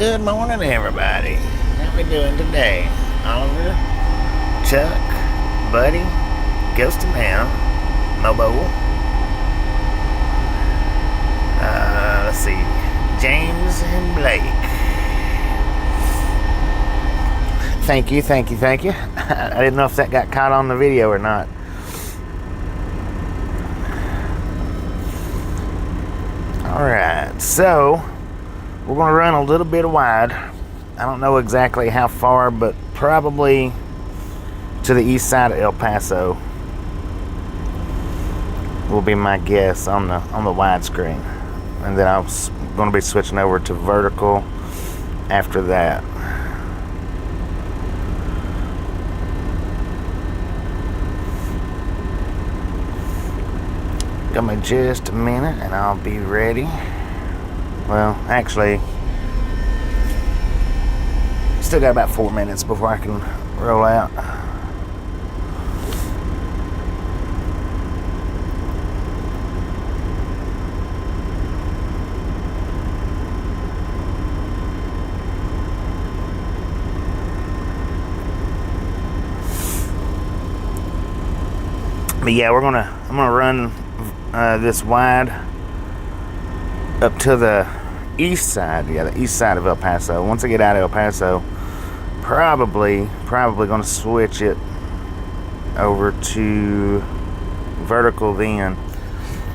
Good morning, everybody. How we doing today? Oliver, Chuck, Buddy, Ghost Man, Mobo. Let's see, James and Blake. Thank you. I didn't know if that got caught on the video or not. Alright, so we're going to run a little bit wide. I don't know exactly how far, but probably to the east side of El Paso will be my guess on the widescreen. And then I'm going to be switching over to vertical after that. Give me just a minute and I'll be ready. Well, actually, still got about 4 minutes before I can roll out. But yeah, I'm gonna run this wide up to the east side. Yeah, the east side of El Paso. Once I get out of El Paso, probably gonna switch it over to vertical then,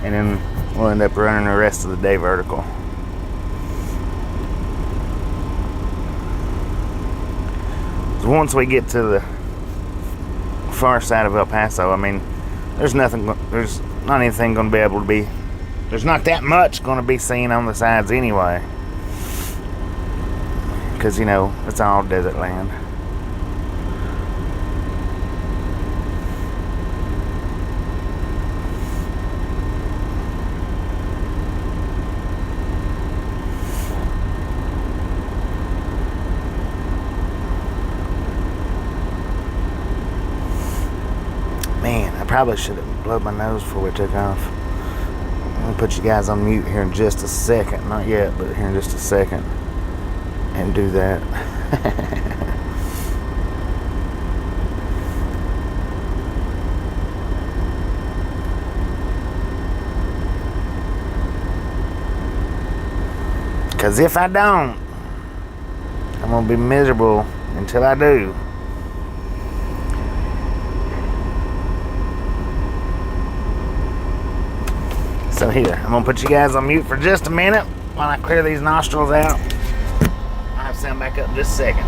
and then we'll end up running the rest of the day vertical. So once we get to the far side of El Paso, I mean, there's not anything going to be able to be, there's not that much going to be seen on the sides anyway, because, you know, it's all desert land. Man, I probably should have blown my nose before we took off. I'm going to put you guys on mute here in just a second. Not yet, but here in just a second. And do that. Because if I don't, I'm going to be miserable until I do. So here, I'm going to put you guys on mute for just a minute while I clear these nostrils out. I'll have sound back up in just a second.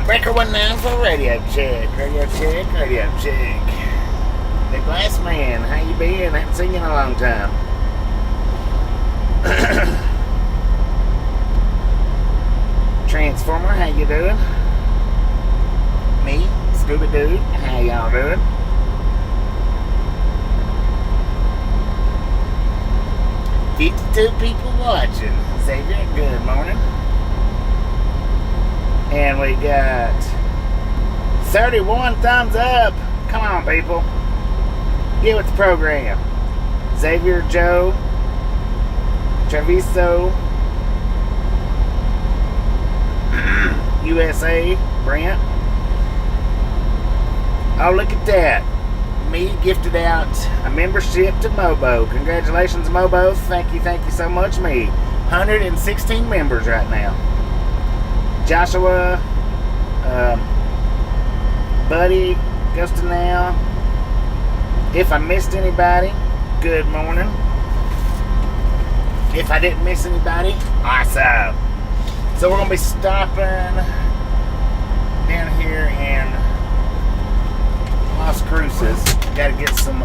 Breaker 19 for radio check. The Glass Man, how you been? I haven't seen you in a long time. Transformer, how you doing? Me, Scuba Dude, how y'all doing? $52 people watching. Xavier, good morning. And we got 31 thumbs up. Come on, people. Get with the program. Xavier, Joe, Treviso, USA, Brent. Oh, look at that. Me gifted out a membership to Mobo. Congratulations, Mobo. Thank you so much, me. 116 members right now. Joshua, Buddy, goes to now. If I missed anybody, good morning. If I didn't miss anybody, awesome. So we're going to be stopping down here in Las Cruces. Got to get some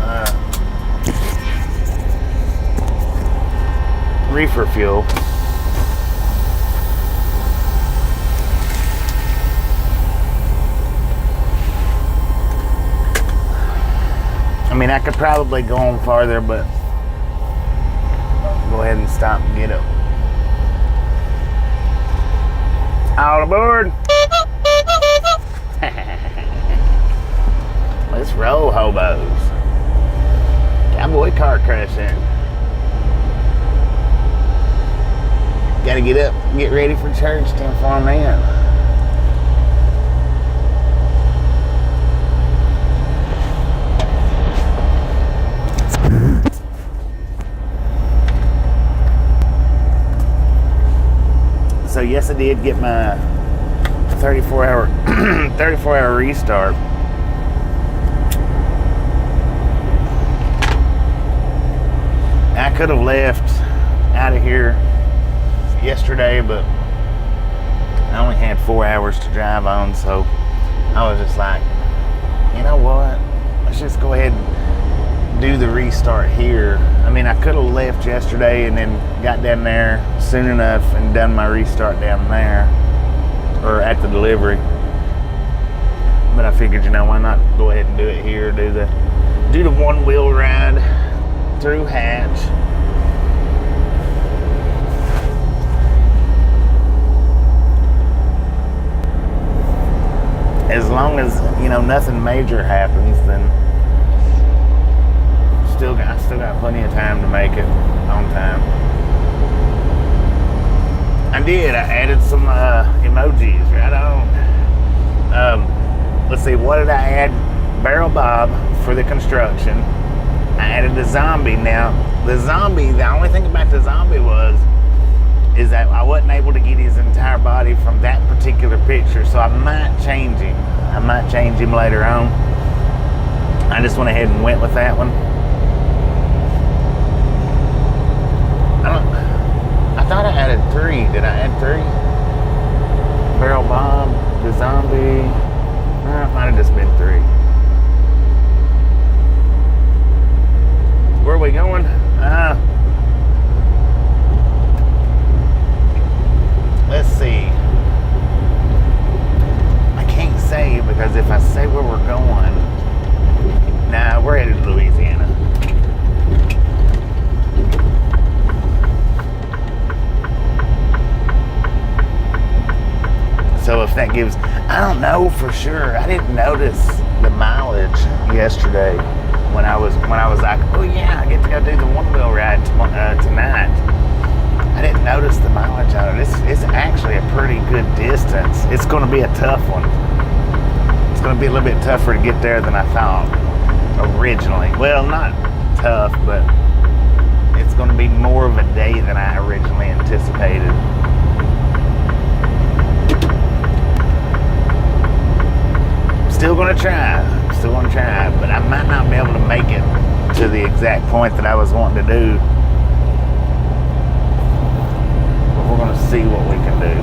reefer fuel. I mean, I could probably go on farther, but go ahead and stop and get it. All aboard. Let's roll, hobos. Cowboy car crushing. Gotta get up and get ready for church to inform in. So yes, I did get my 34-hour restart. I could have left out of here yesterday, but I only had 4 hours to drive on, so I was just like, you know what? Let's just go ahead and do the restart here. I mean, I could have left yesterday and then got down there soon enough and done my restart down there or at the delivery. But I figured, you know, why not go ahead and do it here, do the one-wheel ride through Hatch. As long as, you know, nothing major happens, then I still got plenty of time to make it on time. I added some emojis right on. Let's see, what did I add? Barrel Bob for the construction. I added the zombie. Now, the only thing about the zombie is that I wasn't able to get his entire body from that particular picture, so I might change him. I might change him later on. I just went ahead and went with that one. I thought I added 3. Did I add 3? Barrel Bob, the zombie. No, it might have just been 3. Where are we going? Let's see. I can't say, because if I say where we're going, we're headed to Louisiana. So if that gives, I don't know for sure. I didn't notice the mileage yesterday when I was like, oh yeah, I get to go do the one-wheel ride tonight. I didn't notice the mileage on it. It's actually a pretty good distance. It's going to be a tough one. It's going to be a little bit tougher to get there than I thought originally. Well, not tough, but it's going to be more of a day than I originally anticipated. Still going to try, but I might not be able to make it to the exact point that I was wanting to do. But we're going to see what we can do.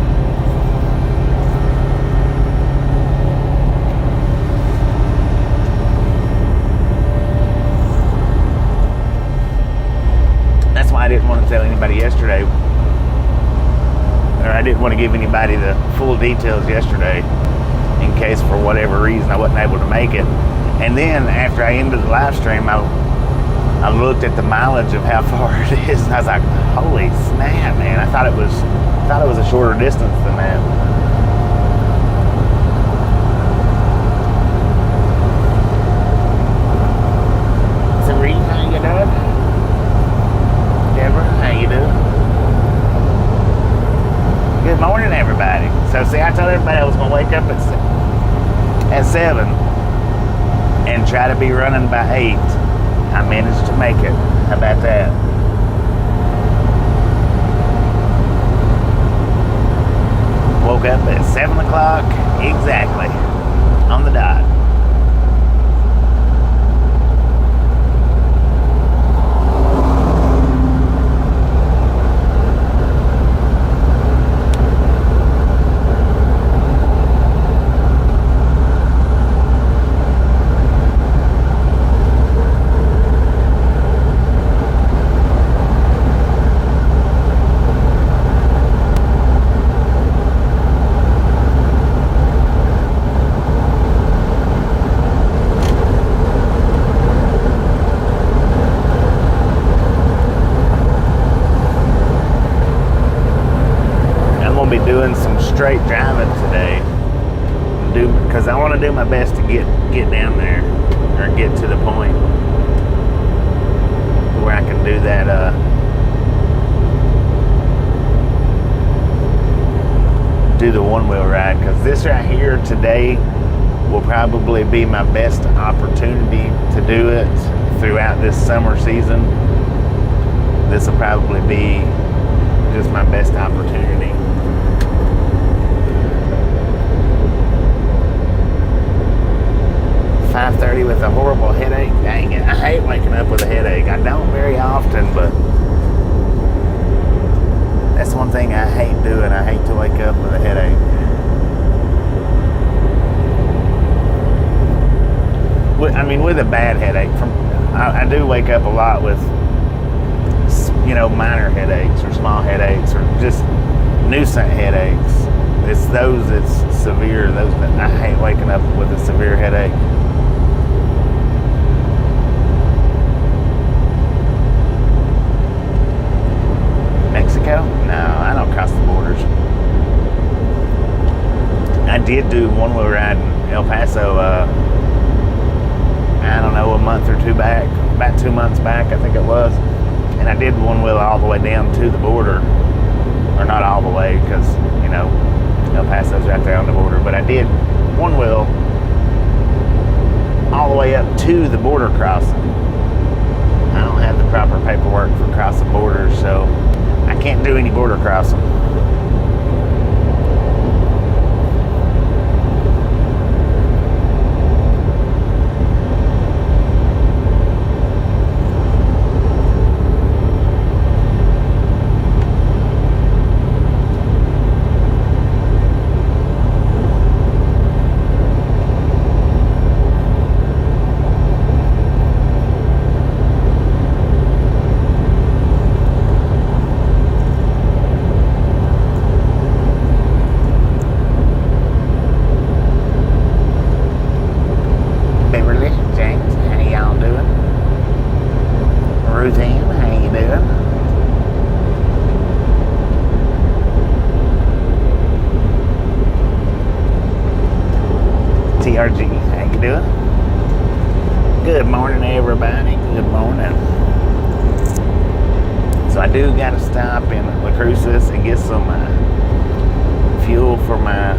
That's why I didn't want to tell anybody yesterday, or I didn't want to give anybody the full details yesterday in case for whatever reason I wasn't able to make it. And then after I ended the live stream, I looked at the mileage of how far it is, and I was like, holy snap, man. I thought it was a shorter distance than that. So Reed, how you doing? Deborah, how you doing? Good morning, everybody. So see, I told everybody I was going to wake up at 7 and try to be running by 8. I managed to make it. How about that? Woke up at 7 o'clock exactly on the dot. Doing some straight driving today, because I want to do my best to get down there, or get to the point where I can do that do the one-wheel ride, because this right here today will probably be my best opportunity to do it throughout this summer season. This will probably be just my best opportunity. 5:30 with a horrible headache. Dang it. I hate waking up with a headache. I don't very often, but that's one thing I hate doing. I hate to wake up with a headache. With a bad headache. I do wake up a lot with, minor headaches or small headaches or just nuisance headaches. It's those that's severe. I hate waking up with a severe headache. Mexico? No, I don't cross the borders. I did do one-wheel ride in El Paso, I don't know, a month or two back, about 2 months back, I think it was. And I did one-wheel all the way down to the border. Or not all the way, because, El Paso's right there on the border. But I did one-wheel all the way up to the border crossing. I don't have the proper paperwork for crossing borders, so I can't do any border crossing. TRG, how you doing? Good morning, everybody. Good morning. So I do got to stop in La Cruces and get some fuel for my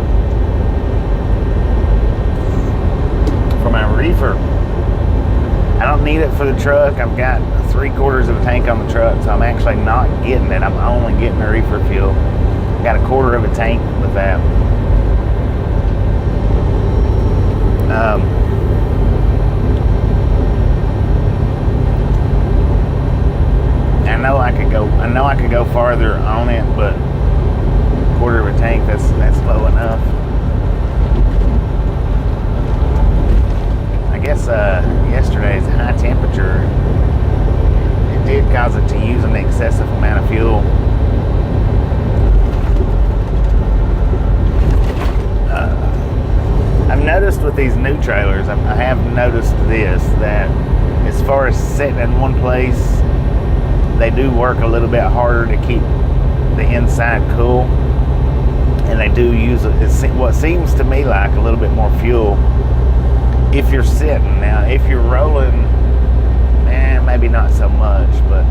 Reefer. I don't need it for the truck. I've got 3/4 of a tank on the truck, so I'm actually not getting it. I'm only getting the Reefer fuel. Got 1/4 of a tank with that. I know I could go farther on it, but 1/4 of a tank, that's low enough. I guess yesterday's high temperature, it did cause it to use an excessive amount of fuel. these new trailers, I have noticed this, that as far as sitting in one place, they do work a little bit harder to keep the inside cool, and they do use what seems to me like a little bit more fuel if you're sitting. Now, if you're rolling, maybe not so much, but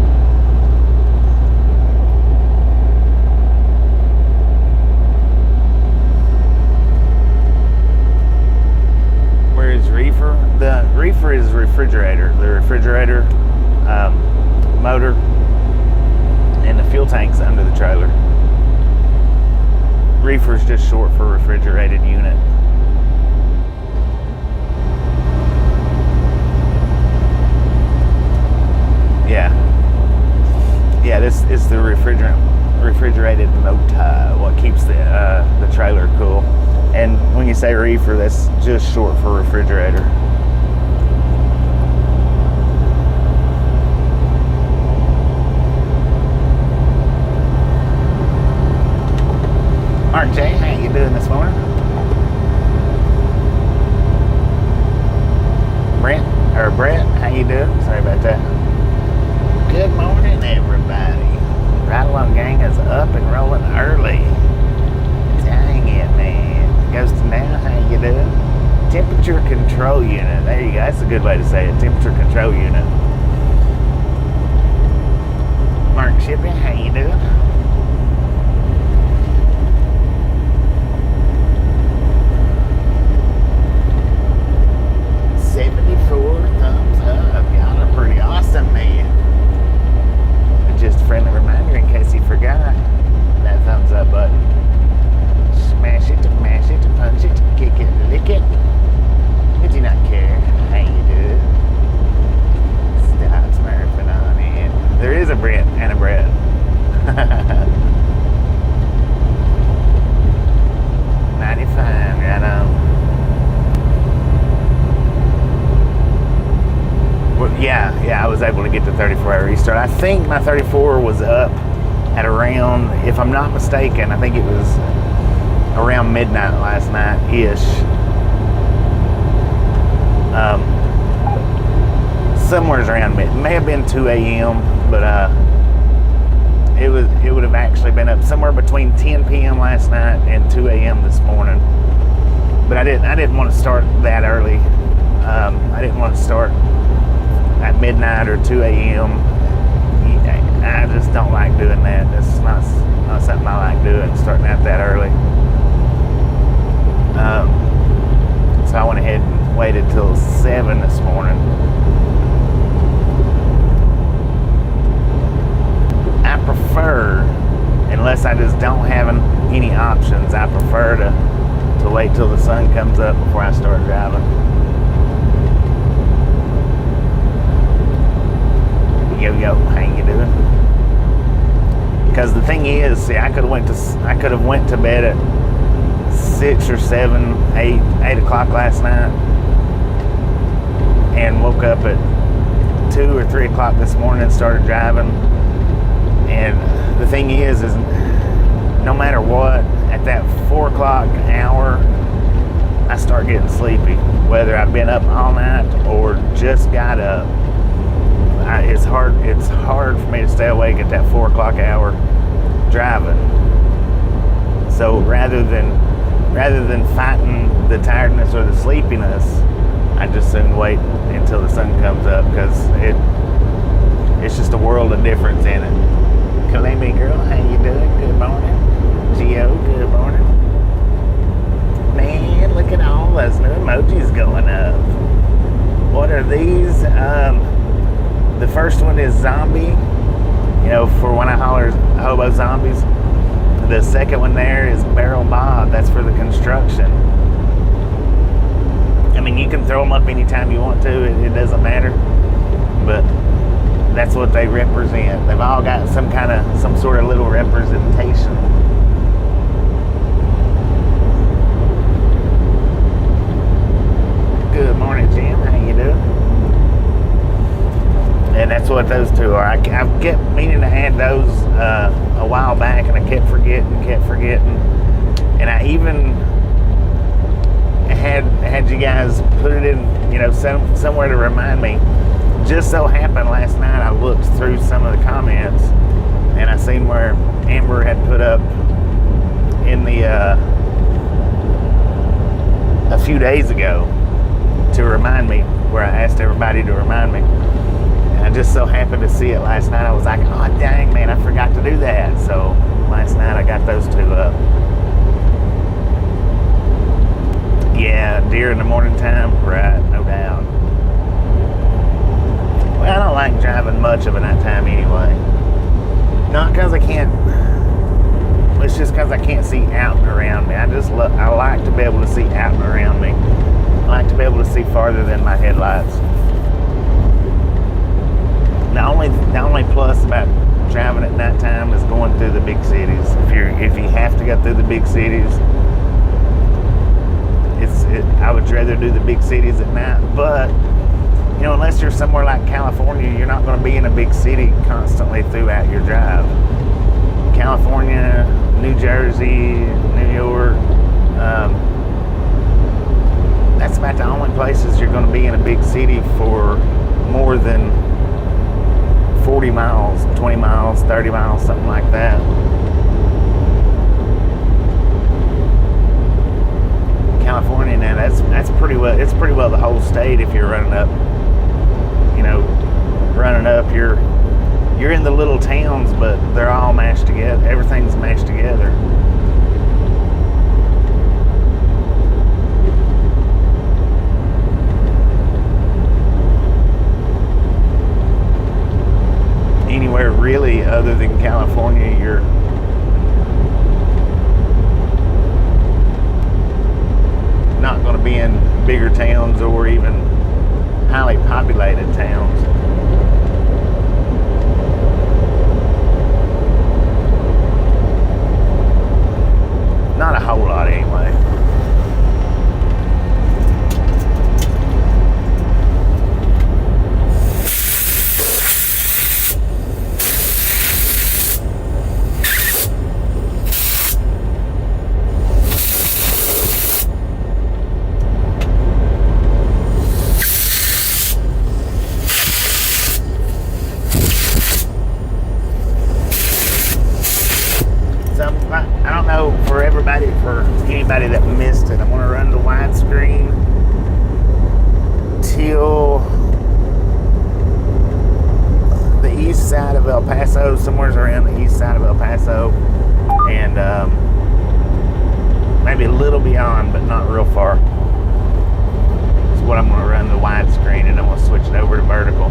where is Reefer? The Reefer is refrigerator. The refrigerator motor, and the fuel tank's under the trailer. Reefer is just short for refrigerated unit. Yeah, this is the refrigerated motor, what keeps the trailer cool. And when you say reefer, that's just short for refrigerator. Mark J, how you doing this morning? Brett, how you doing? Sorry about that. Good morning, everybody. Right Along Gang is up and rolling early. Dang it, man. Goes to now, how you doing? Temperature control unit. There you go. That's a good way to say it. Temperature control unit. Mark Shippey, how you doing? Thumbs up. Y'all are pretty awesome, man. And just a friendly reminder, in case you forgot, that thumbs up button. Smash it, mash it, punch it, kick it, lick it. I do not care how you do it. Stop smurfing on it. There is a Brent and a Brett. 95, right on. Yeah, I was able to get the 34-hour restart. I think my 34 was up at around, if I'm not mistaken, I think it was around midnight last night-ish. Somewhere around it may have been 2 a.m., but it would have actually been up somewhere between 10 p.m. last night and 2 a.m. this morning. But I didn't want to start that early. I didn't want to start at midnight or 2 a.m. I just don't like doing that. That's not something I like doing, starting out that early. So I went ahead and waited till 7 this morning. I prefer, unless I just don't have any options, I prefer to wait till the sun comes up before I start driving. Yo, how you doing? Because the thing is, see, I could have went to bed at 6 or 7, 8 o'clock last night, and woke up at 2 or 3 o'clock this morning and started driving. And the thing is no matter what, at that 4 o'clock hour, I start getting sleepy, whether I've been up all night or just got up. It's hard for me to stay awake at that 4 o'clock hour driving. So rather than fighting the tiredness or the sleepiness, I just soon wait until the sun comes up, because it's just a world of difference in it. Kalemi girl, how you doing? Good morning. Gio, good morning. Man, look at all those new emojis going up. What are these? The first one is zombie, for when I holler hobo zombies. The second one there is Barrel Bob. That's for the construction. I mean, you can throw them up anytime you want to. It doesn't matter. But that's what they represent. They've all got some sort of little representation. Good morning, Jim. How you doing? And that's what those two are. I kept meaning to add those a while back, and I kept forgetting. And I had you guys put it in, somewhere to remind me. Just so happened last night I looked through some of the comments and I seen where Amber had put up in the a few days ago to remind me, where I asked everybody to remind me. And I just so happened to see it last night. I was like, oh dang man, I forgot to do that. So last night I got those two up. Yeah, deer in the morning time, right, no doubt. Well, I don't like driving much of a nighttime anyway. Not because I can't, it's just because I can't see out and around me. I like to be able to see out and around me. I like to be able to see farther than my headlights. The only plus about driving at nighttime is going through the big cities. If you have to go through the big cities, I would rather do the big cities at night. But unless you're somewhere like California, you're not going to be in a big city constantly throughout your drive. California, New Jersey, New York, that's about the only places you're going to be in a big city for more than 40 miles, 20 miles, 30 miles, something like that. California now, that's pretty well, it's pretty well the whole state. If you're running up, you're in the little towns, but they're all mashed together. Everything's mashed together. Anywhere really other than California, you're not going to be in bigger towns or even highly populated towns. Not a whole lot anyway. For anybody that missed it, I'm going to run the widescreen till the east side of El Paso, somewhere around the east side of El Paso, and maybe a little beyond, but not real far. That's what I'm going to run the widescreen, and I'm going to switch it over to vertical.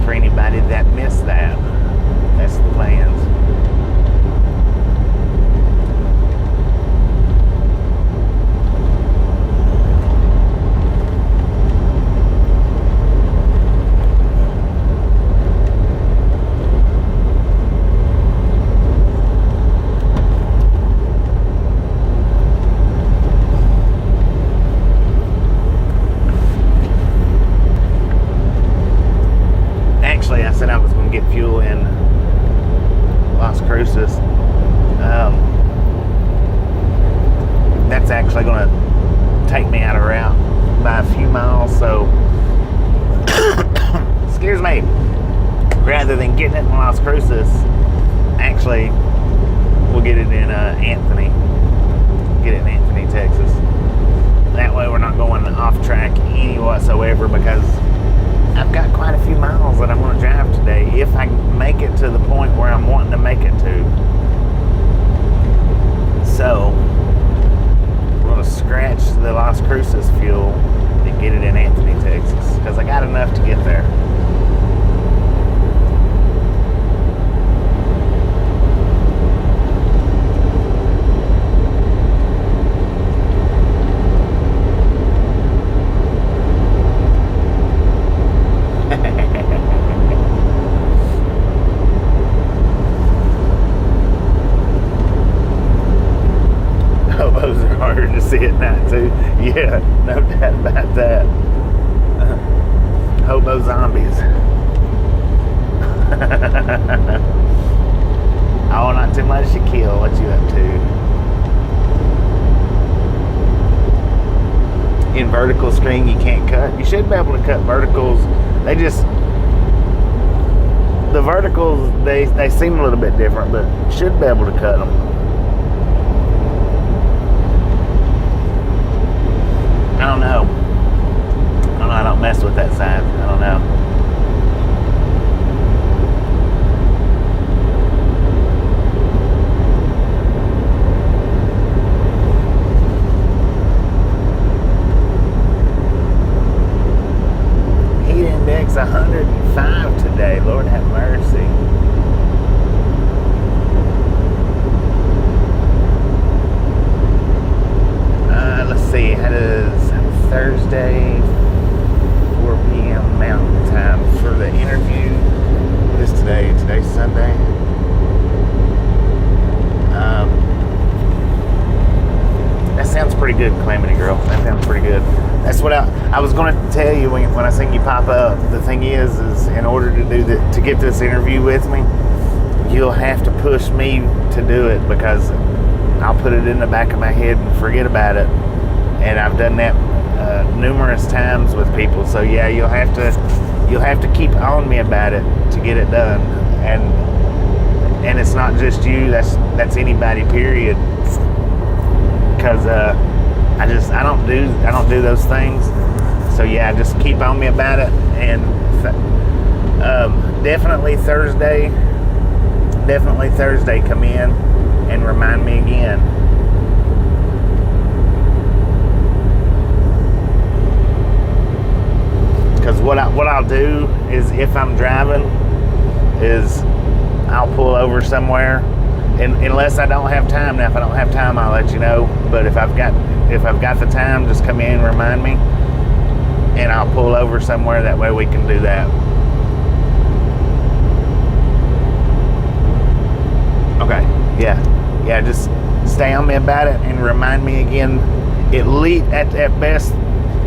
For anybody that missed that, that's the plans. Actually, I said I was going to get fuel in Las Cruces. That's actually going to take me out of route by a few miles, so excuse me, rather than getting it in Las Cruces, actually we'll get it in Anthony, Texas. That way we're not going off track any whatsoever, because I've got quite a few miles that I'm going to drive today, if I make it to the point where I'm wanting to make it to. So we're going to scratch the Las Cruces fuel and get it in Anthony, Texas, because I got enough to get there. To see it now too. Yeah, no doubt about that. Hobo zombies. Oh, not too much to kill. What you up to? in vertical string you can't cut. You should be able to cut verticals. The verticals, they seem a little bit different, but you should be able to cut them. I don't know. I don't mess with that side. I don't know. Heat index 105 today. Lord have mercy. Let's see. How does Thursday, 4 p.m. Mountain Time for the interview? What is today? Today's Sunday. That sounds pretty good, Calamity Girl. That sounds pretty good. That's what I was going to tell you when I seen you pop up. The thing is in order to get this interview with me, you'll have to push me to do it, because I'll put it in the back of my head and forget about it. And I've done that numerous times with people. So yeah, you'll have to keep on me about it to get it done. And it's not just you. That's anybody. Period. Because I don't do those things. So yeah, just keep on me about it. And definitely Thursday, come in and remind me again. Because what I'll do is, if I'm driving, is I'll pull over somewhere, and unless I don't have time. Now, if I don't have time, I'll let you know. But if I've got the time, just come in and remind me, and I'll pull over somewhere. That way we can do that. Okay. Yeah. Just stay on me about it and remind me again. At least at best.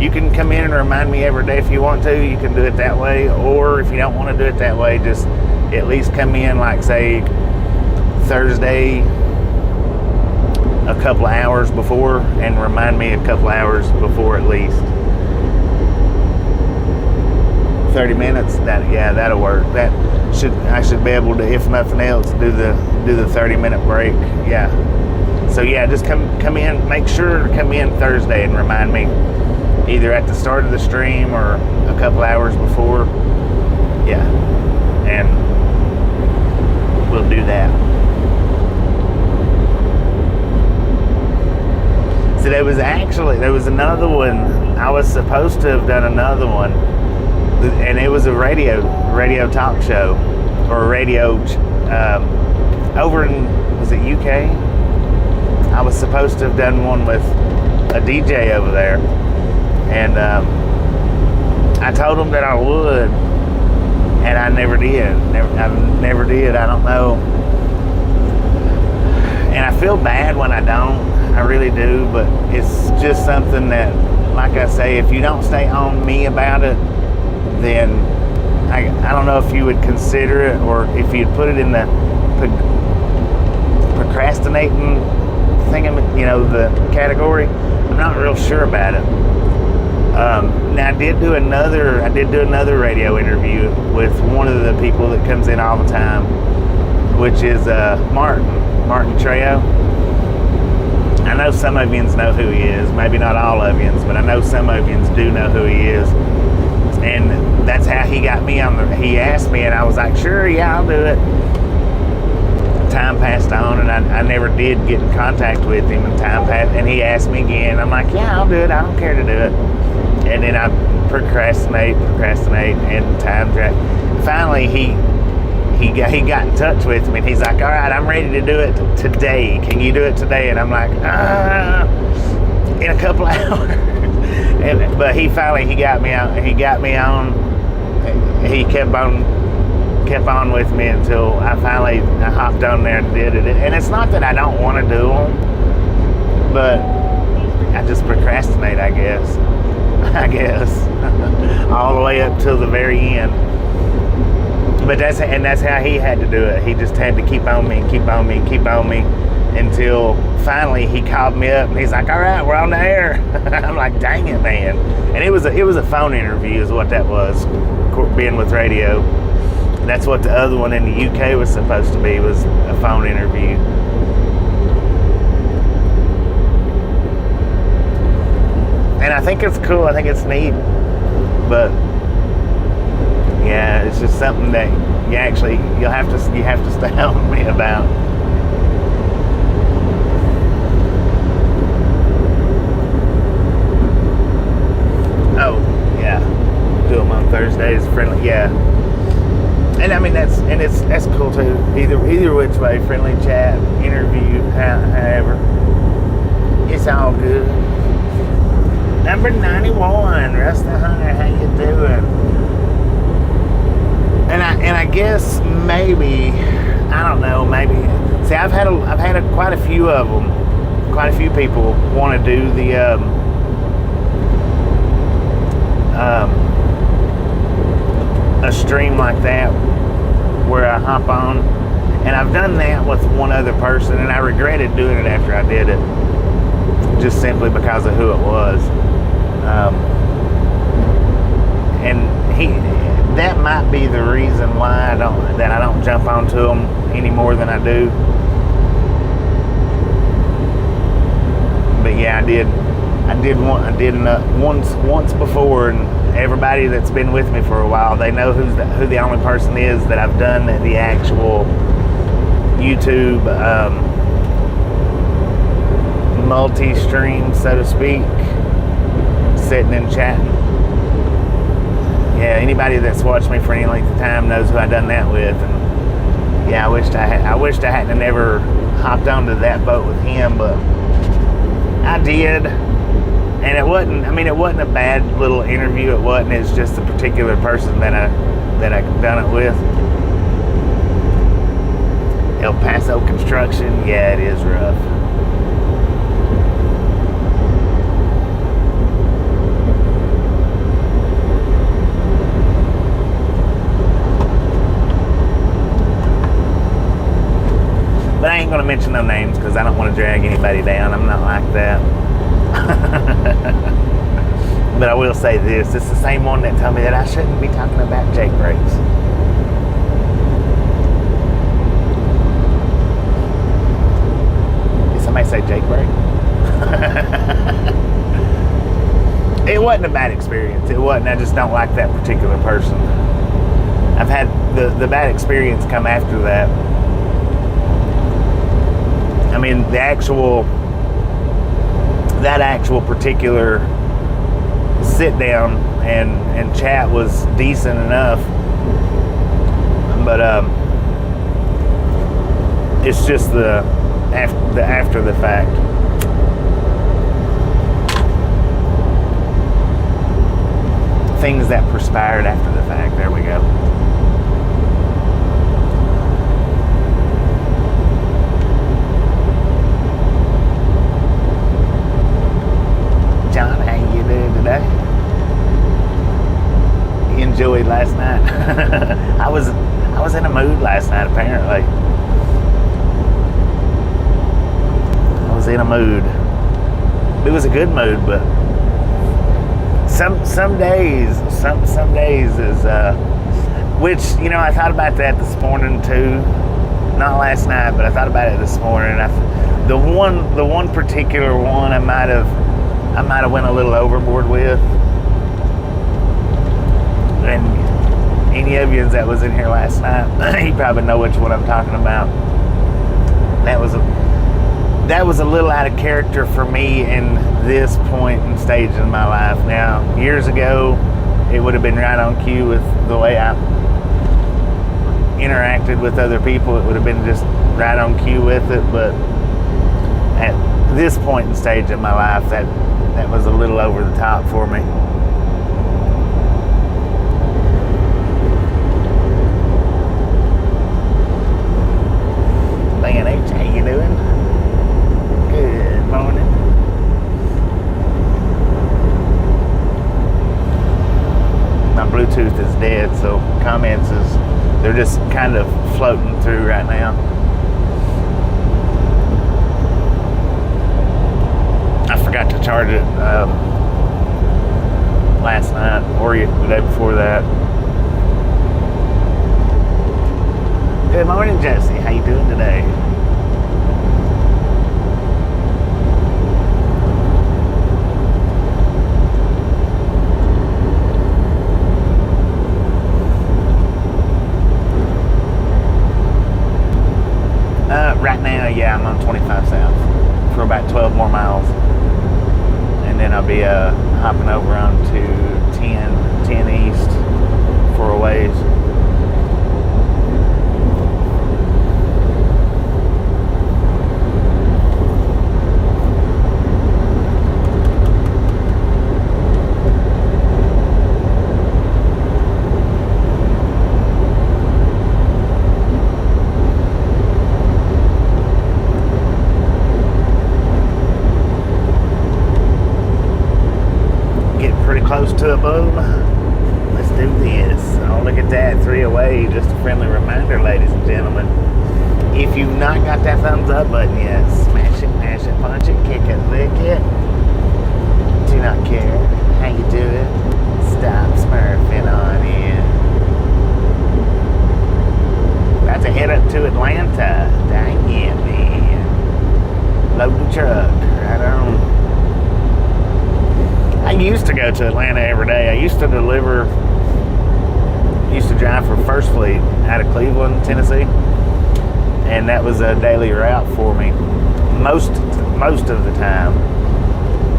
You can come in and remind me every day if you want to. You can do it that way. Or if you don't want to do it that way, just at least come in, like, say, Thursday a couple of hours before, and remind me a couple of hours before at least. 30 minutes, that'll work. I should be able to, if nothing else, do the 30-minute break. Yeah. So yeah, just come in. Make sure to come in Thursday and remind me, either at the start of the stream or a couple hours before. Yeah. And we'll do that. So there was another one. I was supposed to have done another one, and it was a radio talk show, or a radio over in, was it UK? I was supposed to have done one with a DJ over there, and I told him that I would, and I never did. I never did. I don't know, and I feel bad when I don't. I really do, but it's just something that, like I say, if you don't stay on me about it, then I don't know if you would consider it, or if you'd put it in the procrastinating thing, the category. I'm not real sure about it. Now I did do another radio interview with one of the people that comes in all the time, which is Martin Trejo. I know some of yous know who he is. Maybe not all of yous, but I know some of yous do know who he is. And that's how he got me he asked me, and I was like, sure, yeah, I'll do it. Time passed on, and I never did get in contact with him, and time passed, and he asked me again. I'm like, yeah, I'll do it. I don't care to do it. And then I procrastinate, and time dragged. Finally, he got in touch with me, and he's like, all right, I'm ready to do it today. Can you do it today? And I'm like, in a couple hours. But he finally got me on. He kept on with me until I hopped on there and did it. And it's not that I don't want to do them, but I just procrastinate, I guess. All the way up till the very end. But that's how he had to do it. He just had to keep on me. until finally he called me up and he's like, all right, we're on the air. I'm like, dang it, man. And it was a phone interview is what that was, being with radio. And that's what the other one in the UK was supposed to be, was a phone interview. And I think it's cool. I think it's neat. But yeah, it's just something that you have to stay on me about. Oh yeah, do them on Thursdays, friendly. Yeah, and I mean that's cool too. Either which way, friendly chat, interview, however, it's all good. Number 91, Rusty Hunter, how you doing? And I guess maybe, I don't know, maybe. See, I've had quite a few of them. Quite a few people want to do the a stream like that where I hop on, and I've done that with one other person, and I regretted doing it after I did it, just simply because of who it was. And that might be the reason why I don't jump onto them any more than I do. But yeah, I did once before, and everybody that's been with me for a while, they know who the only person is that I've done the actual YouTube multi-stream, so to speak, sitting and chatting. Yeah, anybody that's watched me for any length of time knows who I done that with. And yeah, I wished I hadn't never hopped onto that boat with him, but I did. And it wasn't a bad little interview. It wasn't. It's just a particular person that I done it with. El Paso construction. Yeah, it is rough. But I ain't going to mention no names because I don't want to drag anybody down. I'm not like that. But I will say this. It's the same one that told me that I shouldn't be talking about Jake brakes. Did somebody say Jake brake? It wasn't a bad experience. It wasn't. I just don't like that particular person. I've had the bad experience come after that. I mean, that actual particular sit down and chat was decent enough, but it's just the after the fact. Things that perspired after the fact. There we go. John, how you doing today? You enjoyed last night? I was in a mood last night, apparently. I was in a mood. It was a good mood, but some days is which, you know, I thought about that this morning too. Not last night, but I thought about it this morning. The one particular one I might have went a little overboard with. And any of you that was in here last night, you probably know which one I'm talking about. That was a little out of character for me in this point and stage in my life. Now, years ago, it would have been right on cue with the way I interacted with other people. It would have been just right on cue with it. But at this point and stage in my life, that was a little over the top for me. Man, H, how you doing? Good morning. My Bluetooth is dead, so comments they're just kind of floating through right now. forgot to charge it last night or the day before that. Good morning, Jesse. How you doing today? Right now, yeah, I'm on 25 south for about 12 more miles. And then I'll be hopping over onto 10 east for a ways. Close to a boom. Let's do this. Oh, look at that. 3 away. Just a friendly reminder, ladies and gentlemen. If you've not got that thumbs up button yet, smash it, mash it, punch it, kick it, lick it. Do not care how you do it. Stop smurfing on it. About to head up to Atlanta. Dang it, man. Load the truck. Right on. I used to go to Atlanta every day. I used to drive for First Fleet out of Cleveland, Tennessee. And that was a daily route for me. Most of the time.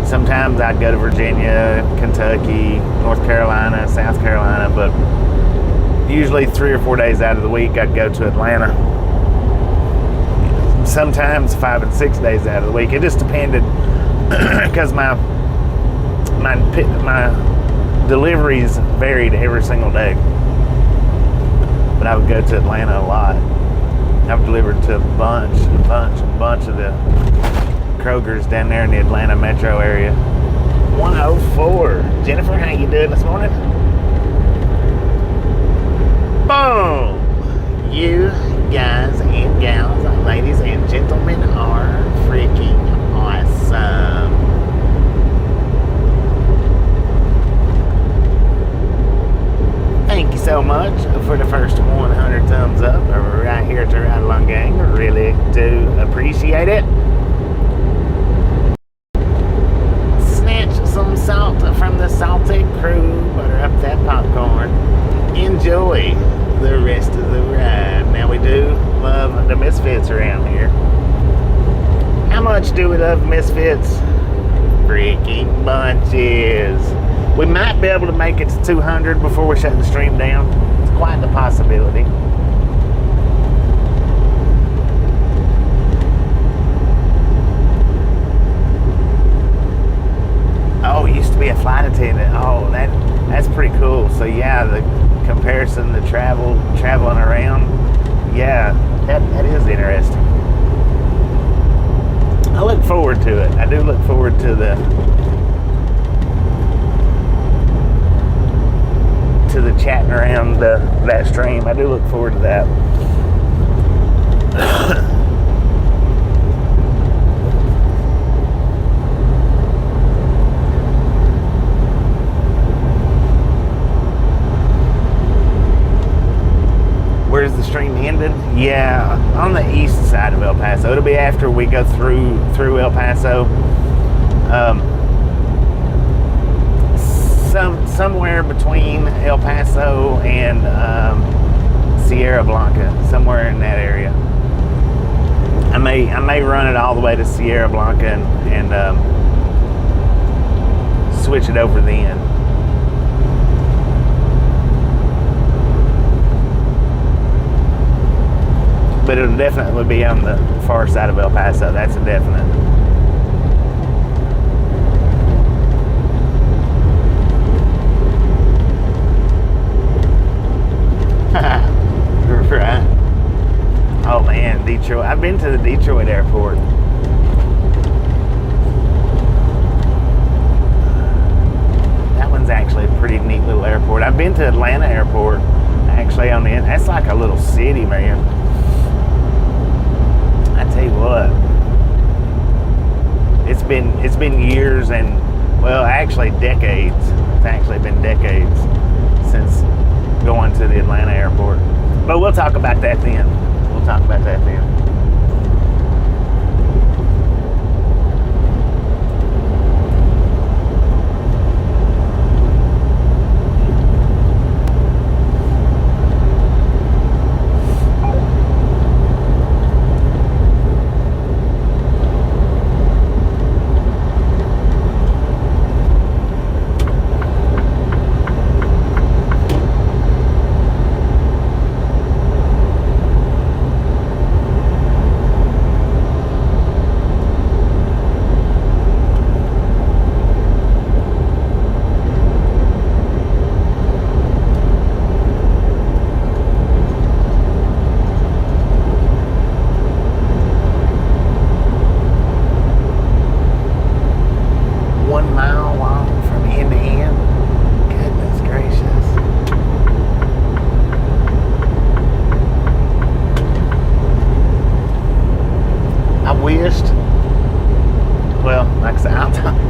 Sometimes I'd go to Virginia, Kentucky, North Carolina, South Carolina, but usually 3 or 4 days out of the week I'd go to Atlanta. Sometimes 5 and 6 days out of the week. It just depended because my deliveries varied every single day, but I would go to Atlanta a lot. I've delivered to a bunch of the Krogers down there in the Atlanta metro area. 104. Jennifer, how you doing this morning? Boom! You guys and gals, ladies and gentlemen, are freaking awesome. Thank you so much for the first 100 thumbs up right here at the Ride Along Gang. Really do appreciate it. Snatch some salt from the salty crew. Butter up that popcorn. Enjoy the rest of the ride. Now, we do love the Misfits around here. How much do we love Misfits? Freaking bunches. We might be able to make it to 200 before we shut the stream down. It's quite the possibility. Oh, used to be a flight attendant. Oh, that's pretty cool. So yeah, the comparison to traveling around. Yeah, that is interesting. I look forward to it. I do look forward to the chatting around that stream. I do look forward to that. Where's the stream ended? Yeah, on the east side of El Paso. It'll be after we go through El Paso. Somewhere between El Paso and Sierra Blanca, somewhere in that area. I may run it all the way to Sierra Blanca and switch it over then. But it'll definitely be on the far side of El Paso. That's a definite. Right. Oh man, Detroit. I've been to the Detroit airport. That one's actually a pretty neat little airport. I've been to Atlanta airport, actually on the end. That's like a little city, man. I tell you what. It's been years and, well, actually decades. It's actually been decades since going to the Atlanta airport. But we'll talk about that then. We'll talk about that then.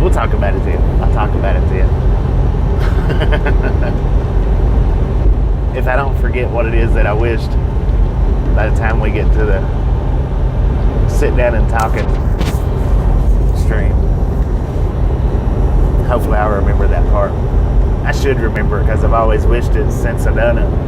We'll talk about it then. I'll talk about it then. If I don't forget what it is that I wished by the time we get to the sit down and talking stream. Hopefully I'll remember that part. I should remember it because I've always wished it since I've done it.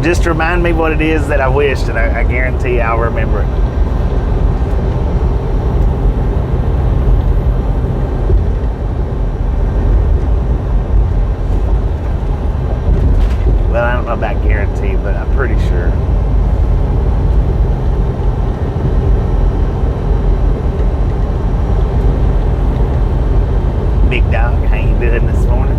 Just remind me what it is that I wished, and I guarantee I'll remember it. Well, I don't know about guarantee, but I'm pretty sure. Big dog, how you doing this morning?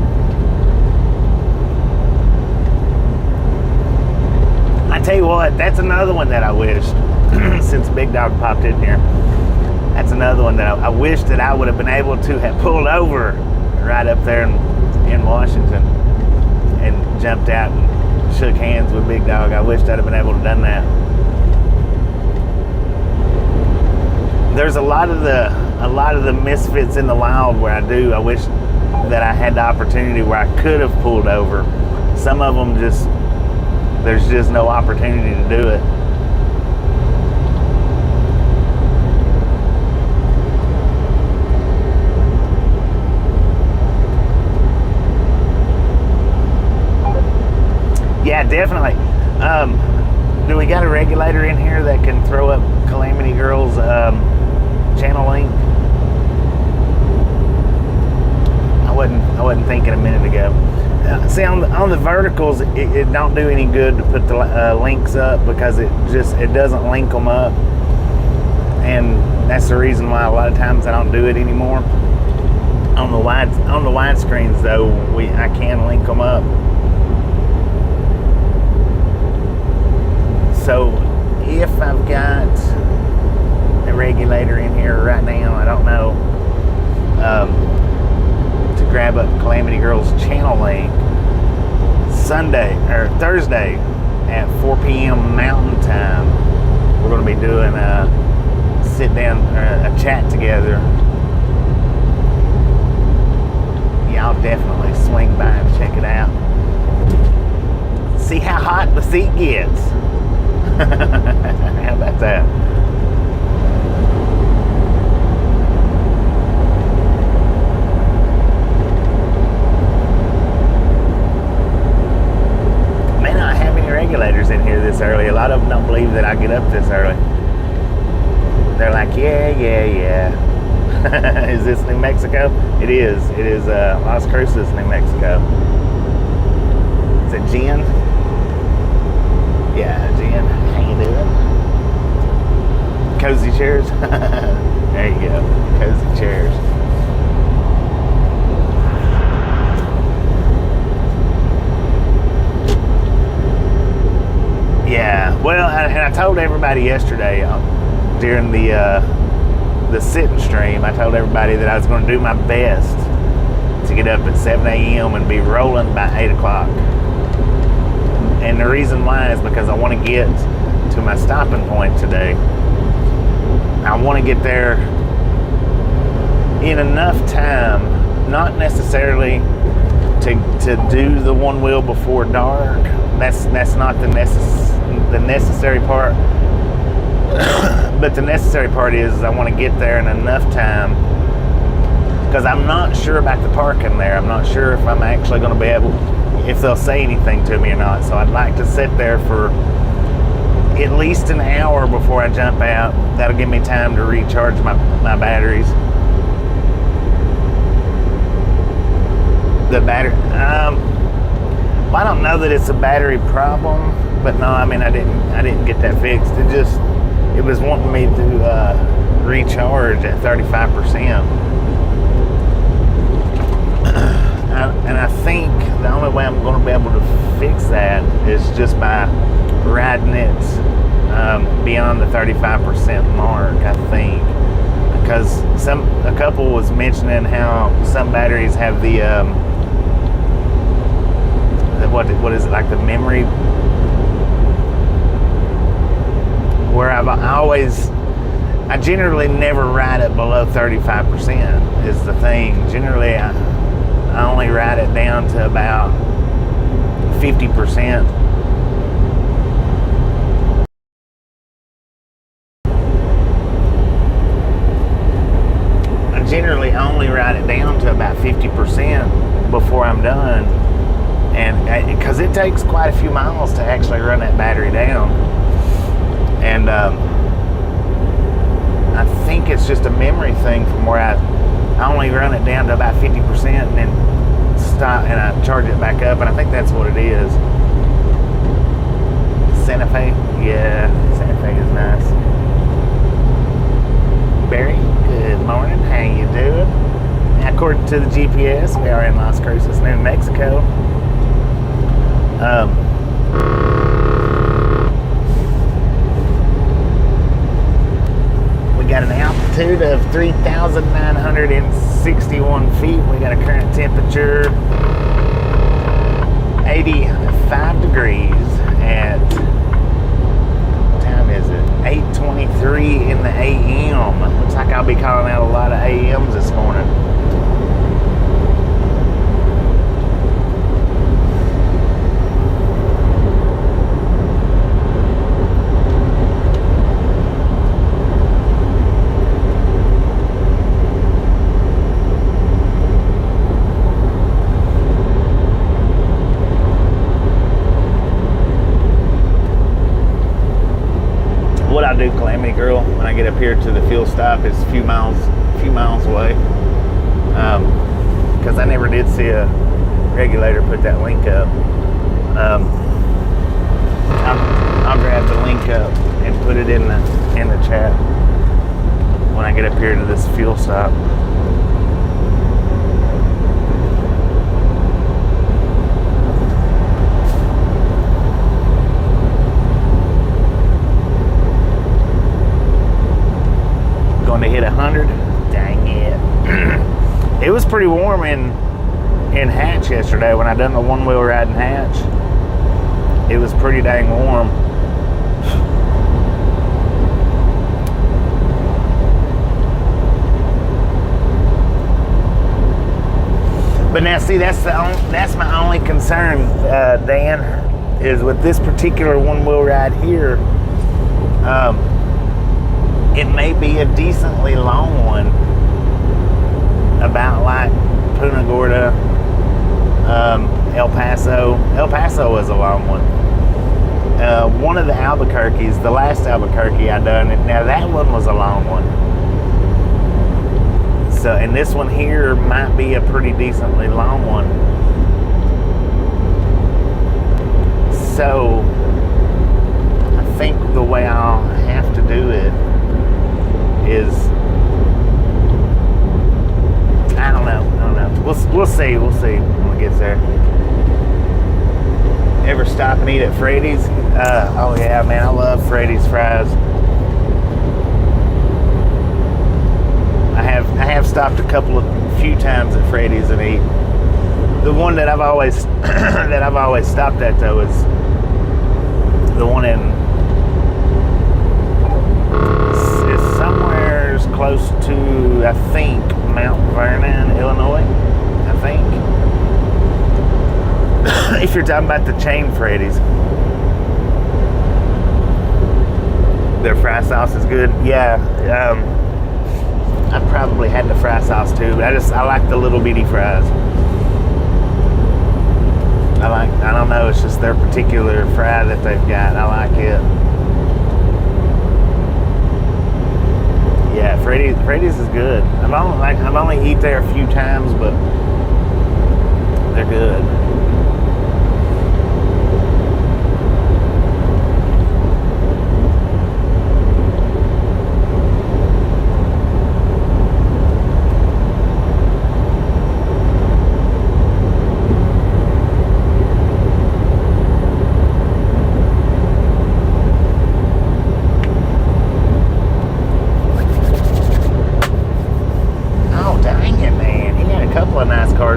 I tell you what, that's another one that I wished, since Big Dog popped in here, that's another one that I wish that I would have been able to have pulled over right up there in Washington and jumped out and shook hands with Big Dog. I wished I'd have been able to have done that. There's a lot of the misfits in the wild where I wish that I had the opportunity where I could have pulled over. Some of them there's just no opportunity to do it. Yeah, definitely. Do we got a regulator in here that can throw up Calamity Girl's channel link? I wasn't thinking a minute ago. See, on the verticals, it don't do any good to put the links up because it doesn't link them up, and that's the reason why a lot of times I don't do it anymore. On the wide screens though, I can link them up. So if I've got a regulator in here right now, I don't know. To grab up Calamity Girl's channel link Thursday at 4 p.m. Mountain Time. We're going to be doing a sit down, a chat together. Yeah, I'll definitely swing by and check it out. See how hot the seat gets. How about that? Regulators in here this early. A lot of them don't believe that I get up this early. They're like, yeah. Is this New Mexico? It is. It is Las Cruces, New Mexico. Is it Jen? Yeah, Jen. How you doing? Cozy chairs. There you go. Cozy chairs. Yeah, well, and I told everybody yesterday during the the sitting stream, I told everybody that I was going to do my best to get up at 7 a.m. and be rolling by 8 o'clock. And the reason why is because I want to get to my stopping point today. I want to get there in enough time, not necessarily to do the one wheel before dark. That's not the necessary part. But the necessary part is I want to get there in enough time, because I'm not sure about the parking there. I'm not sure if I'm actually going to be able, if they'll say anything to me or not. So I'd like to sit there for at least an hour before I jump out. That'll give me time to recharge my batteries. The battery, well, I don't know that it's a battery problem, but no, I mean, I didn't get that fixed. It was wanting me to recharge at 35%. And I think the only way I'm going to be able to fix that is just by riding it beyond the 35% mark, I think. Because a couple was mentioning how some batteries have the what is it, like the memory, where I generally never ride it below 35% is the thing. Generally I only ride it down to about 50%. I generally only ride it down to about 50% before I'm done. And because it takes quite a few miles to actually run that battery down. And I think it's just a memory thing from where I only run it down to about 50% and then stop and I charge it back up. And I think that's what it is. Santa Fe? Yeah, Santa Fe is nice. Barry, good morning. How you doing? According to the GPS, we are in Las Cruces, New Mexico. We got an altitude of 3,961 feet. We got a current temperature 85 degrees at, what time is it? 8:23 in the AM. Looks like I'll be calling out a lot of AMs this morning. What I do, Calamity Girl, when I get up here to the fuel stop, is a few miles away. Because I never did see a regulator put that link up. I'll grab the link up and put it in the chat when I get up here to this fuel stop. Going to hit 100. Dang it. It was pretty warm in Hatch yesterday when I done the one wheel ride in Hatch. It was pretty dang warm. But now see, that's my only concern, Dan, is with this particular one wheel ride here. It may be a decently long one, about like Punta Gorda, El Paso. El Paso was a long one. One of the Albuquerques, the last Albuquerque I done, now that one was a long one. So, and this one here might be a pretty decently long one. So, I think the way I'll have to do it is, I don't know. We'll see when it gets there. Ever stop and eat at Freddy's? Oh yeah, man, I love Freddy's fries. have stopped a few times at Freddy's and eat. The one that I've always stopped at though is the one in is somewhere close to, I think, Mount Vernon, Illinois. I think. If you're talking about the chain Freddy's, their fry sauce is good. Yeah, I've probably had the fry sauce too, but I like the little bitty fries. I don't know, it's just their particular fry that they've got. I like it. Yeah, Freddy's is good. I've only eat there a few times, but they're good.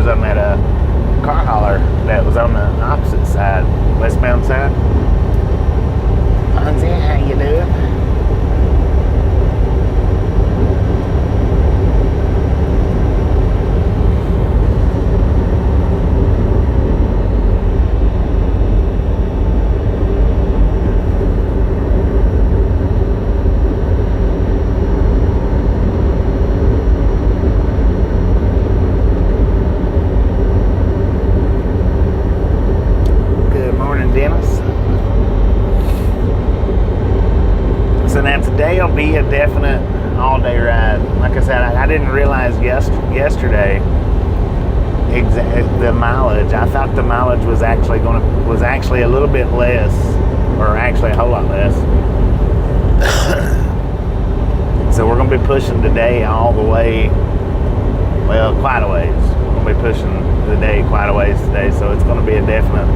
On that car hauler that was on the opposite side, westbound side. Ponzi, how you doing? Today'll be a definite all-day ride. Like I said, I didn't realize yesterday the mileage. I thought the mileage was actually a little bit less, or actually a whole lot less. So we're gonna be pushing today all the way. Well, quite a ways. We're gonna be pushing the day quite a ways today. So it's gonna be a definite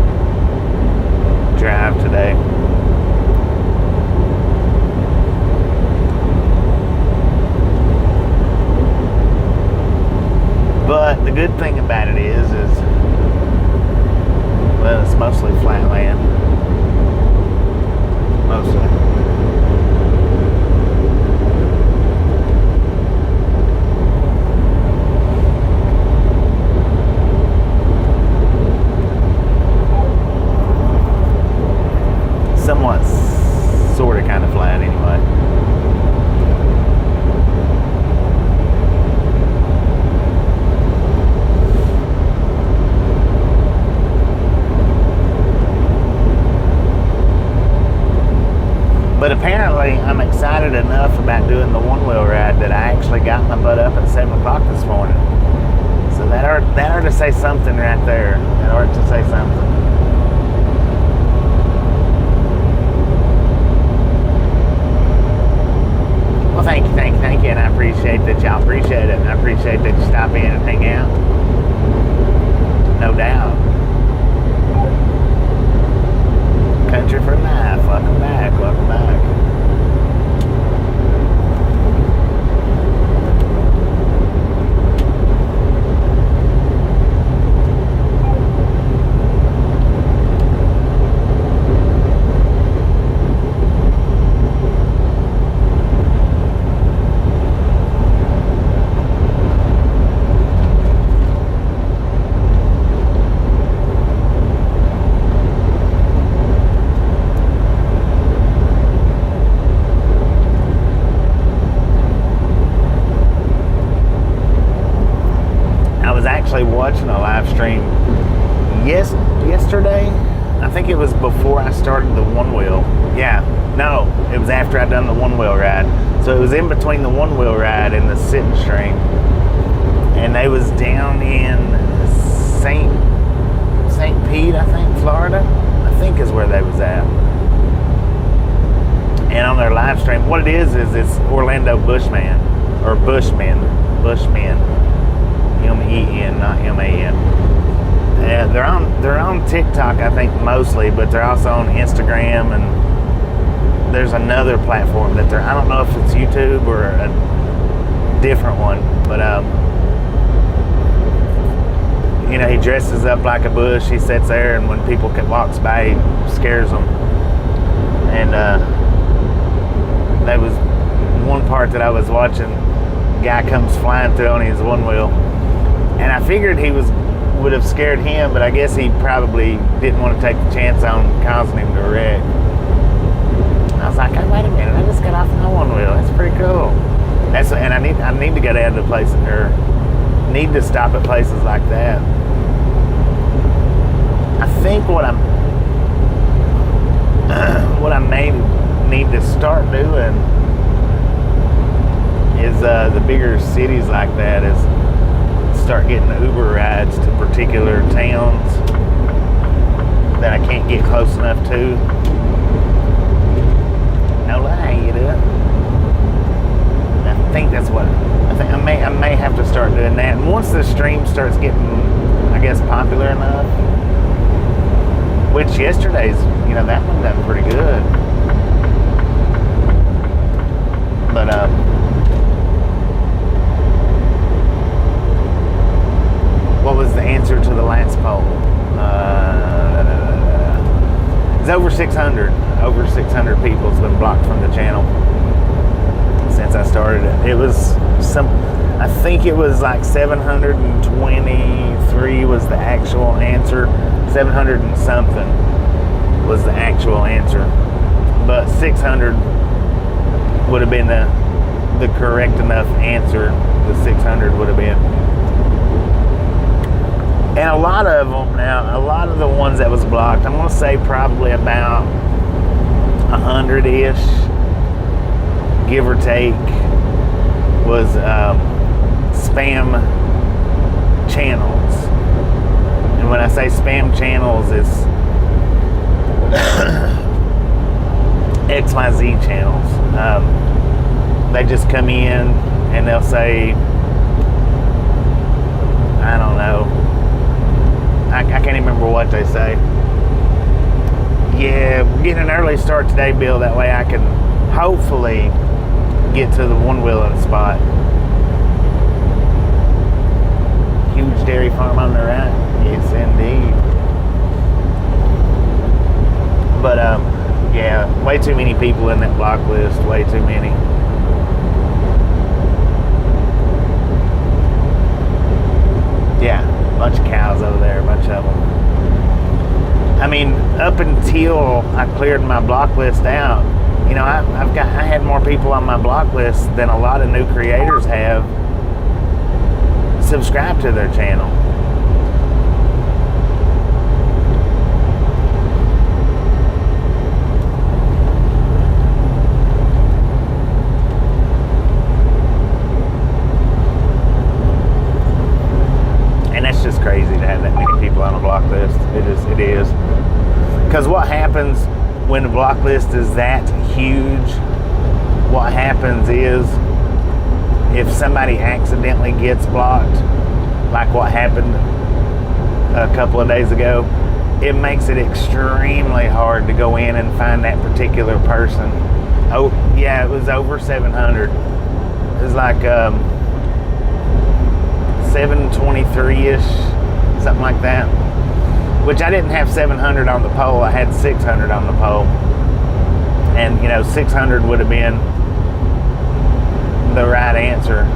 drive today. But the good thing about it is well, it's mostly flat land. Mostly. Somewhat, sort of, kind of flat anyway. But apparently, I'm excited enough about doing the one-wheel ride that I actually got my butt up at 7 o'clock this morning. So that ought to say something right there. That ought to say something. Well, thank you, and I appreciate that y'all appreciate it, and I appreciate that you stop in and hang out. No doubt. Country for life. Welcome back. Welcome back. Watching a live stream yesterday. I think it was before I started the one wheel. Yeah, no, it was after I done the one wheel ride. So it was in between the one wheel ride and the sitting stream. And they was down in St. Pete, I think, Florida. I think is where they was at. And on their live stream, what it is it's Orlando Bushman or Bushmen. M-E-N, not M-A-N. And they're on TikTok, I think, mostly, but they're also on Instagram, and there's another platform that I don't know if it's YouTube or a different one. But you know, he dresses up like a bush. He sits there, and when people walks by, he scares them. And that was one part that I was watching. Guy comes flying through on his one wheel, and I figured he would have scared him, but I guess he probably didn't want to take the chance on causing him to wreck. I was like, hey, wait a minute, I just got off my one wheel. That's pretty cool. And I need to go down to places, or need to stop at places like that. I think what I may need to start doing is the bigger cities like that is start getting Uber rides to particular towns that I can't get close enough to. No lie, you do it. I think that's what I may have to start doing that. And once the stream starts getting, I guess, popular enough, which yesterday's, you know, that one done pretty good. But what was the answer to the last poll? It's over 600. Over 600 people has been blocked from the channel since I started it. It was I think it was like 723 was the actual answer. 700 and something was the actual answer. But 600 would have been the correct enough answer. The 600 would have been. And a lot of them now, a lot of the ones that was blocked, I'm going to say probably about 100-ish, give or take, was spam channels. And when I say spam channels, it's XYZ channels. They just come in and they'll say, I don't know, I can't even remember what they say. Yeah, we're getting an early start today, Bill. That way I can hopefully get to the one-wheeling spot. Huge dairy farm on the right. Yes, indeed. But, yeah, way too many people in that block list. Way too many. Yeah, a bunch of cows over there, a bunch of them. I mean, up until I cleared my block list out, you know, I had more people on my block list than a lot of new creators have subscribed to their channel. Just crazy to have that many people on a block list. It is. Because what happens when the block list is that huge, what happens is if somebody accidentally gets blocked, like what happened a couple of days ago, it makes it extremely hard to go in and find that particular person. Oh, yeah, it was over 700. It was like 723-ish, something like that. Which I didn't have 700 on the poll. I had 600 on the poll. And, you know, 600 would have been the right answer.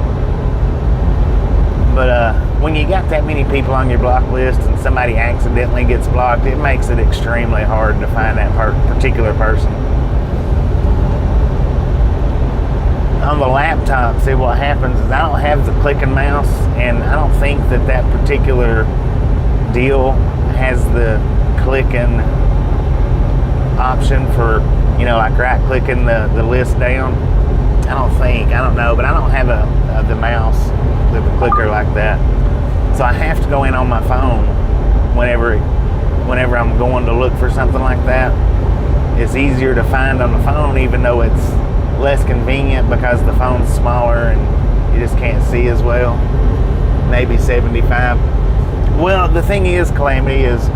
But when you got that many people on your block list and somebody accidentally gets blocked, it makes it extremely hard to find that particular person. On the laptop, see what happens is I don't have the clicking mouse, and I don't think that particular deal has the clicking option for, you know, like right clicking the list down. I don't know, but I don't have the mouse with a clicker like that. So I have to go in on my phone whenever I'm going to look for something like that. It's easier to find on the phone, even though it's less convenient because the phone's smaller and you just can't see as well. Maybe 75. Well, the thing is, Calamity, is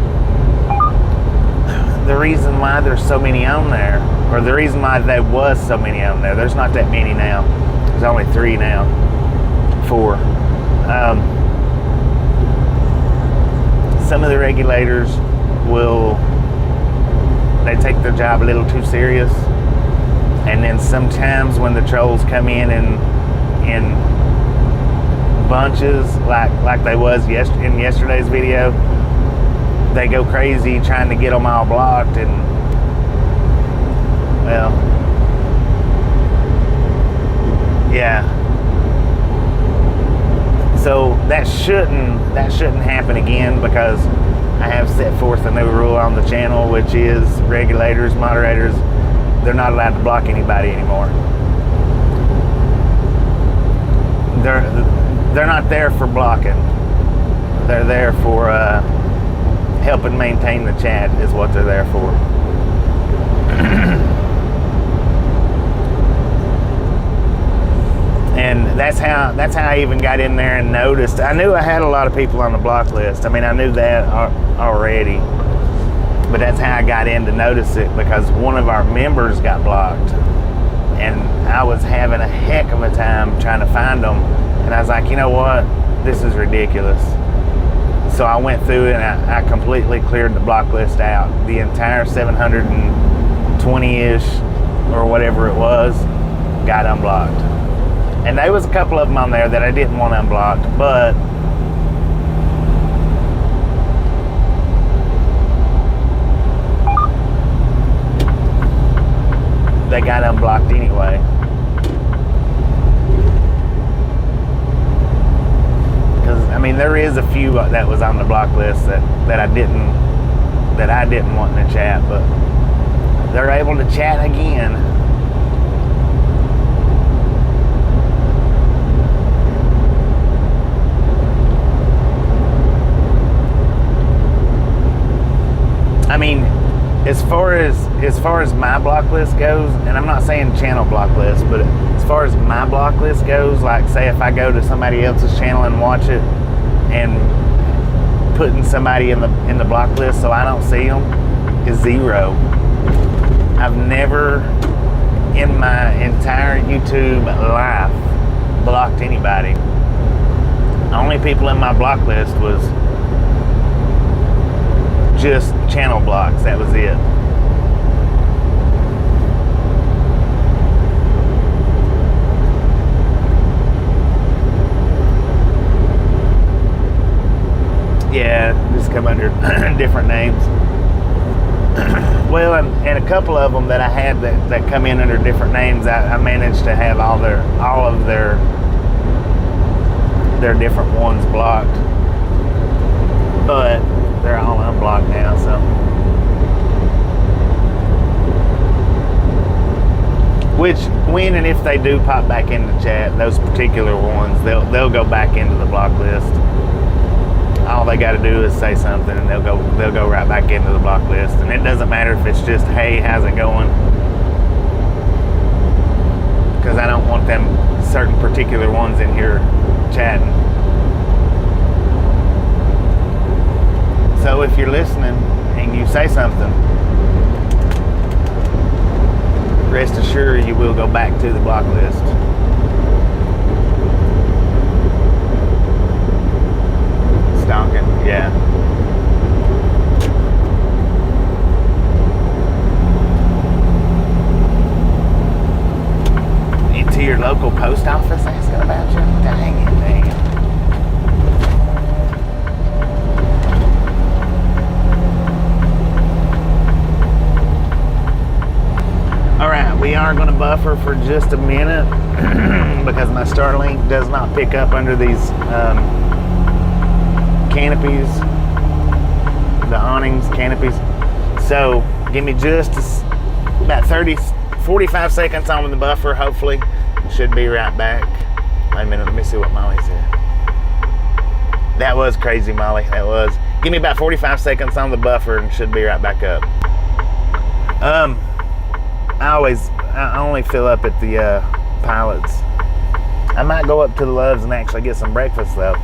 the reason why there's so many on there, or the reason why there was so many on there, there's not that many now. There's only 3 now. for. Some of the regulators they take their job a little too serious, and then sometimes when the trolls come in bunches, like they was in yesterday's video, they go crazy trying to get them all blocked, and well, yeah. So that shouldn't happen again, because I have set forth a new rule on the channel, which is regulators, moderators, they're not allowed to block anybody anymore. They're not there for blocking. They're there for helping maintain the chat is what they're there for. And that's how I even got in there and noticed. I knew I had a lot of people on the block list. I mean, I knew that already. But that's how I got in to notice it, because one of our members got blocked. And I was having a heck of a time trying to find them. And I was like, you know what? This is ridiculous. So I went through and I completely cleared the block list out. The entire 720-ish or whatever it was got unblocked. And there was a couple of them on there that I didn't want unblocked, but they got unblocked anyway. Because I mean, there is a few that was on the block list that I didn't want in the chat, but they're able to chat again. I mean, as far as my block list goes, and I'm not saying channel block list, but as far as my block list goes, like say if I go to somebody else's channel and watch it, and putting somebody in the block list so I don't see them is 0. I've never in my entire YouTube life blocked anybody. The only people in my block list was just channel blocks. That was it. Yeah, just come under different names. Well, and a couple of them that I had that come in under different names, I managed to have all of their different ones blocked, but they're all unblocked now. So, which when and if they do pop back into chat, those particular ones, they'll go back into the block list. All they got to do is say something, and they'll go right back into the block list. And it doesn't matter if it's just, hey, how's it going? Because I don't want them certain particular ones in here chatting. So if you're listening and you say something, rest assured you will go back to the block list. Stonking, yeah. Into your local post office asking about you? Dang it. Alright, we are going to buffer for just a minute because my Starlink does not pick up under these canopies, the awnings, canopies. So give me just about 45 seconds on the buffer. Hopefully should be right back. Wait a minute, let me see what Molly said. That was crazy, Molly. That was. Give me about 45 seconds on the buffer and should be right back up. I only fill up at the Pilots. I might go up to the Loves and actually get some breakfast though,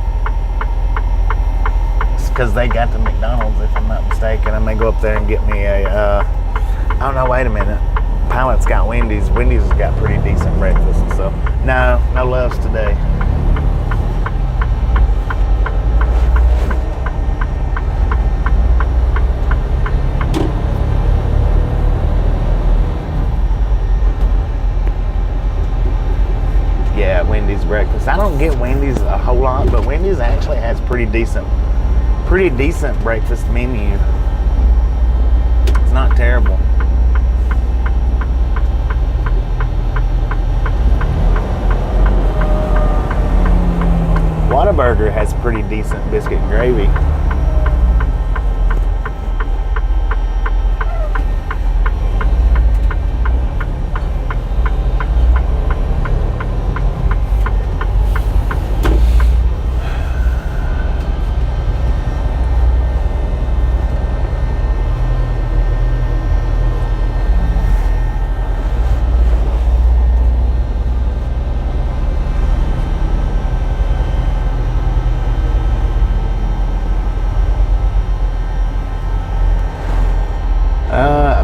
because they got the McDonald's, if I'm not mistaken. I may go up there and get me a oh no, wait a minute, Pilots got Wendy's. Wendy's has got pretty decent breakfast. So no Loves today. breakfast. I don't get Wendy's a whole lot, but Wendy's actually has pretty decent breakfast menu. It's not terrible. Whataburger has pretty decent biscuit and gravy.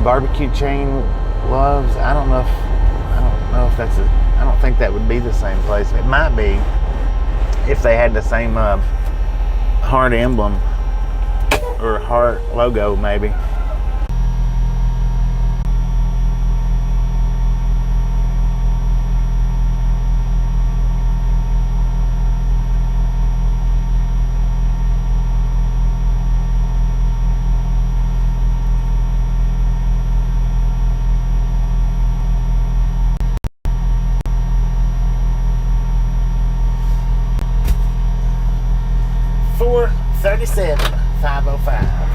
Barbecue chain Loves. I don't know if that's I don't think that would be the same place. It might be if they had the same heart emblem or heart logo, maybe. $37,505.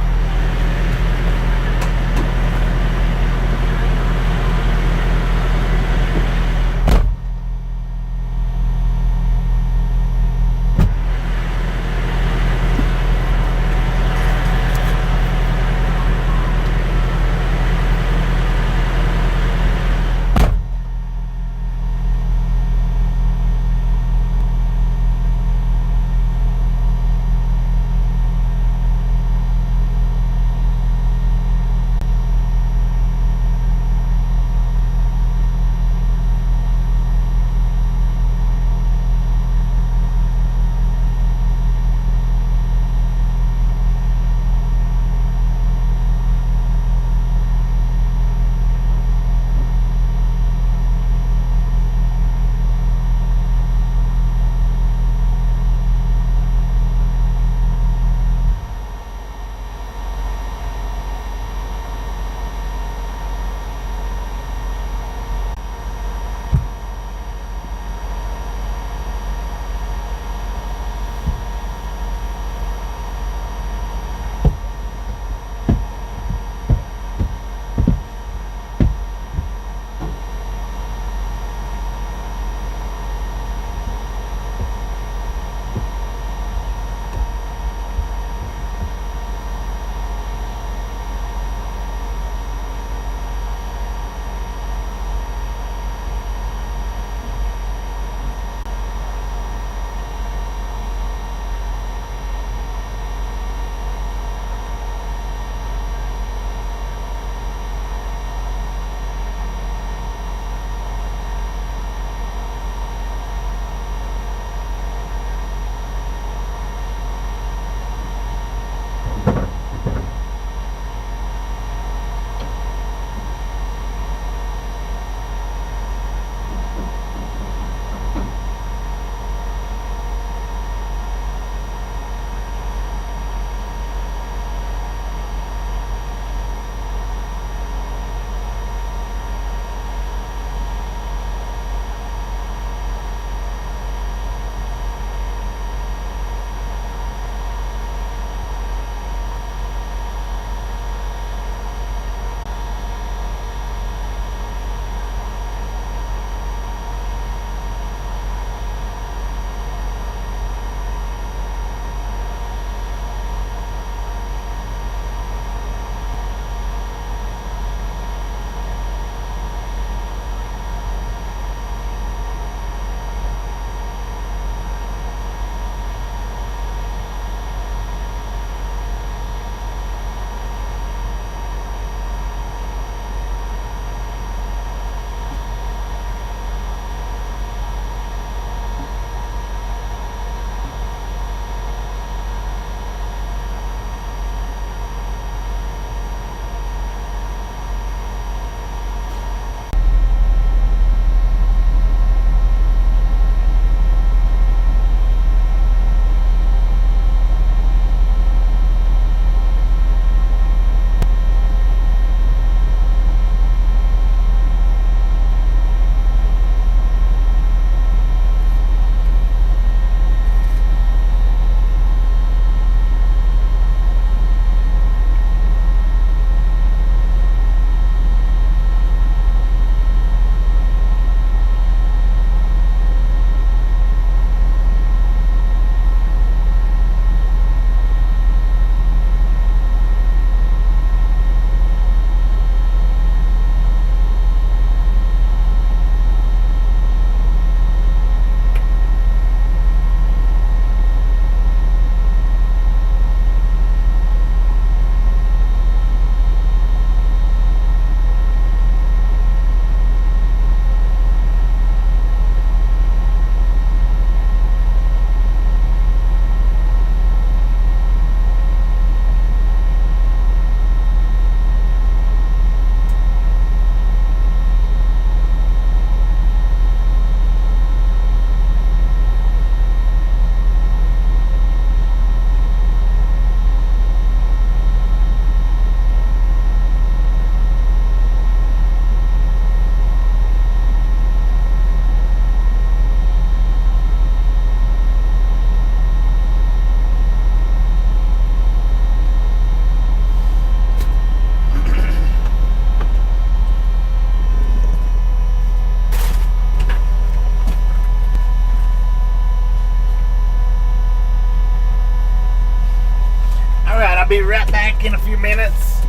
back in a few minutes,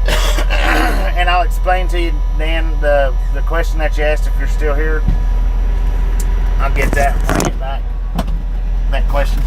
and I'll explain to you, Dan, the question that you asked. If you're still here, I'll get that when I get back. That question.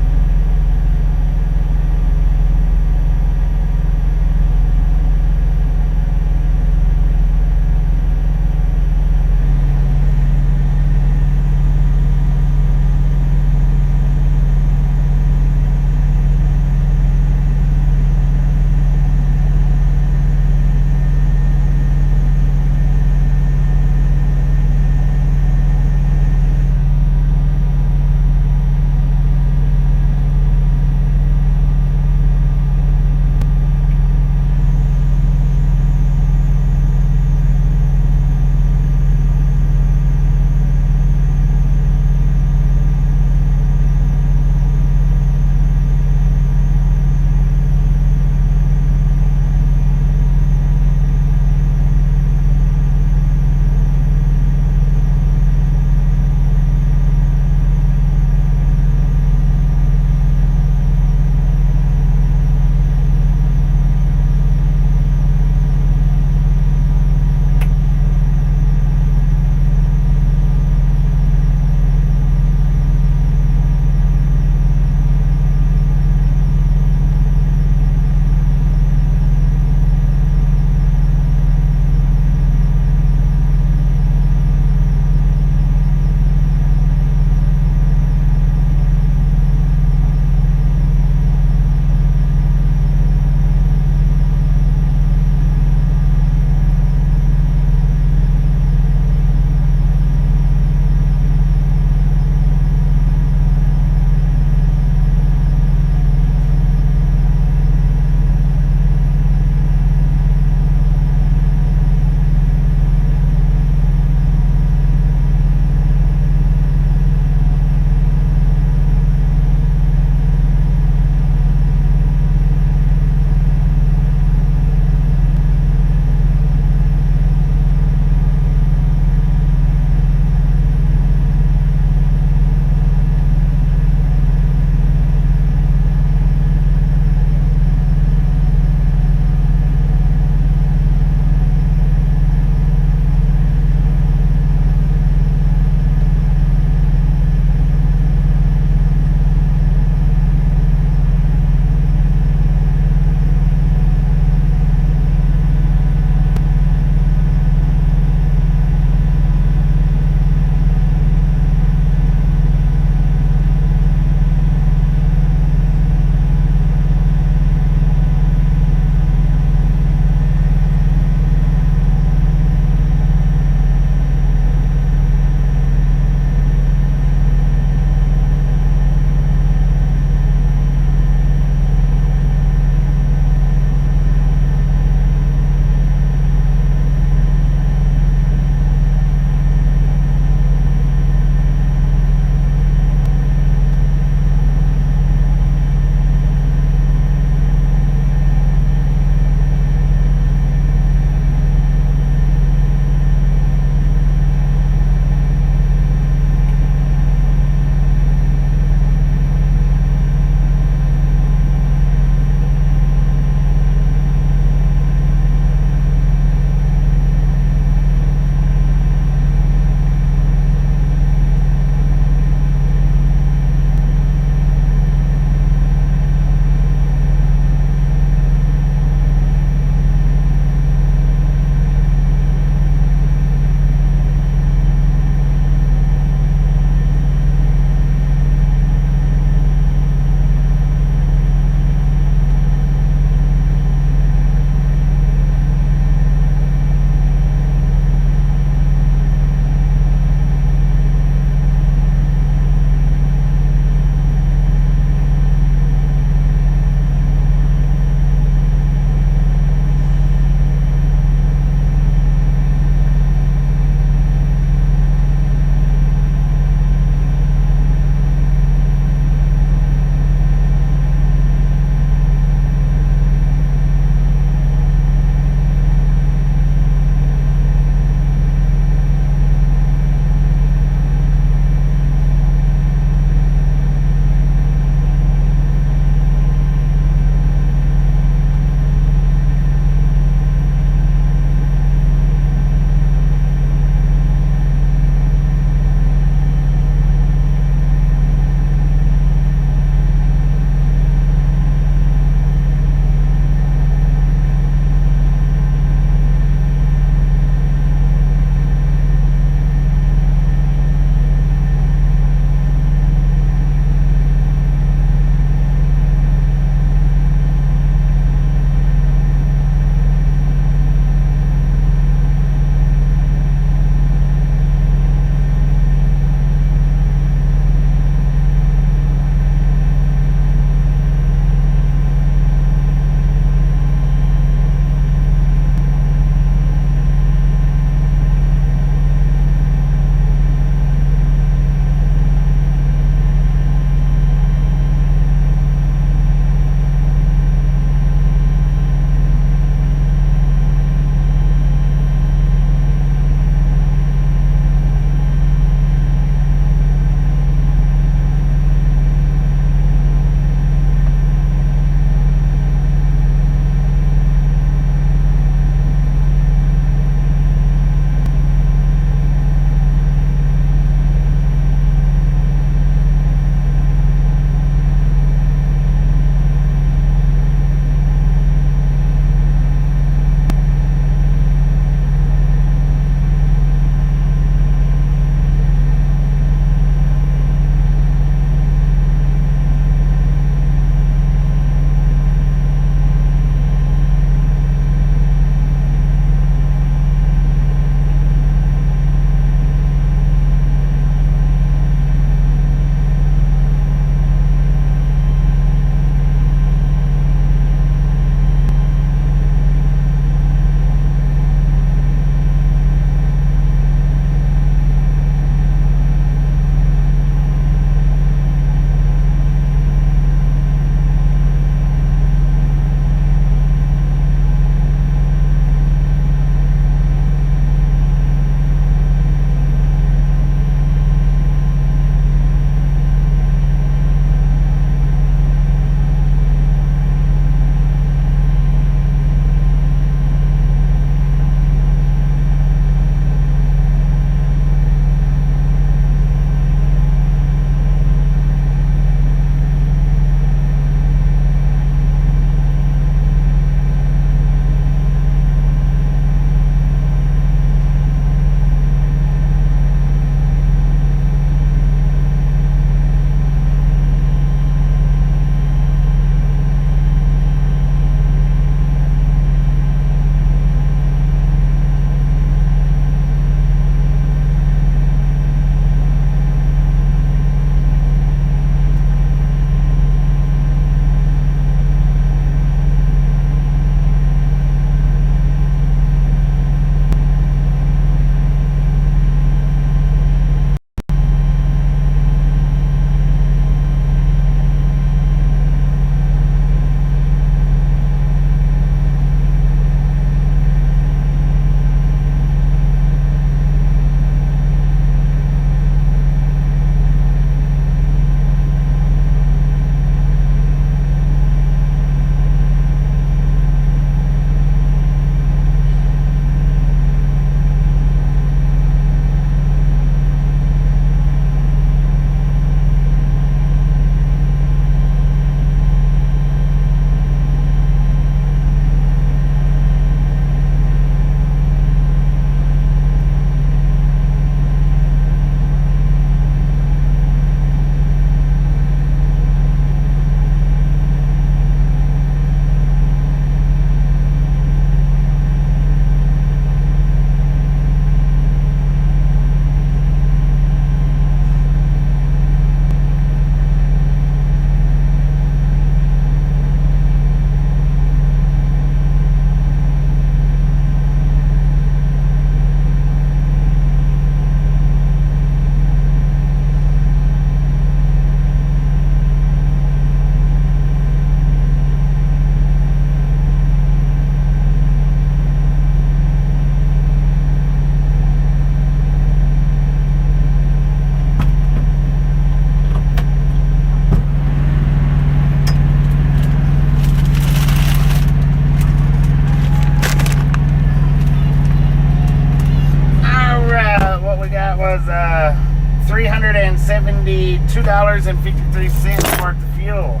$272.53 worth of fuel.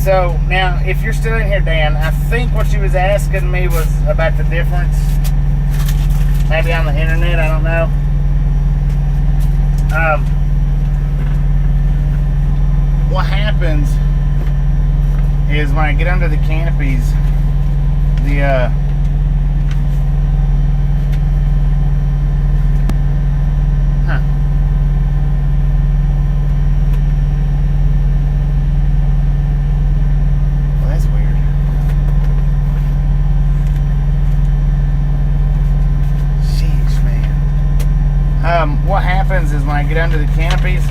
So now, if you're still in here, Dan, I think what you was asking me was about the difference. Maybe on the internet, I don't know. What happens is when I get under the canopies, the well, that's weird. Sheesh, man. What happens is when I get under the canopies,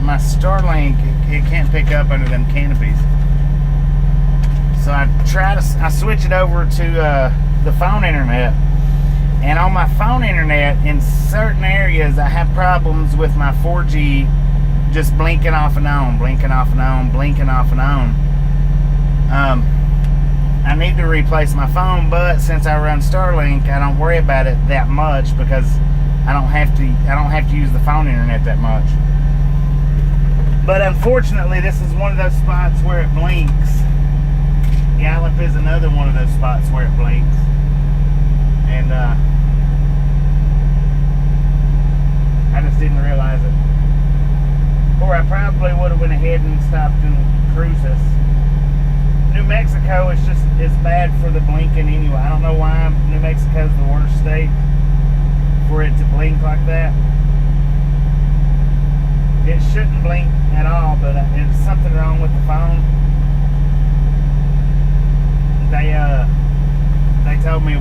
my Starlink, it can't pick up under them canopies. So I switch it over to the phone internet. And on my phone internet, in certain areas, I have problems with my 4G just blinking off and on, blinking off and on, blinking off and on. I need to replace my phone, but since I run Starlink, I don't worry about it that much because I don't have to use the phone internet that much. But unfortunately, this is one of those spots where it blinks. Gallup is another one of those spots where it blinks. And I just didn't realize it. Or I probably would have went ahead and stopped in Cruces. New Mexico is bad for the blinking anyway. I don't know why New Mexico's the worst state for it to blink like that. It shouldn't blink at all, but there's something wrong with the phone. They told me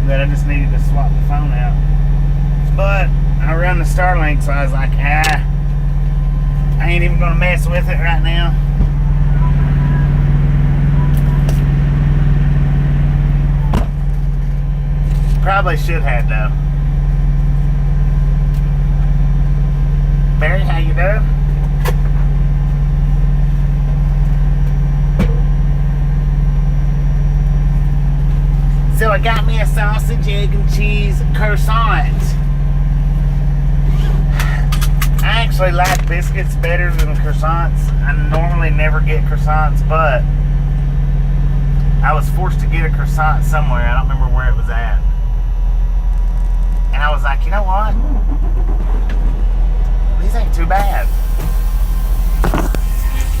that I just needed to swap the phone out. But I run the Starlink, so I was like, I ain't even gonna mess with it right now. Probably should have though. Barry, how you doing? So I got me a sausage, egg, and cheese croissant. I actually like biscuits better than croissants. I normally never get croissants, but I was forced to get a croissant somewhere. I don't remember where it was at. And I was like, you know what? These ain't too bad.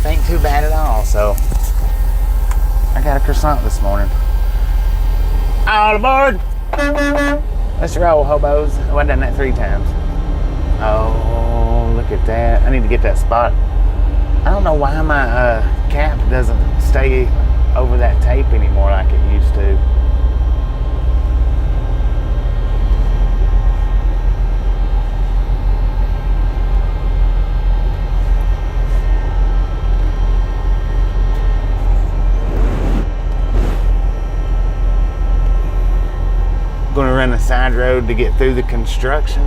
They ain't too bad at all, so I got a croissant this morning. All aboard! Let's roll, hobos. Oh, I've done that 3 times. Oh, look at that. I need to get that spot. I don't know why my cap doesn't stay over that tape anymore like it used to. Going to run a side road to get through the construction.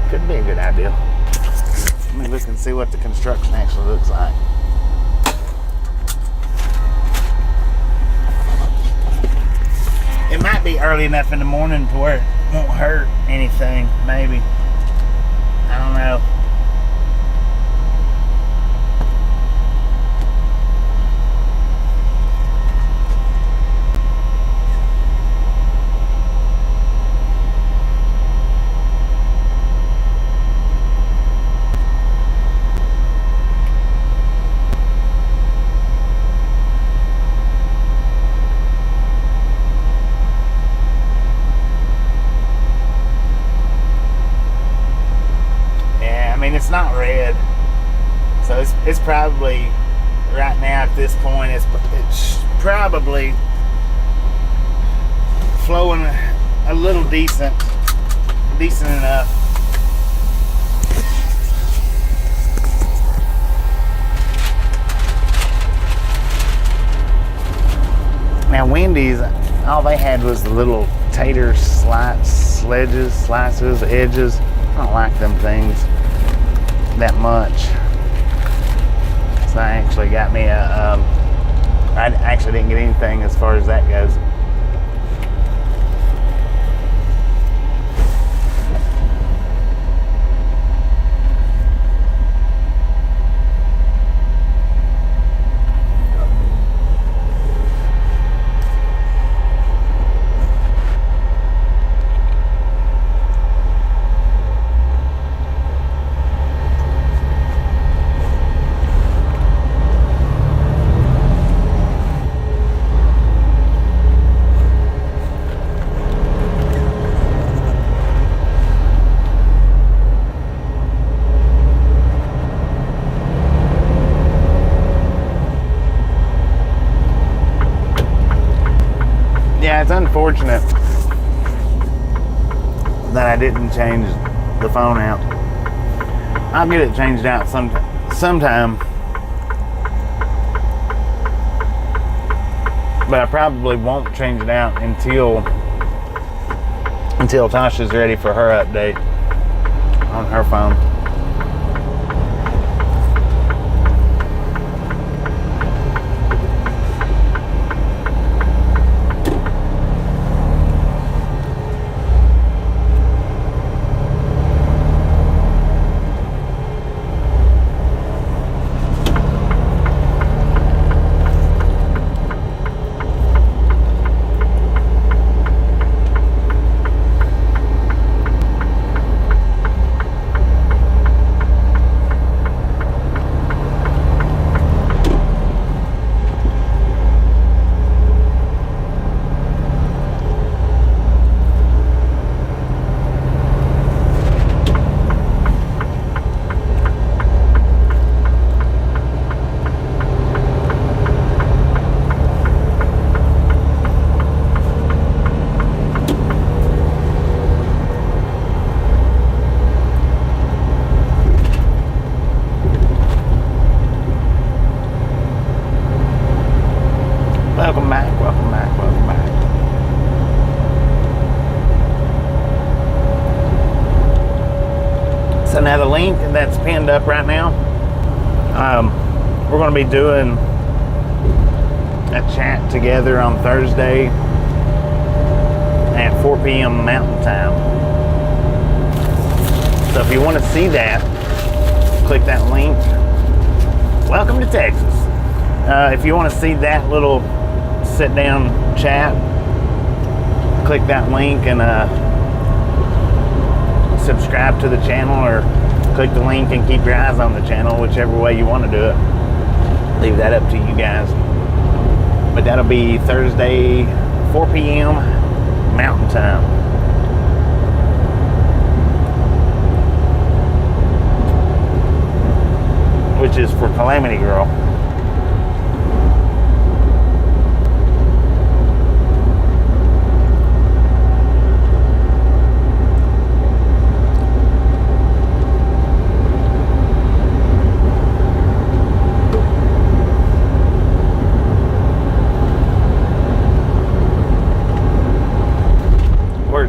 Could be a good idea. Let me look and see what the construction actually looks like. It might be early enough in the morning to where it won't hurt anything, maybe. I don't know. It's not red, so it's probably right now at this point it's probably flowing a little decent enough. Now Wendy's, all they had was the little tater slices, edges. I don't like them things that much. So I actually got me a I actually didn't get anything as far as that goes. Yeah, it's unfortunate that I didn't change the phone out. I'll get it changed out sometime. But I probably won't change it out until Tasha's ready for her update on her phone. Welcome back. So now the link that's pinned up right now, we're going to be doing a chat together on Thursday at 4 p.m. Mountain Time. So if you want to see that, click that link. Welcome to Texas. If you want to see that little sit-down chat, click that link and subscribe to the channel, or click the link and keep your eyes on the channel, whichever way you want to do it. Leave that up to you guys. But that'll be Thursday, 4 p.m. Mountain Time. Which is for Calamity Girl.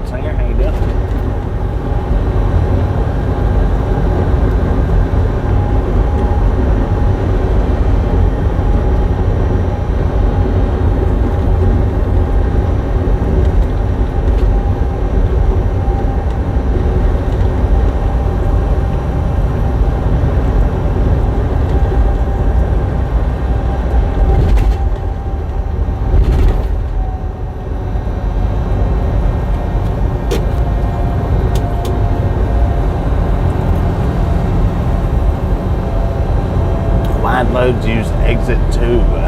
Singer, how you doing? Wide loads use exit 2.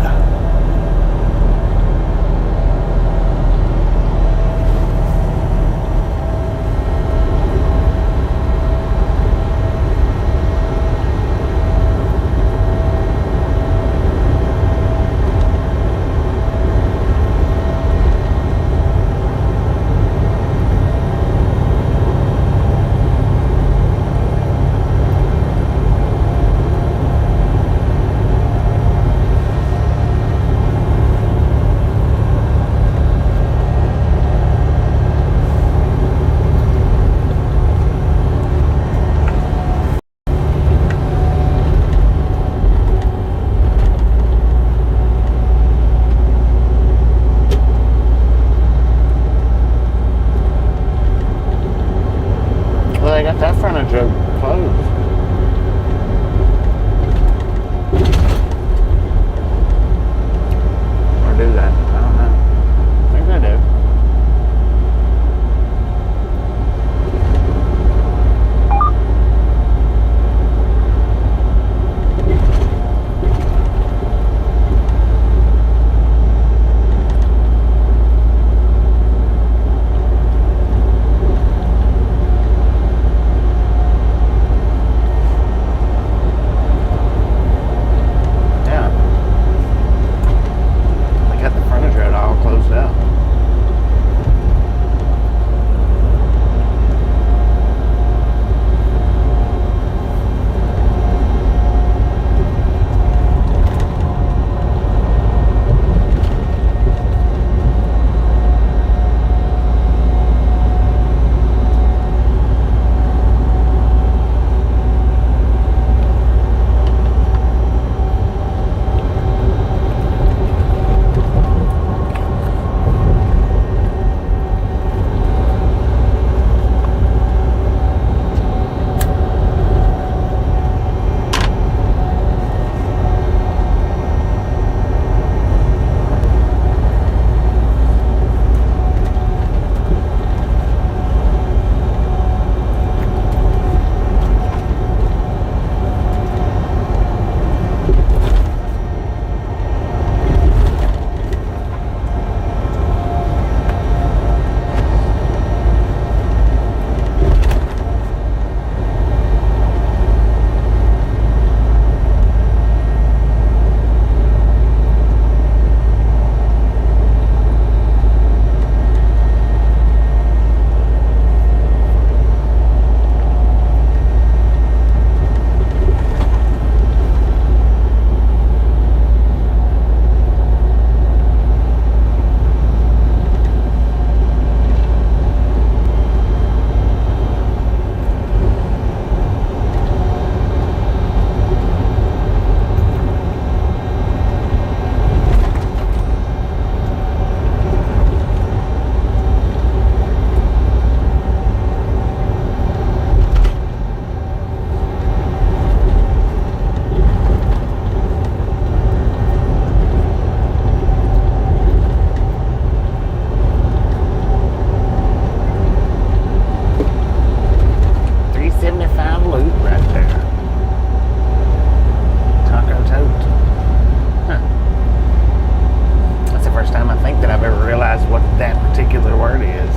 that I've ever realized what that particular word is.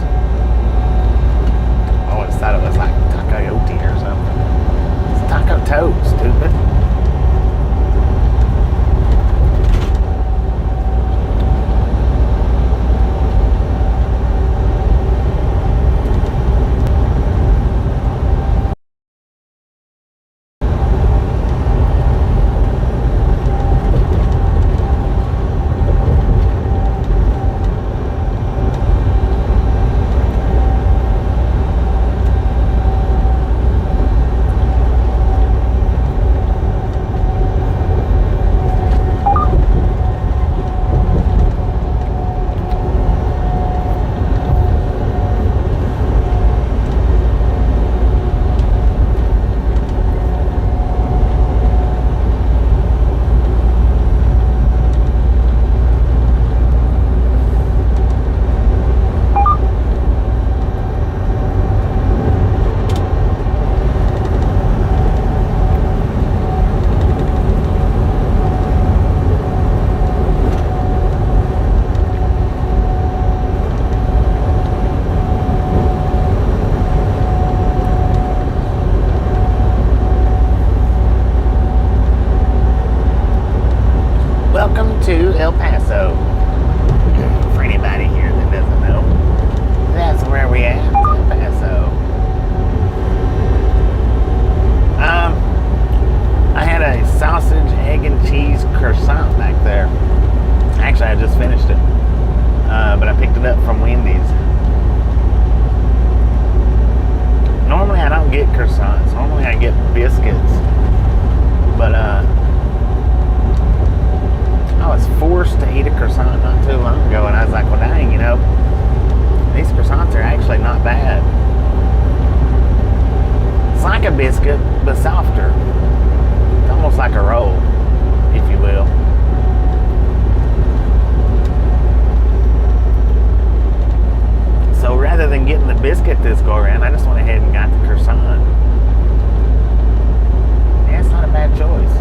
I always thought it was like tacoyote or something. It's taco toe, stupid. To El Paso. For anybody here that doesn't know, that's where we at, El Paso. I had a sausage, egg, and cheese croissant back there. Actually, I just finished it, but I picked it up from Wendy's. Normally, I don't get croissants. Normally, I get biscuits, but I was forced to eat a croissant not too long ago, and I was like, well, dang, you know, these croissants are actually not bad. It's like a biscuit, but softer. It's almost like a roll, if you will. So rather than getting the biscuit this go around, I just went ahead and got the croissant. Yeah, it's not a bad choice.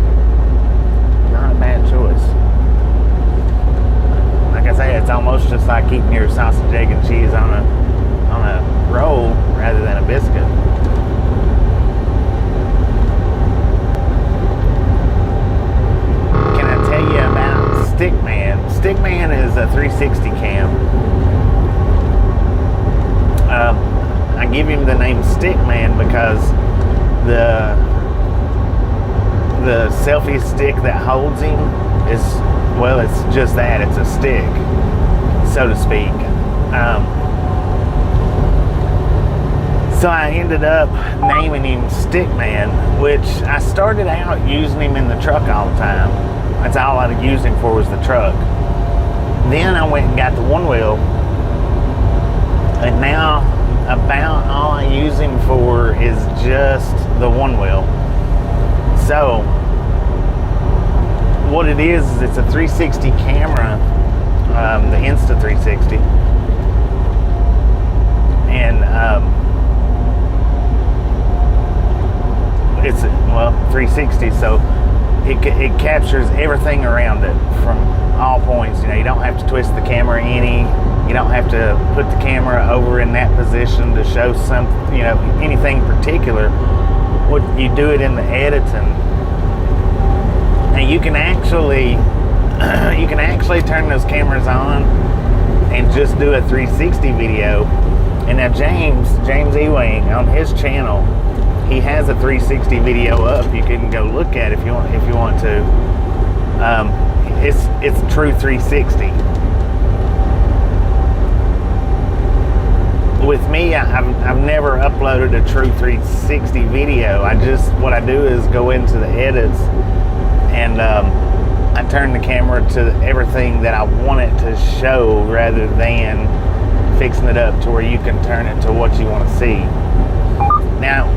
Not a bad choice. Like I say, it's almost just like eating your sausage, egg, and cheese on a roll rather than a biscuit. Can I tell you about Stickman? Stickman is a 360 cam. I give him the name Stickman because the selfie stick that holds him is, well, it's just that. It's a stick, so to speak. So I ended up naming him Stickman, which I started out using him in the truck all the time. That's all I used him for, was the truck. Then I went and got the one wheel, and now about all I use him for is just the one wheel. So what it is it's a 360 camera, the Insta360, and it's, well, 360, so it captures everything around it from all points. You know, you don't have to twist the camera any. You don't have to put the camera over in that position to show some, you know, anything particular. What you do it in the editing, and you can actually turn those cameras on and just do a 360 video. And now James Ewing on his channel, he has a 360 video up. You can go look at it if you want to. It's true 360. With me, I've never uploaded a true 360 video. What I do is go into the edits and I turn the camera to everything that I want it to show rather than fixing it up to where you can turn it to what you want to see. Now,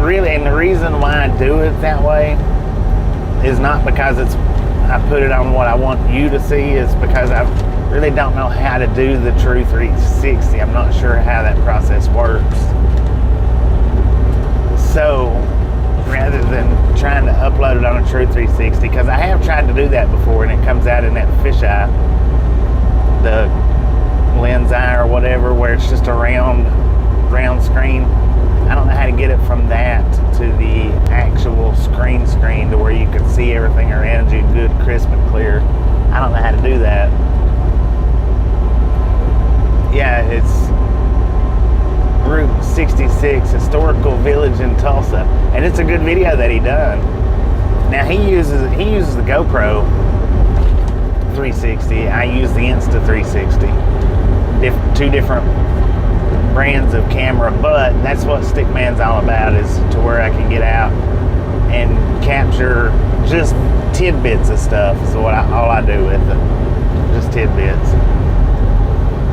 really, and the reason why I do it that way is not because I put it on what I want you to see, is because I really don't know how to do the true 360. I'm not sure how that process works. So rather than trying to upload it on a true 360, because I have tried to do that before and it comes out in that fisheye, the lens eye or whatever, where it's just a round screen. I don't know how to get it from that to the actual screen to where you can see everything around you good, crisp, and clear. I don't know how to do that. Yeah, it's Route 66, Historical Village in Tulsa, and it's a good video that he done. Now he uses the GoPro 360. I use the Insta 360. Two different brands of camera, but that's what Stickman's all about, is to where I can get out and capture just tidbits of stuff. Is all I do with it, just tidbits.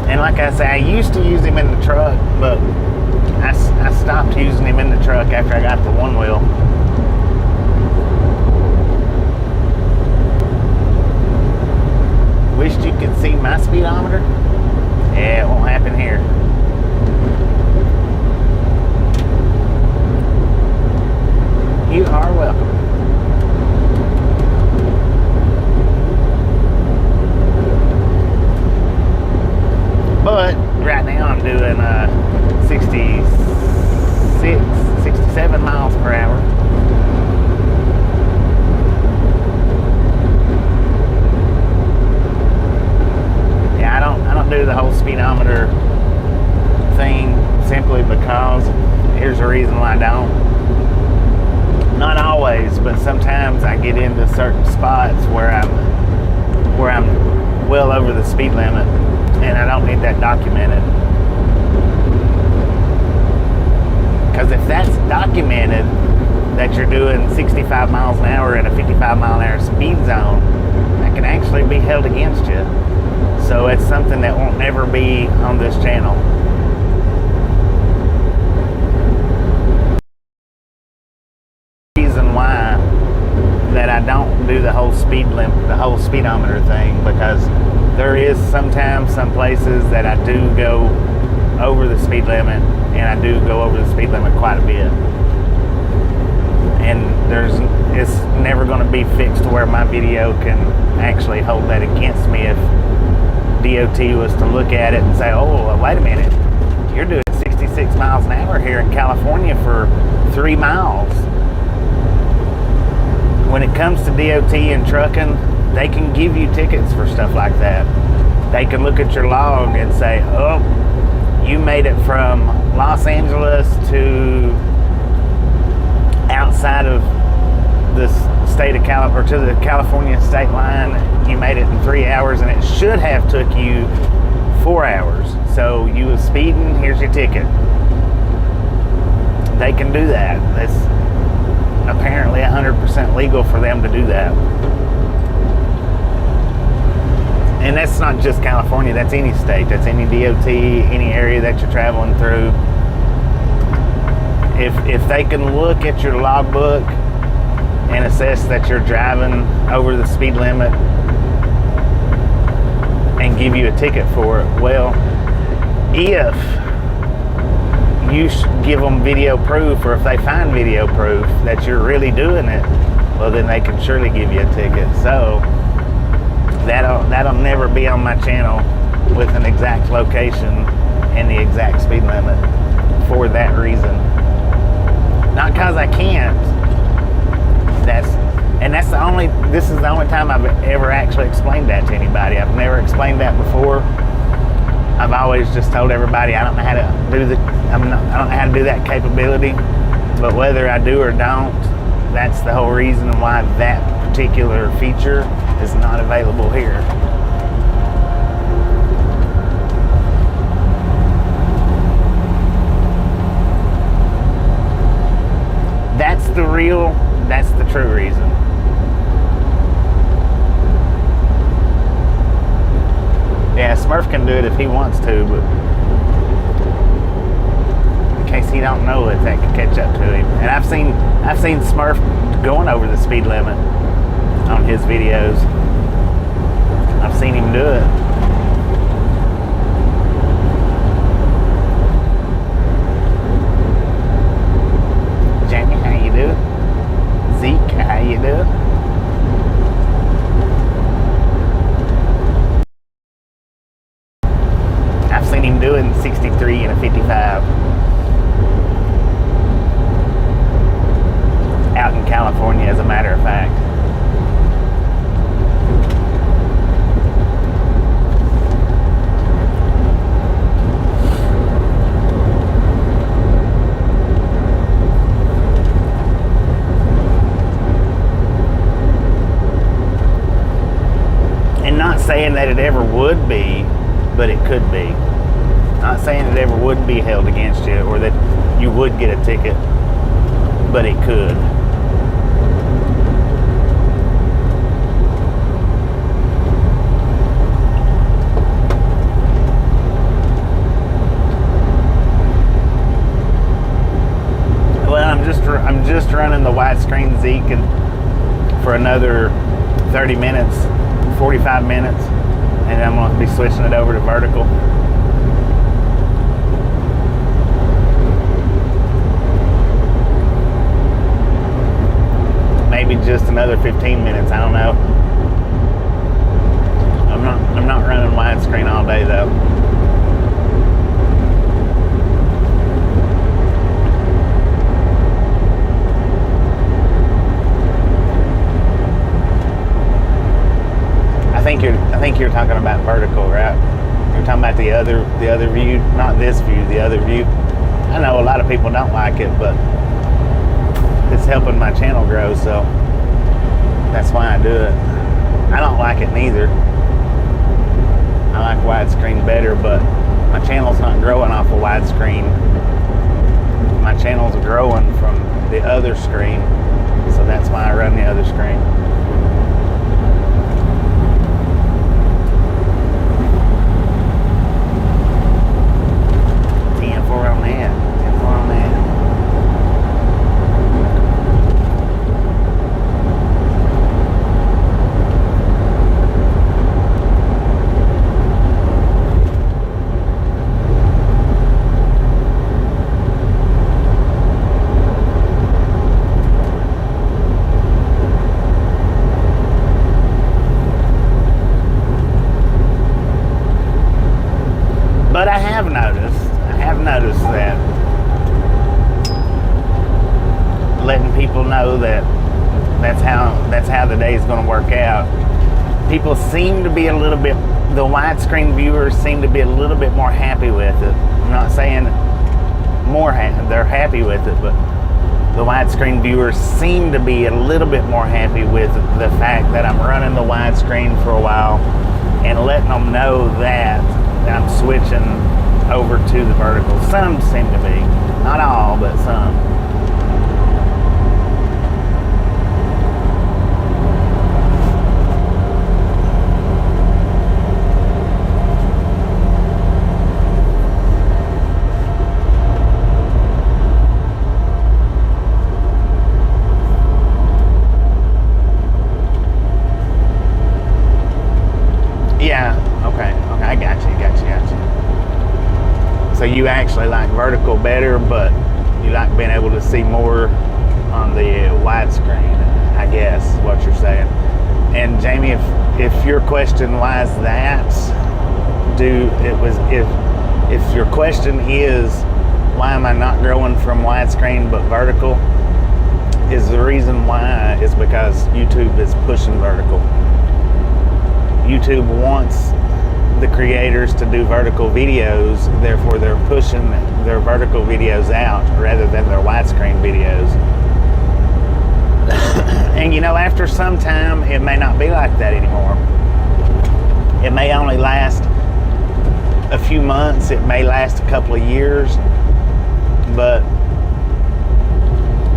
And like I say, I used to use him in the truck, but I stopped using him in the truck after I got the one wheel. Wished you could see my speedometer. Yeah, it won't happen here. You are welcome. But right now I'm doing 67 miles per hour. Yeah, I don't do the whole speedometer thing simply because here's the reason why I don't. Not always, but sometimes I get into certain spots where I'm well over the speed limit, and I don't need that documented. Because if that's documented that you're doing 65 miles an hour in a 55 mile an hour speed zone, that can actually be held against you. So it's something that won't never be on this channel. Reason why that I don't do the whole speed limit, the whole speedometer thing, because there is sometimes some places that I do go over the speed limit, and I do go over the speed limit quite a bit. And it's never going to be fixed to where my video can actually hold that against me if DOT was to look at it and say, oh, well, wait a minute, you're doing 66 miles an hour here in California for 3 miles. When it comes to DOT and trucking, they can give you tickets for stuff like that. They can look at your log and say, oh, you made it from Los Angeles to outside of the state of California, or to the California state line. You made it in 3 hours, and it should have took you 4 hours. So you was speeding, here's your ticket. They can do that. That's apparently 100% legal for them to do that. And that's not just California, that's any state, that's any DOT, any area that you're traveling through. If they can look at your logbook and assess that you're driving over the speed limit and give you a ticket for it, well, if you give them video proof, or if they find video proof that you're really doing it, well, then they can surely give you a ticket. So that'll never be on my channel with an exact location and the exact speed limit for that reason. Not because I can't. This is the only time I've ever actually explained that to anybody. I've never explained that before. I've always just told everybody I don't know how to do I don't know how to do that capability. But whether I do or don't, that's the whole reason why that particular feature is not available here. That's the true reason. Yeah, Smurf can do it if he wants to, but in case he don't know it, that could catch up to him. And I've seen Smurf going over the speed limit on his videos. I've seen him do it. Jamie, how you doing? Zeke, how you doing? doing 63 and a 55 out in California, as a matter of fact. Not saying that it ever would be, but it could be. Not saying it ever would be held against you or that you would get a ticket, but it could. Well, I'm just running the widescreen Zeke and for another 30 minutes. 45 minutes, and I'm going to be switching it over to vertical. Maybe just another 15 minutes, I don't know. I'm not running widescreen all day though. I think you're talking about vertical, right? You're talking about the other view, not this view, the other view. I know a lot of people don't like it, but it's helping my channel grow, so that's why I do it. I don't like it neither. I like widescreen better, but my channel's not growing off of widescreen. My channel's growing from the other screen, so that's why I run the other screen. 10-4 on that. 10-4 on that. But I have noticed that letting people know that that's how the day is going to work out. People seem to be a little bit, the widescreen viewers seem to be a little bit more happy with it. I'm not saying they're happy with it, but the widescreen viewers seem to be a little bit more happy with the fact that I'm running the widescreen for a while and letting them know that I'm switching over to the vertical. Some seem to be, not all, but some. Yeah, okay, I got you. So you actually like vertical better, but you like being able to see more on the widescreen, I guess, is what you're saying. And Jamie, if your question why is that, if your question is why am I not growing from widescreen but vertical, is the reason why is because YouTube is pushing vertical. YouTube wants the creators to do vertical videos, therefore they're pushing their vertical videos out rather than their widescreen videos. And you know, after some time it may not be like that anymore. It may only last a few months, it may last a couple of years, but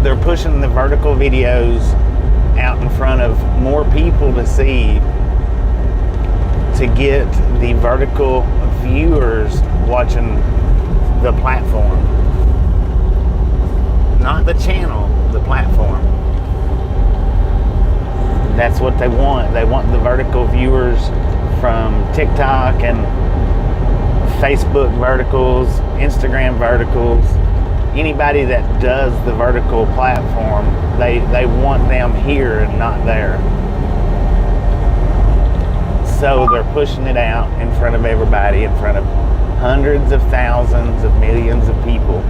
they're pushing the vertical videos out in front of more people to see, to get the vertical viewers watching the platform. Not the channel, the platform. That's what they want. They want the vertical viewers from TikTok and Facebook verticals, Instagram verticals, anybody that does the vertical platform, they want them here and not there. So they're pushing it out in front of everybody, in front of hundreds of thousands of millions of people.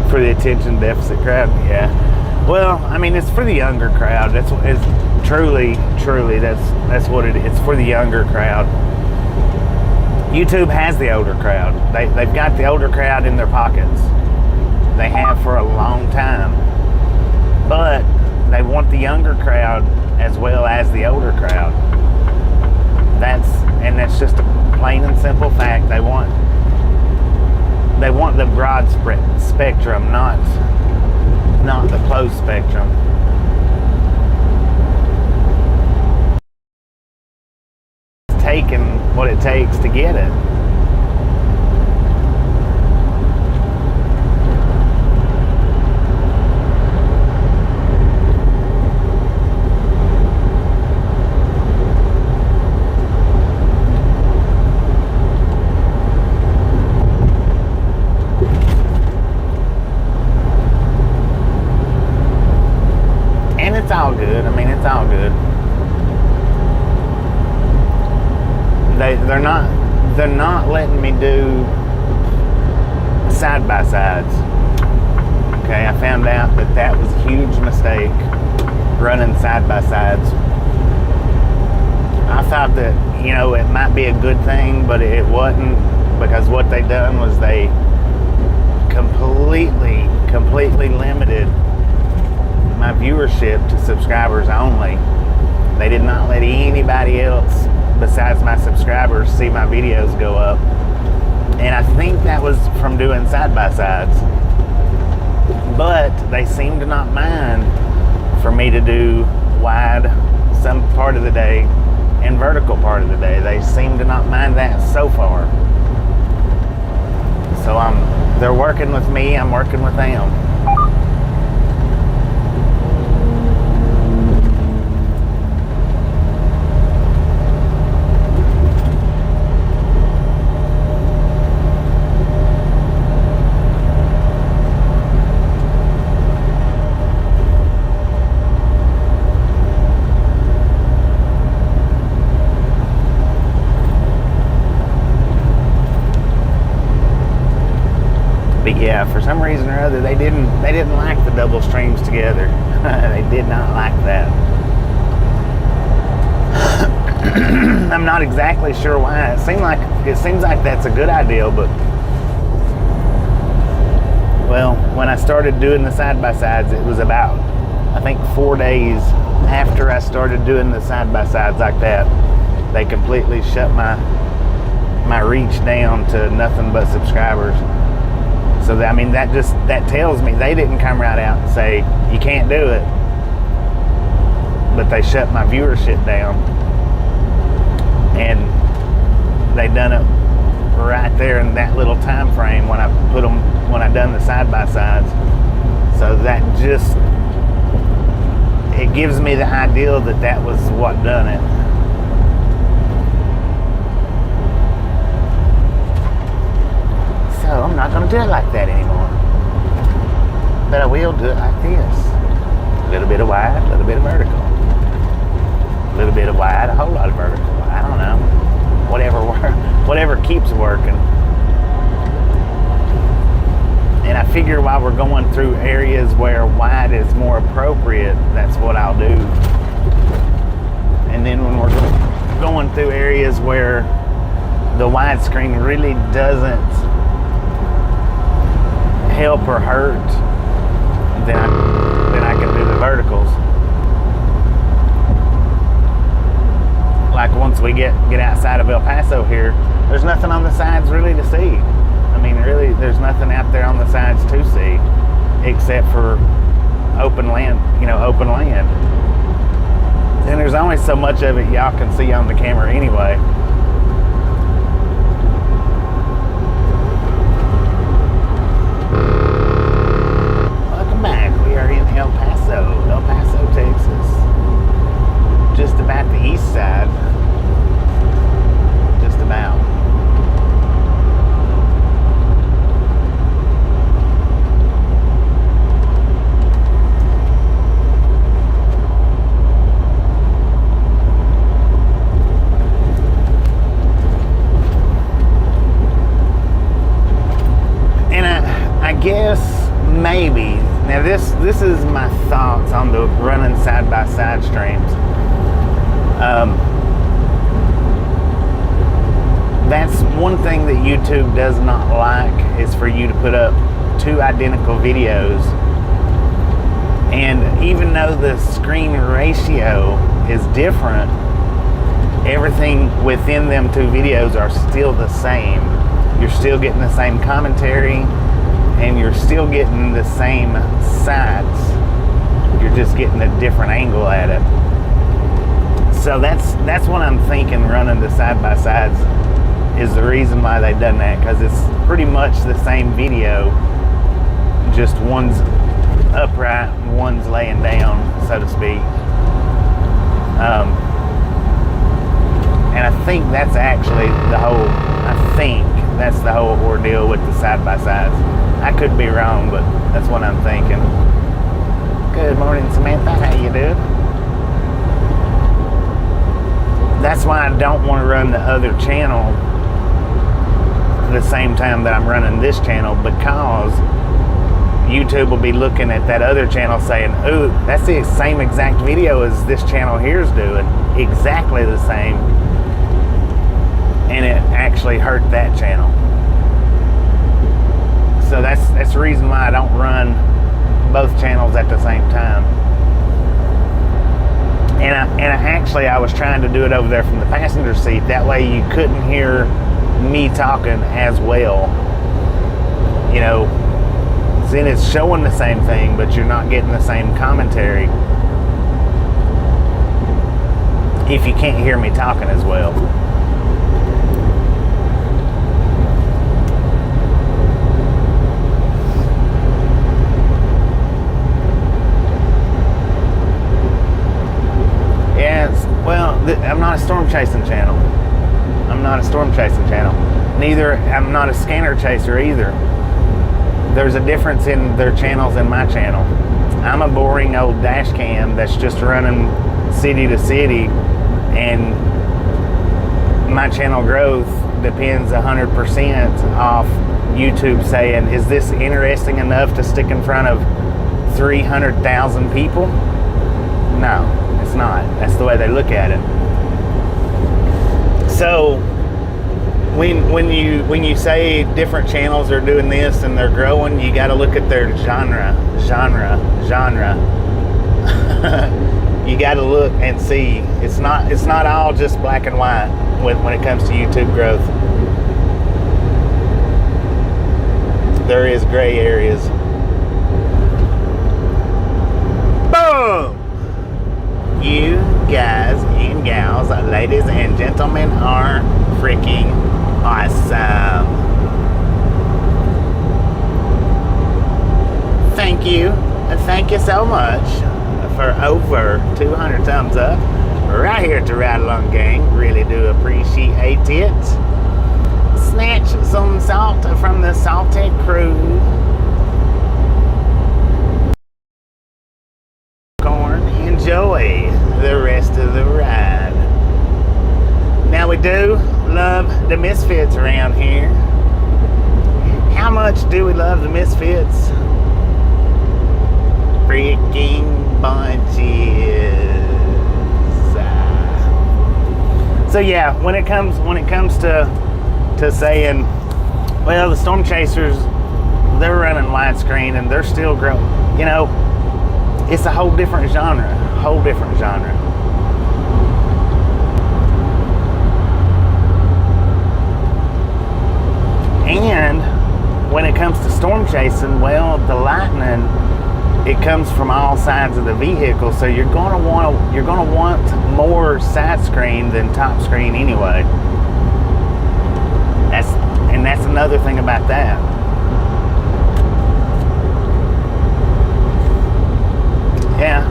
For the attention deficit crowd, yeah. Well, I mean, it's for the younger crowd. That's truly that's what it is. It's for the younger crowd. YouTube has the older crowd. They've got the older crowd in their pockets. They have for a long time. But they want the younger crowd as well as the older crowd. That's just a plain and simple fact. They want the broad spectrum, not the closed spectrum. It's taking what it takes to get it. It's all good. I mean, it's all good. They're not letting me do side by sides. Okay, I found out that was a huge mistake, running side by sides. I thought that, it might be a good thing, but it wasn't, because what they done was they completely limited my viewership to subscribers only. They did not let anybody else besides my subscribers see my videos go up. And I think that was from doing side-by-sides. But they seem to not mind for me to do wide some part of the day and vertical part of the day. They seem to not mind that so far. So they're working with me, I'm working with them. But yeah, for some reason or other, they didn't like the double streams together. They did not like that. I'm not exactly sure why. It seems like that's a good idea, but well, when I started doing the side-by-sides, it was about, I think, 4 days after I started doing the side-by-sides like that, they completely shut my reach down to nothing but subscribers. So that tells me they didn't come right out and say you can't do it, but they shut my viewership down, and they done it right there in that little time frame when I done the side by sides. So that it gives me the idea that was what done it. So I'm not going to do it like that anymore. But I will do it like this. A little bit of wide, a little bit of vertical. A little bit of wide, a whole lot of vertical. I don't know. Whatever keeps working. And I figure while we're going through areas where wide is more appropriate, that's what I'll do. And then when we're going through areas where the widescreen really doesn't help or hurt, then I can do the verticals. like once we get outside of El Paso here, there's nothing on the sides really to see. I mean, really, there's nothing out there on the sides to see except for open land, open land. And there's only so much of it y'all can see on the camera anyway. Welcome back. We are in El Paso, Texas. Just about the east side. Just about. Guess maybe now this is my thoughts on the running side-by-side streams. That's one thing that YouTube does not like, is for you to put up two identical videos, and even though the screen ratio is different, everything within them two videos are still the same. You're still getting the same commentary, and you're still getting the same sides. You're just getting a different angle at it. So that's what I'm thinking, running the side-by-sides is the reason why they've done that, because it's pretty much the same video, just one's upright and one's laying down, so to speak. And I think that's actually the whole ordeal with the side-by-sides. I could be wrong, but that's what I'm thinking. Good morning, Samantha. How you doing? That's why I don't want to run the other channel at the same time that I'm running this channel, because YouTube will be looking at that other channel saying, ooh, that's the same exact video as this channel here's doing. Exactly the same. And it actually hurt that channel. So that's the reason why I don't run both channels at the same time. And I was trying to do it over there from the passenger seat. That way you couldn't hear me talking as well. Then it's showing the same thing, but you're not getting the same commentary if you can't hear me talking as well. I'm not a storm chasing channel. Neither, I'm not a scanner chaser either. There's a difference in their channels and my channel. I'm a boring old dash cam that's just running city to city, and my channel growth depends 100% off YouTube saying, is this interesting enough to stick in front of 300,000 people? No, it's not. That's the way they look at it. So when you say different channels are doing this and they're growing, you got to look at their genre. You got to look and see. It's not all just black and white when it comes to YouTube growth. There is gray areas. Boom! You guys and gals, ladies and gentlemen, are freaking awesome. Thank you so much for over 200 thumbs up right here at the Ride Along Gang. Really do appreciate it. Snatch some salt from the salted crew. Enjoy the rest of the ride. Now, we do love the Misfits around here. How much do we love the Misfits? Freaking bunches. So yeah, when it comes to saying, well, the Storm Chasers, they're running widescreen and they're still growing, it's a whole different genre. storm chasing, well, the lightning, it comes from all sides of the vehicle, so you're gonna want more side screen than top screen anyway. That's another thing about that. Yeah.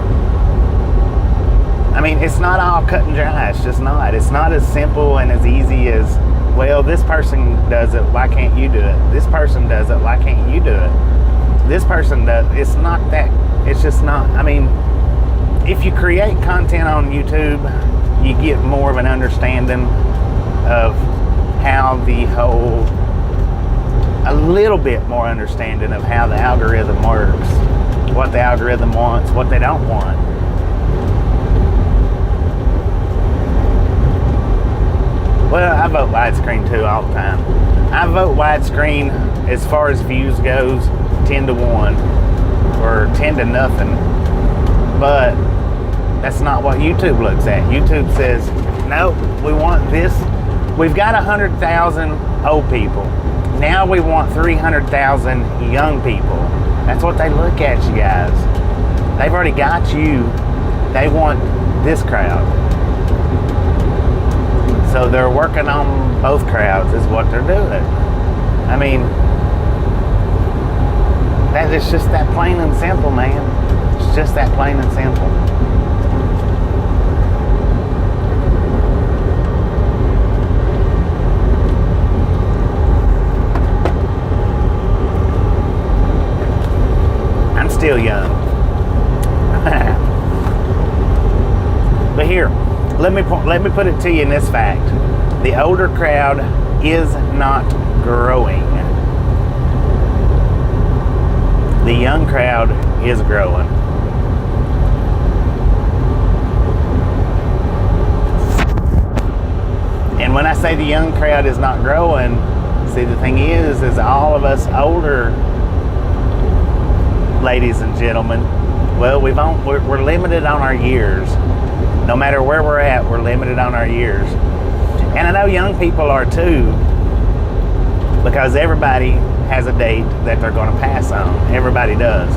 I mean, it's not all cut and dry. It's just not. It's not as simple and as easy as, well, this person does it, why can't you do it? This person does it, why can't you do it? This person does. It's not that. It's just not. I mean, if you create content on YouTube, you get more of an understanding of how the whole, a little bit more understanding of how the algorithm works, what the algorithm wants, what they don't want. Well, I vote widescreen too all the time. I vote widescreen as far as views goes, 10 to 1 or 10 to nothing. But that's not what YouTube looks at. YouTube says, nope, we want this. We've got 100,000 old people. Now we want 300,000 young people. That's what they look at, you guys. They've already got you. They want this crowd. So they're working on both crowds is what they're doing. I mean, that is just that plain and simple, man. It's just that plain and simple. I'm still young. But here, let me put it to you in this fact. The older crowd is not growing. The young crowd is growing. And when I say the young crowd is not growing, see, the thing is all of us older ladies and gentlemen, well, we're limited on our years. No matter where we're at, we're limited on our years. And I know young people are too, because everybody has a date that they're going to pass on. Everybody does.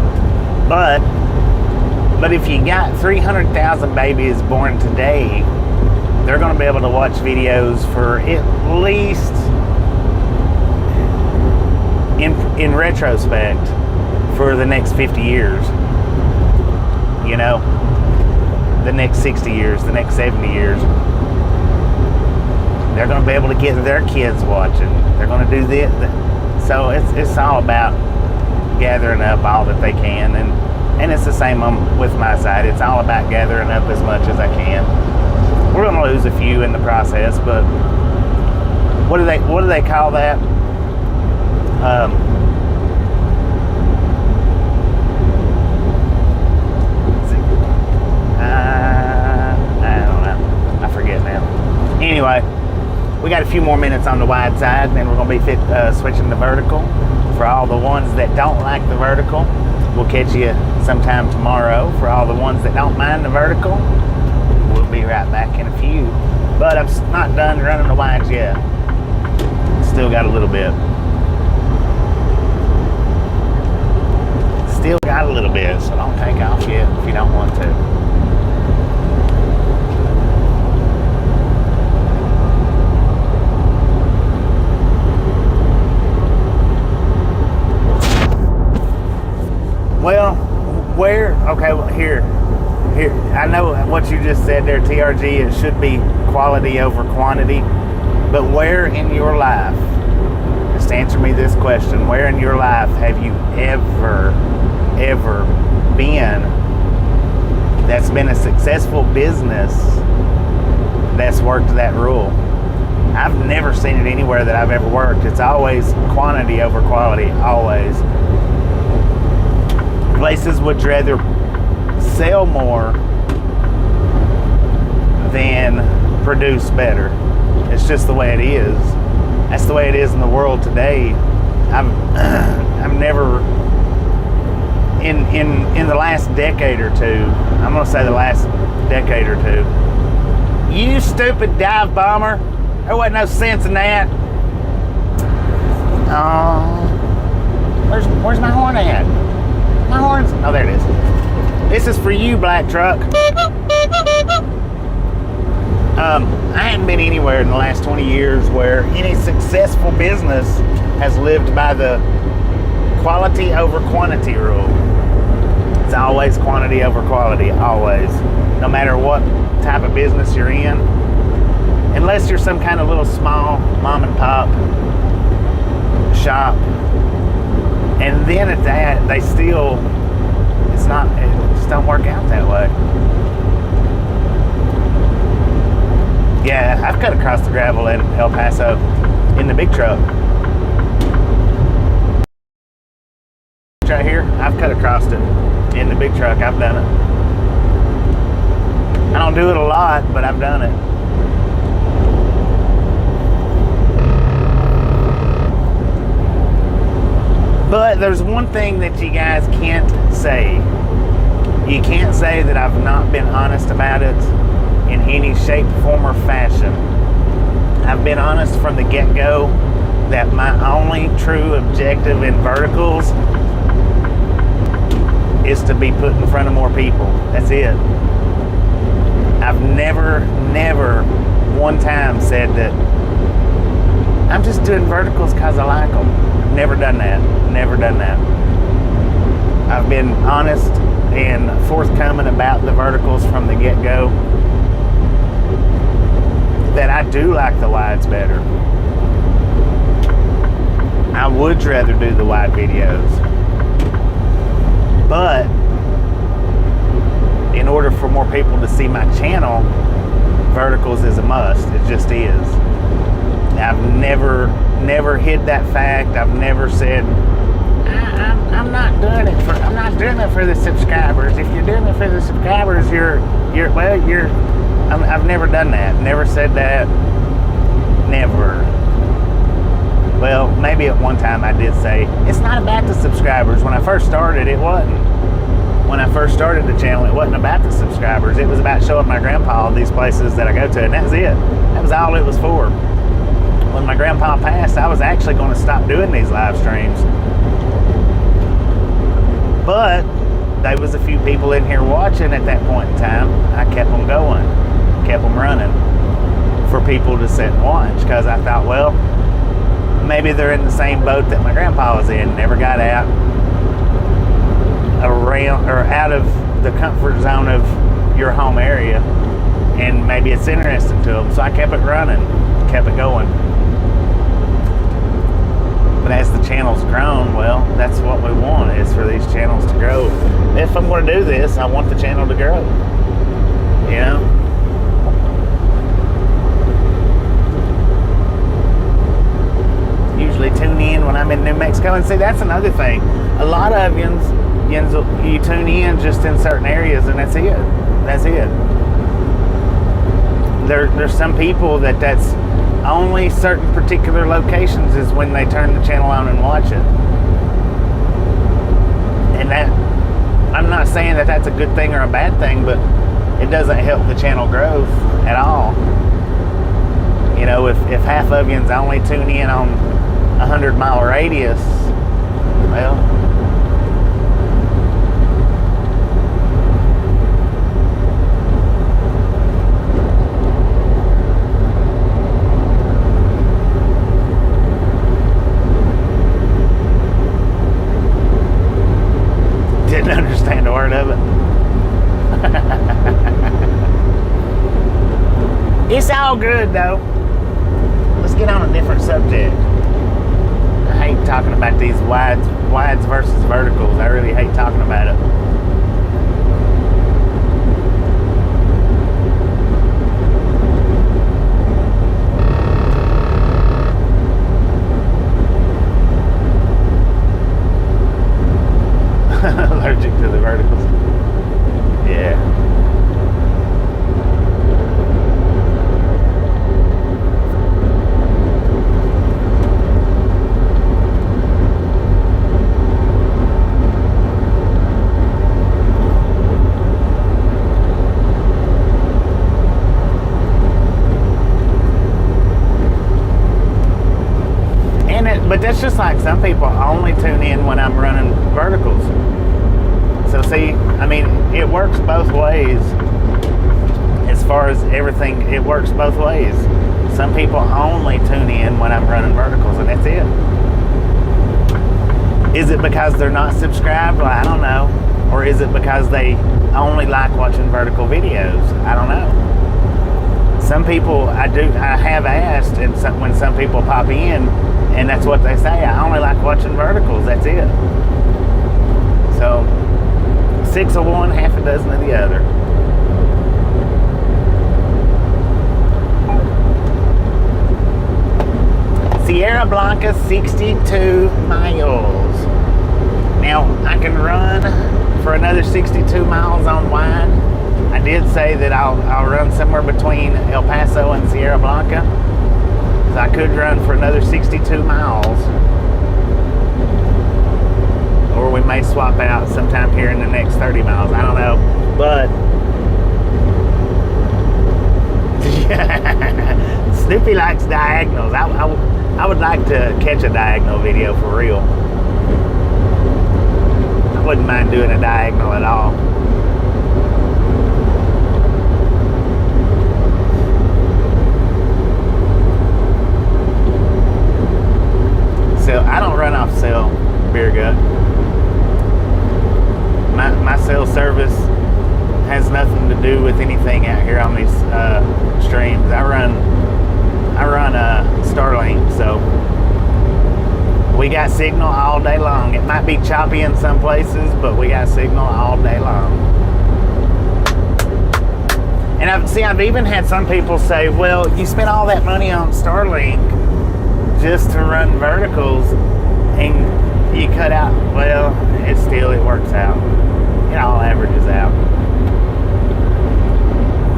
But if you got 300,000 babies born today, they're going to be able to watch videos for at least, in retrospect, for the next 50 years. You know, the next 60 years, the next 70 years. They're going to be able to get their kids watching. They're going to do this. So it's all about gathering up all that they can, and it's the same with my side. It's all about gathering up as much as I can. We're going to lose a few in the process, but what do they call that? I don't know. I forget now. Anyway, we got a few more minutes on the wide side, and then we're going to be switching to vertical. For all the ones that don't like the vertical, we'll catch you sometime tomorrow. For all the ones that don't mind the vertical, we'll be right back in a few. But I'm not done running the wides yet. Still got a little bit. Still got a little bit, so don't take off yet if you don't want to. Well, here, I know what you just said there, TRG, it should be quality over quantity, but where in your life, just answer me this question, where in your life have you ever been that's been a successful business that's worked that rule? I've never seen it anywhere that I've ever worked. It's always quantity over quality, always. Places would rather sell more than produce better. It's just the way it is. That's the way it is in the world today. I've never in the last decade or two, I'm gonna say the last decade or two. You stupid dive bomber. There wasn't no sense in that. Where's my horn at? My horn's... Oh, there it is. This is for you, black truck. I hadn't been anywhere in the last 20 years where any successful business has lived by the quality over quantity rule. It's always quantity over quality, always. No matter what type of business you're in. Unless you're some kind of little small mom and pop shop. And then at that, they still, it just don't work out that way. Yeah, I've cut across the gravel at El Paso in the big truck. Right here, I've cut across it in the big truck. I've done it. I don't do it a lot, but I've done it. But there's one thing that you guys can't say. You can't say that I've not been honest about it in any shape, form, or fashion. I've been honest from the get-go that my only true objective in verticals is to be put in front of more people. That's it. I've never one time said that I'm just doing verticals because I like them. I've never done that. Never done that. I've been honest and forthcoming about the verticals from the get-go. That I do like the wides better. I would rather do the wide videos. But in order for more people to see my channel, verticals is a must. It just is. I've never hid that fact. I've never said I'm not doing it for the subscribers. If you're doing it for the subscribers, I've never done that. Never said that. Never. Well, maybe at one time I did say, it's not about the subscribers. When I first started, it wasn't. When I first started the channel, it wasn't about the subscribers. It was about showing my grandpa these places that I go to, and that was it. That was all it was for. When my grandpa passed, I was actually going to stop doing these live streams. But there was a few people in here watching at that point in time. I kept them going, kept them running for people to sit and watch, because I thought, well, maybe they're in the same boat that my grandpa was in, never got out around or out of the comfort zone of your home area, and maybe it's interesting to them. So I kept it running, kept it going. But as the channel's grown, well, that's what we want, is for these channels to grow. If I'm going to do this, I want the channel to grow. You know? Usually tune in when I'm in New Mexico. And see, that's another thing. A lot of you tune in just in certain areas, and that's it. That's it. There's some people that's only certain particular locations is when they turn the channel on and watch it. And that, I'm not saying that that's a good thing or a bad thing, but it doesn't help the channel growth at all. You know, if half of you only tune in on 100-mile radius, well, didn't understand a word of it. It's all good though. Let's get on a different subject. I hate talking about these wides versus verticals. I really hate talking about it. Allergic to the verticals. Yeah. But that's just like some people only tune in when I'm running verticals. So see, I mean, it works both ways. As far as everything, it works both ways. Some people only tune in when I'm running verticals, and that's it. Is it because they're not subscribed? Well, I don't know. Or is it because they only like watching vertical videos? I don't know. Some people, I have asked, and when some people pop in, and that's what they say, I only like watching verticals, that's it. So, 6 of one, half a dozen of the other. Sierra Blanca, 62 miles. Now, I can run for another 62 miles on wide. I did say that I'll run somewhere between El Paso and Sierra Blanca. So I could run for another 62 miles. Or we may swap out sometime here in the next 30 miles. I don't know. But Snoopy likes diagonals. I would like to catch a diagonal video for real. I wouldn't mind doing a diagonal at all. So I don't run off cell beer gut. My cell service has nothing to do with anything out here on these streams. I run Starlink, so we got signal all day long. It might be choppy in some places, but we got signal all day long. And I've even had some people say, well, you spent all that money on Starlink just to run verticals and you cut out. Well, it works out. It all averages out.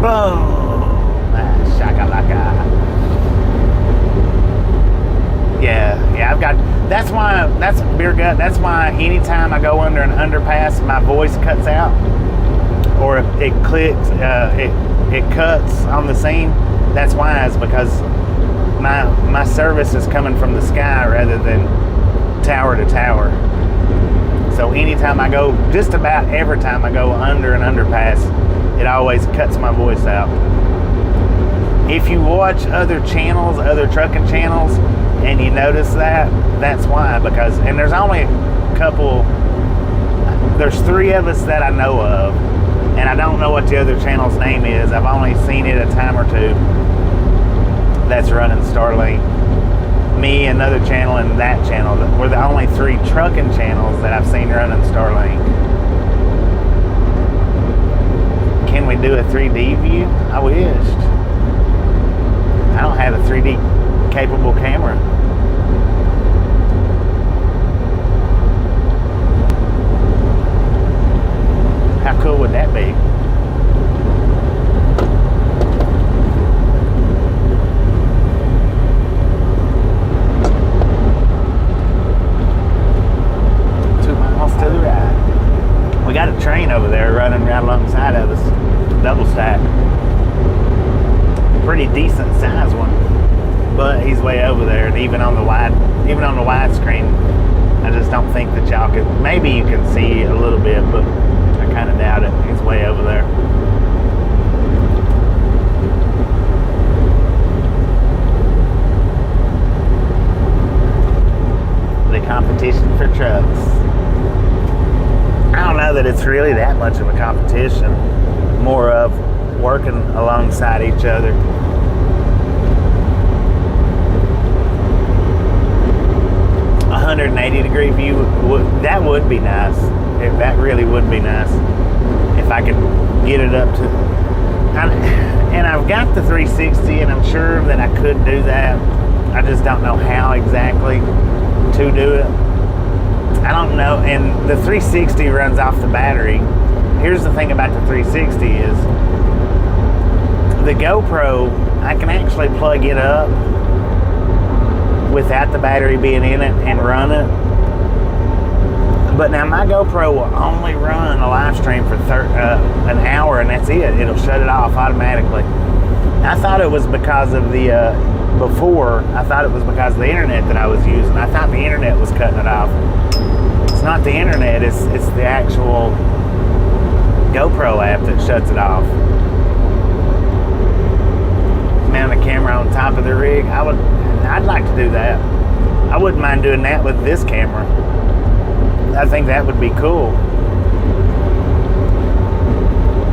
Boom! Shakalaka. Yeah, I've got, that's beer gut, that's why anytime I go under an underpass, my voice cuts out, or it clicks, it cuts on the scene. That's why, is because my service is coming from the sky rather than tower to tower. So anytime I go, just about every time I go under an underpass, it always cuts my voice out. If you watch other channels, other trucking channels, and you notice that, that's why. Because, and there's only a couple, there's 3 of us that I know of, and I don't know what the other channel's name is. I've only seen it a time or 2 that's running Starlink. Me, another channel, and that channel. We're the only 3 trucking channels that I've seen running Starlink. Can we do a 3D view? I wished. I don't have a 3D capable camera. How cool would that be? We got a train over there running right alongside of us, double stack. Pretty decent size one, but he's way over there. And even on the widescreen, I just don't think that y'all could. Maybe you can see a little bit, but I kind of doubt it. He's way over there. The competition for trucks. I don't know that it's really that much of a competition, more of working alongside each other. A 180-degree view, that would be nice. That really would be nice if I could get it up to. And I've got the 360, and I'm sure that I could do that. I just don't know how exactly to do it. I don't know, and the 360 runs off the battery. Here's the thing about the 360 is the GoPro, I can actually plug it up without the battery being in it and run it. But now my GoPro will only run a live stream for an hour, and that's it. It'll shut it off automatically. I thought it was because of the before. I thought it was because of the internet that I was using. I thought the internet was cutting it off. It's not the internet. It's the actual GoPro app that shuts it off. Mount a camera on top of the rig. I'd like to do that. I wouldn't mind doing that with this camera. I think that would be cool.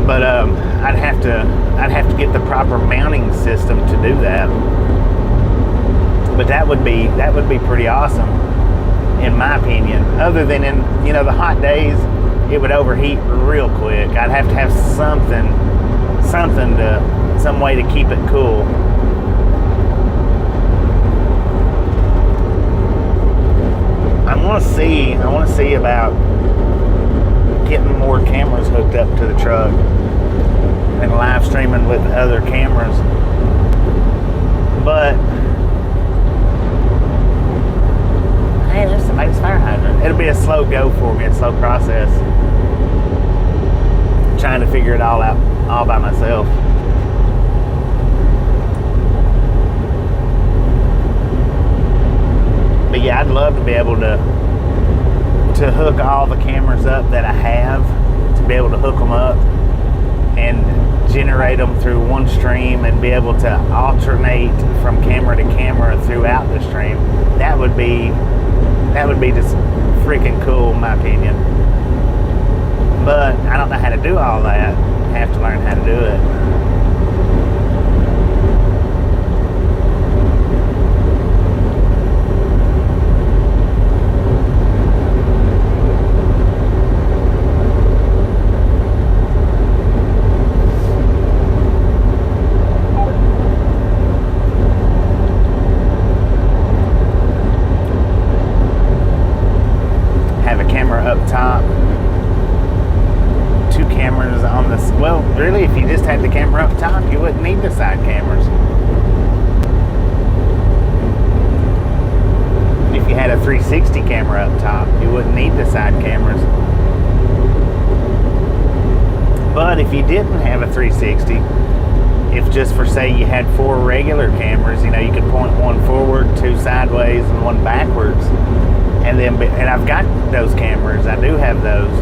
But I'd have to get the proper mounting system to do that. But that would be pretty awesome, in my opinion. Other than in the hot days, it would overheat real quick. I'd have to have some way to keep it cool. I want to see about getting more cameras hooked up to the truck and live streaming with other cameras. But hey, there's somebody's fire hydrant. It'll be a slow go for me, a slow process. Trying to figure it all out all by myself. But yeah, I'd love to be able to hook all the cameras up that I have, to be able to hook them up and generate them through one stream and be able to alternate from camera to camera throughout the stream. That would be just freaking cool, in my opinion. But I don't know how to do all that. I have to learn how to do it. Up top, two cameras on this. Well, really, if you just had the camera up top, you wouldn't need the side cameras. If you had a 360 camera up top, you wouldn't need the side cameras. But if you didn't have a 360, if just for say you had 4 regular cameras, you could point one forward, 2 sideways, and 1 backwards. And I've got those cameras. I do have those.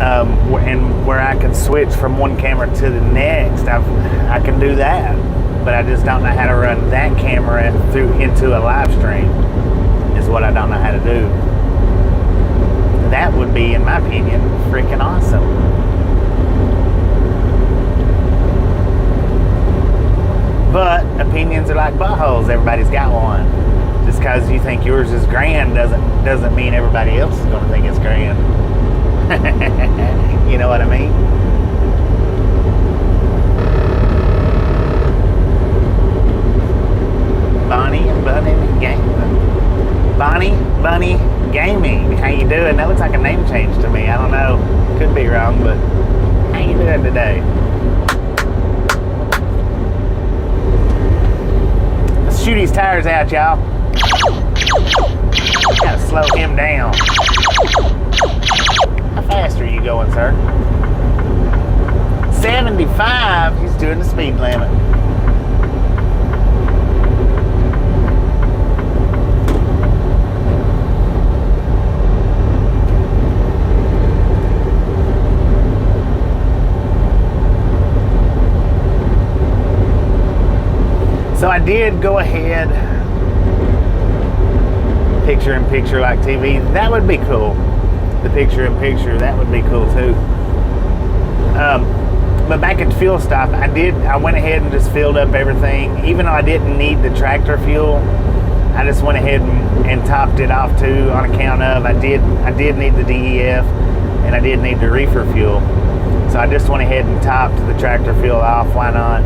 And where I can switch from one camera to the next, I can do that. But I just don't know how to run that camera into a live stream. Is what I don't know how to do. That would be, in my opinion, freaking awesome. But opinions are like buttholes. Everybody's got one. Just because you think yours is grand doesn't mean everybody else is going to think it's grand. You know what I mean? Bonnie Bunny Gaming. How you doing? That looks like a name change to me. I don't know. Could be wrong, but how you doing today? Let's shoot these tires out, y'all. Gotta slow him down. How fast are you going, sir? 75. He's doing the speed limit. So I did go ahead. Picture-in-picture like TV, that would be cool. The picture-in-picture, that would be cool too. But back at the fuel stop, I went ahead and just filled up everything. Even though I didn't need the tractor fuel, I just went ahead and topped it off too, on account of I did need the DEF and I did need the reefer fuel. So I just went ahead and topped the tractor fuel off. Why not?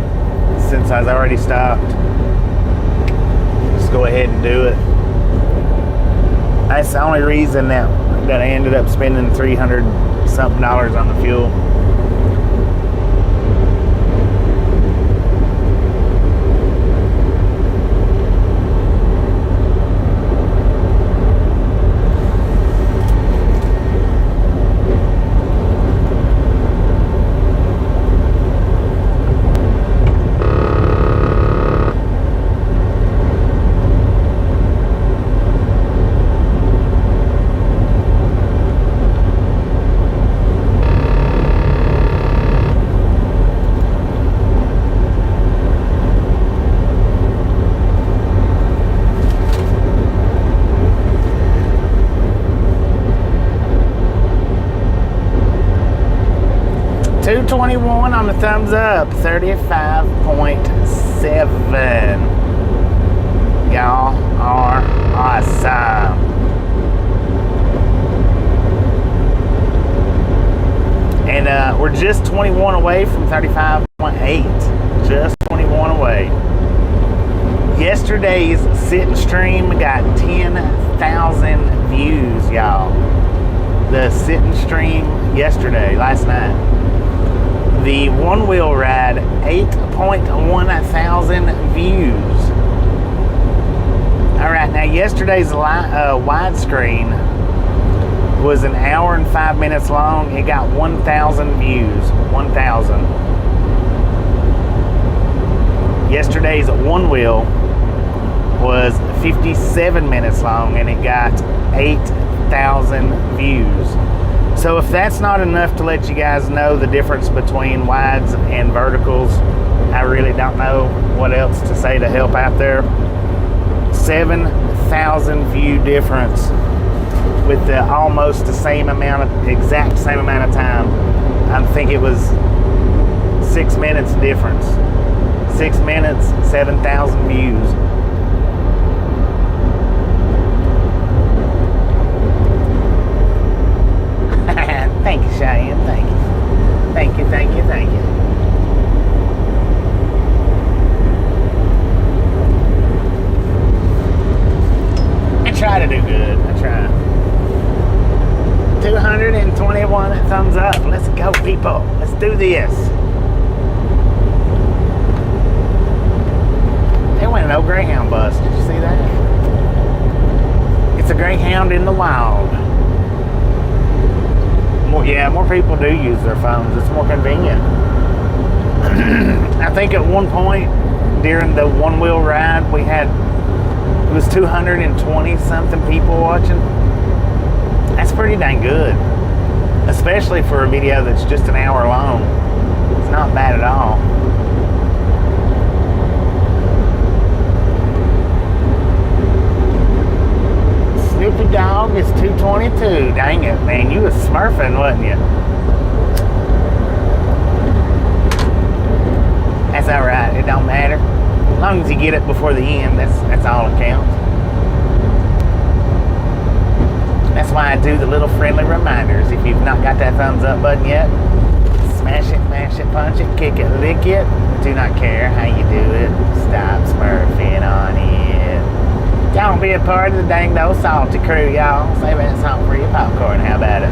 Since I was already stopped, just go ahead and do it. That's the only reason that I ended up spending $300 something on the fuel. 221 on the thumbs up, 35.7. Y'all are awesome. And we're just 21 away from 35.8. Just 21 away. Yesterday's sit and stream got 10,000 views, y'all. The sit and stream yesterday, last night. The one wheel ride, 8.1 thousand views. All right, now yesterday's widescreen was an hour and 5 minutes long. It got 1,000 views. 1,000. Yesterday's one wheel was 57 minutes long and it got 8,000 views. So if that's not enough to let you guys know the difference between wides and verticals, I really don't know what else to say to help out there. 7,000 view difference with the almost the same amount of, exact same amount of time. I think it was 6 minutes difference. 6 minutes, 7,000 views. Thank you, Cheyenne. Thank you. Thank you, thank you, thank you. I try to do good. I try. 221 thumbs up. Let's go, people. Let's do this. They went an old Greyhound bus. Did you see that? It's a Greyhound in the wild. More people do use their phones. It's more convenient. I think at one point during the one wheel ride, it was 220 something people watching. That's pretty dang good, especially for a video that's just an hour long. It's not bad at all. Snoopy Dog is 222. Dang it, man. You was smurfing, wasn't you? That's alright. It don't matter. As long as you get it before the end, that's all that counts. That's why I do the little friendly reminders. If you've not got that thumbs up button yet, smash it, mash it, punch it, kick it, lick it. Do not care how you do it. Stop smurfing on it. Don't be a part of the dang old salty crew, y'all. Save that song for your popcorn. How about it?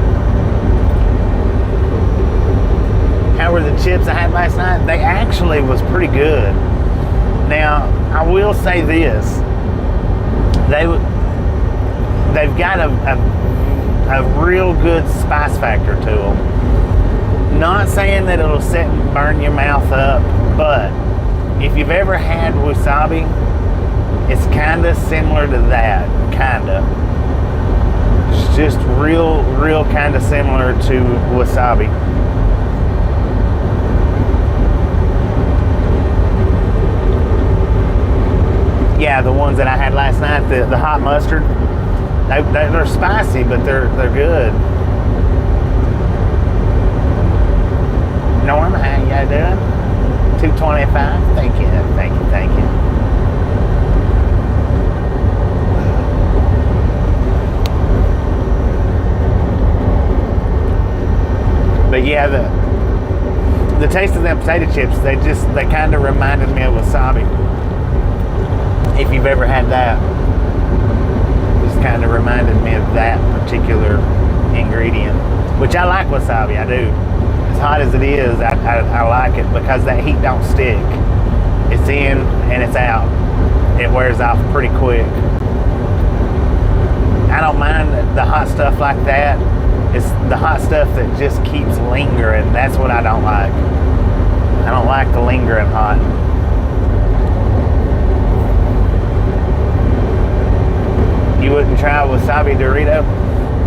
How were the chips I had last night? They actually was pretty good. Now, I will say this. They've got a real good spice factor to them. Not saying that it'll sit and burn your mouth up, but if you've ever had wasabi, it's kind of similar to that, kind of. It's just real kind of similar to wasabi. Yeah, the ones that I had last night, the hot mustard, they're spicy, but they're good. Norm, how you doing? 225. Thank you, thank you, thank you. But yeah, the taste of them potato chips, they kind of reminded me of wasabi. If you've ever had that, just kind of reminded me of that particular ingredient, which I like wasabi, I do. As hot as it is, I like it because that heat don't stick. It's in and it's out. It wears off pretty quick. I don't mind the hot stuff like that. It's the hot stuff that just keeps lingering. That's what I don't like. I don't like the lingering hot. You wouldn't try a wasabi Dorito?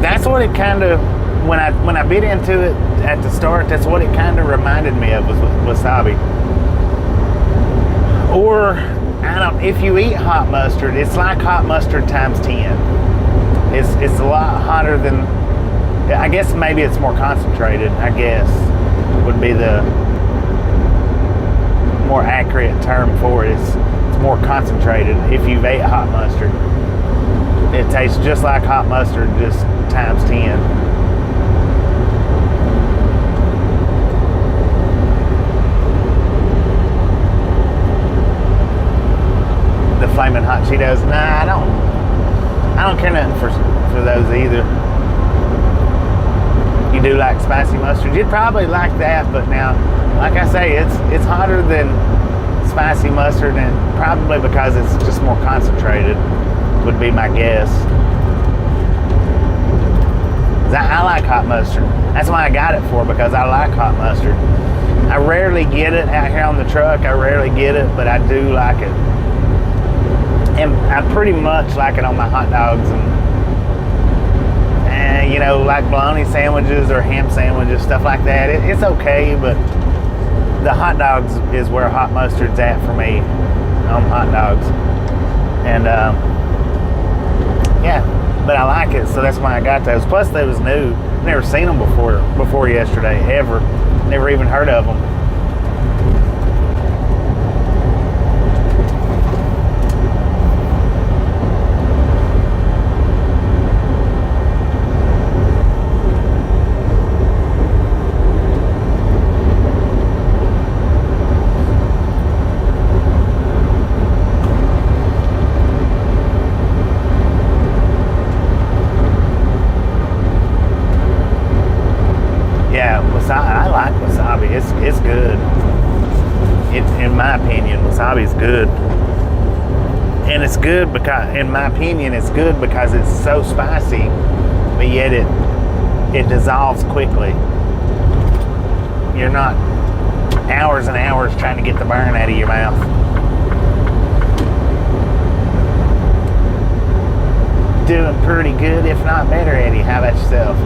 That's what it kind of, when I bit into it at the start, that's what it kind of reminded me of, was wasabi. Or, if you eat hot mustard, it's like hot mustard times 10. It's a lot hotter than, I guess maybe it's more concentrated, I guess. would be the more accurate term for it. It's more concentrated. If you've ate hot mustard, it tastes just like hot mustard, just times 10. The Flaming Hot Cheetos, nah, I don't care nothing for those either. You do like spicy mustard, you'd probably like that, but now, like I say, it's hotter than spicy mustard, and probably because it's just more concentrated, would be my guess. I like hot mustard. That's why I got it for, because I like hot mustard. I rarely get it out here on the truck. I rarely get it, but I do like it. And I pretty much like it on my hot dogs and you know, like bologna sandwiches or ham sandwiches, stuff like that. It's okay, but the hot dogs is where hot mustard's at for me on hot dogs. And yeah, but I like it, so that's why I got those. Plus, they was new. Never seen them before yesterday, ever. Never even heard of them. I like wasabi. It's good. In my opinion, wasabi's good. And it's good because, in my opinion, it's good because it's so spicy, but yet it dissolves quickly. You're not hours and hours trying to get the burn out of your mouth. Doing pretty good, if not better, Eddie. How about yourself?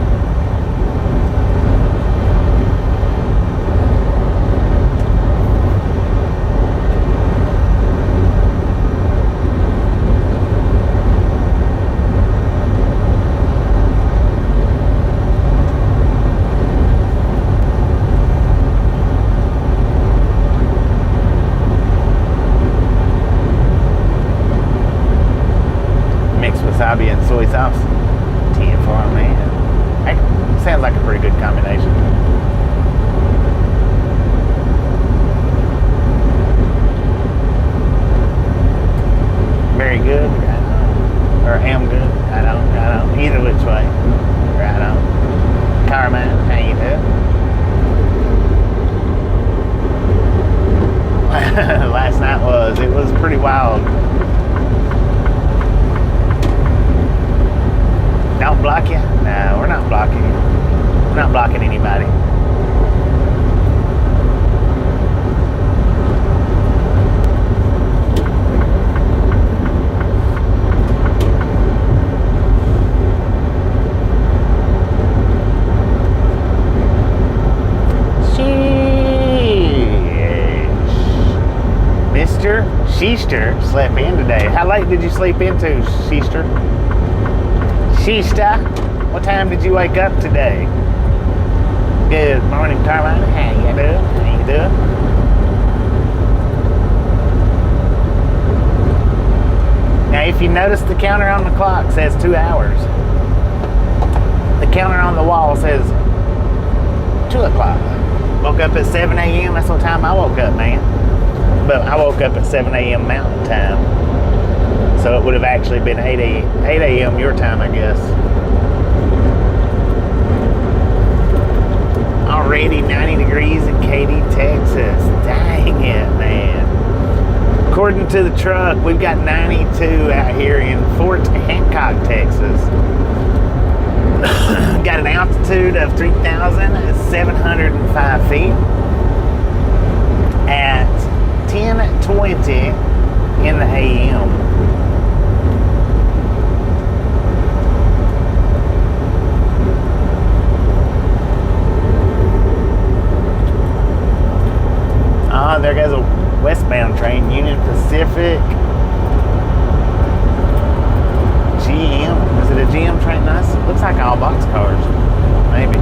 Wasabi and soy sauce. 10 for a man. Hey, sounds like a pretty good combination. Very good. Right on. Or am good. Right on. Right on. Either which way. Right on. Carman, how you doing? Last night it was pretty wild. Don't block you? No, we're not blocking you. We're not blocking anybody. Sheesh. Mr. Sheester slept in today. How late did you sleep into, Sheester? Sheesta, what time did you wake up today? Good morning, Carolina. How you doing? How you doing? Now, if you notice, the counter on the clock says 2 hours. The counter on the wall says 2 o'clock. Woke up at 7 a.m. That's what time I woke up, man. But I woke up at 7 a.m. Mountain Time. So it would have actually been 8 a.m. your time, I guess. Already 90 degrees in Katy, Texas. Dang it, man. According to the truck, we've got 92 out here in Fort Hancock, Texas. Got an altitude of 3,705 feet at 10:20 in the a.m. There goes a westbound train, Union Pacific. GM. Is it a GM train? No, it looks like all box cars. Maybe.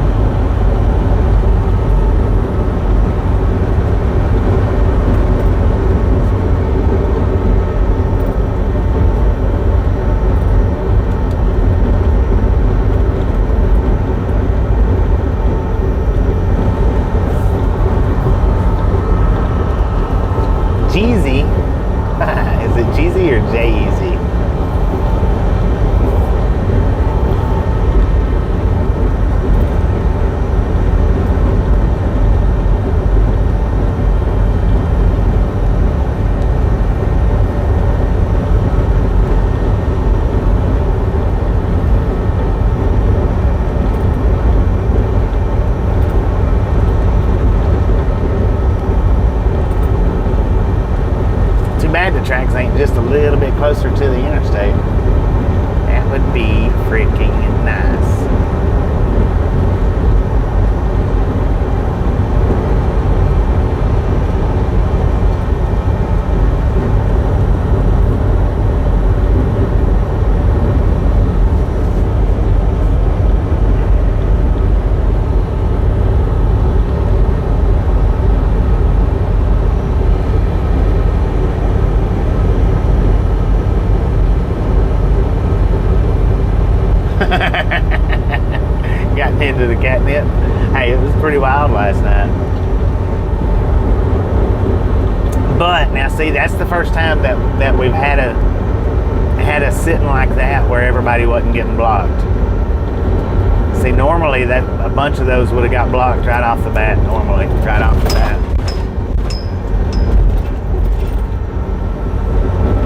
to the interstate. That would be freaking nice. Gotten into the catnip. Hey, it was pretty wild last night. But now, see, that's the first time that we've had a sitting like that where everybody wasn't getting blocked. See, normally that a bunch of those would have got blocked right off the bat. Normally, right off the bat.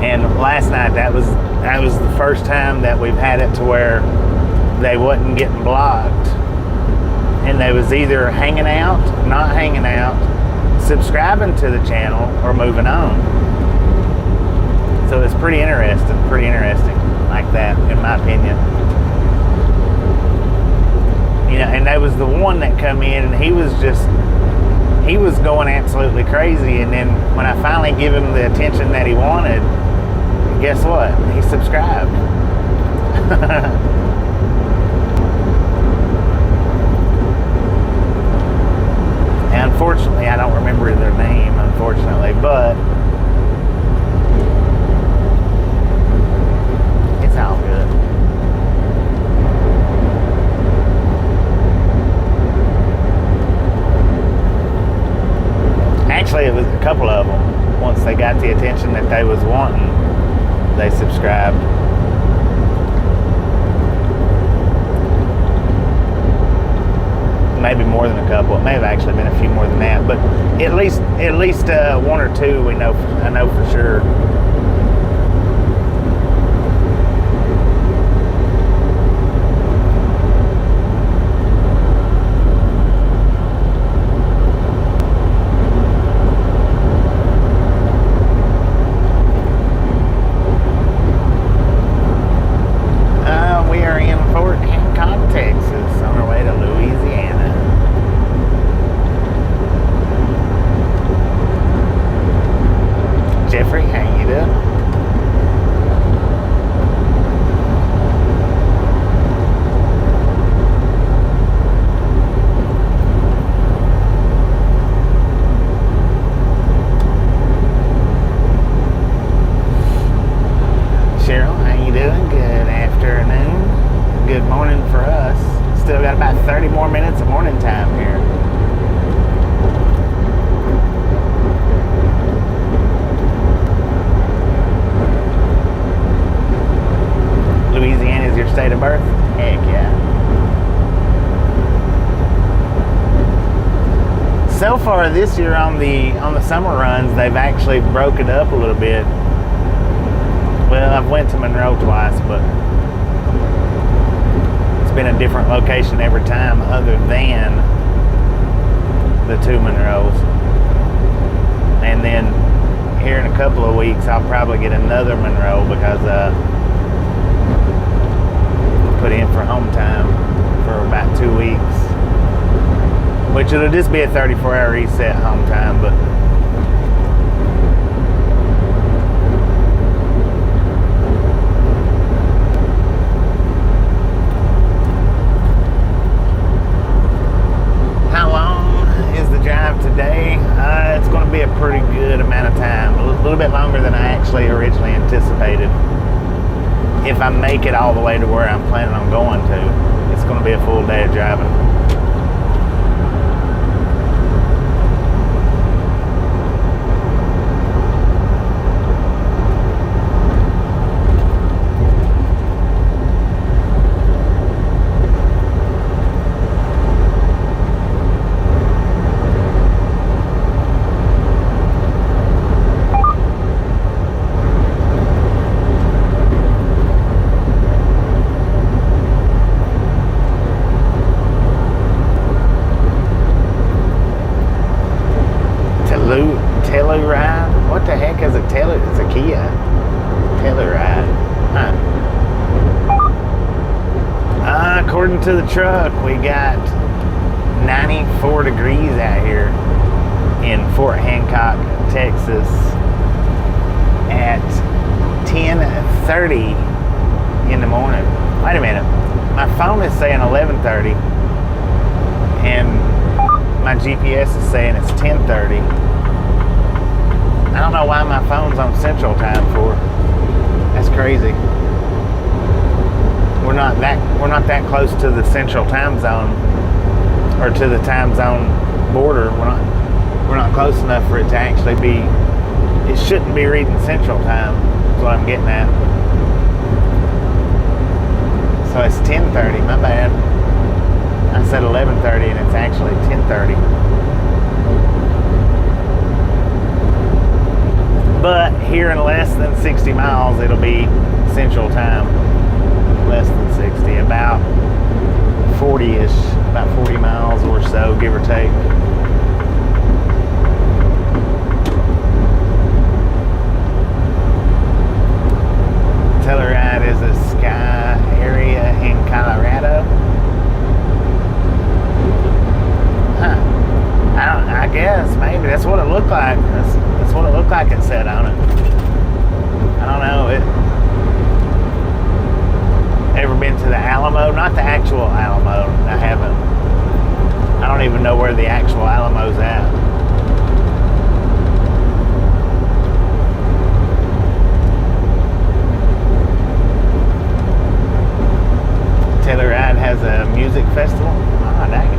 And last night, that was the first time that we've had it to where they wasn't getting blocked, and they was either hanging out, not hanging out, subscribing to the channel, or moving on. So it's pretty interesting like that, in my opinion. You know, and there was the one that come in, and he was going absolutely crazy, and then when I finally give him the attention that he wanted, guess what? He subscribed. And unfortunately, I don't remember their name, unfortunately, but it's all good. Actually, it was a couple of them. Once they got the attention that they was wanting, they subscribed. Maybe more than a couple. It may have actually been a few more than that, but at least one or two I know for sure. We are in Fort Hancock, Texas, on our way to Louisiana. Jeffrey, how you doing? Cheryl, how you doing? Good afternoon. Good morning for us. Still got about 30 more minutes of morning time here. Louisiana is your state of birth? Heck yeah. So far this year on the summer runs, they've actually broke it up a little bit. Well, I've went to Monroe twice, but it's been a different location every time other than the two Monroes. And then here in a couple of weeks, I'll probably get another Monroe because put in for home time for about 2 weeks, which it'll just be a 34-hour reset home time, but how long is the drive today? It's going to be a pretty good amount of time, a little bit longer than I actually originally anticipated. If I make it all the way to where I'm planning on going to, it's going to be a full day of driving. according to the truck, we got 94 degrees out here in Fort Hancock, Texas at 10:30 in the morning. Wait a minute. My phone is saying 11:30 and my GPS is saying it's 10:30. I don't know why my phone's on Central Time for. That's crazy. We're not that close to the Central Time Zone or to the time zone border. We're not close enough for it to actually be. It shouldn't be reading Central Time. Is what I'm getting at. So it's 10:30. My bad. I said 11:30 and it's actually 10:30. But here in less than 60 miles, it'll be Central Time. Less than 60, about 40-ish, about 40 miles or so, give or take. Telluride is a sky area in Colorado. Huh. I guess, maybe. That's what it looked like. That's what it looked like it said on it. I don't know. Ever been to the Alamo? Not the actual Alamo. I haven't. I don't even know where the actual Alamo's at. Telluride has a music festival. Ah, dang it.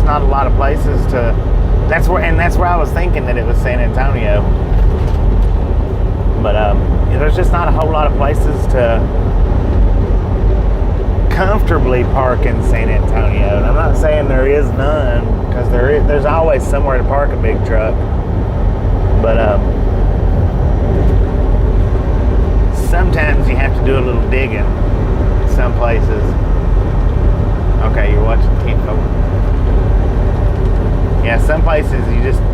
Not a lot of places to. That's where I was thinking that it was San Antonio. But there's just not a whole lot of places to comfortably park in San Antonio. And I'm not saying there is none, because there's always somewhere to park a big truck. But sometimes you have to do a little digging. Some places. Okay, you're watching T4. Yeah, some places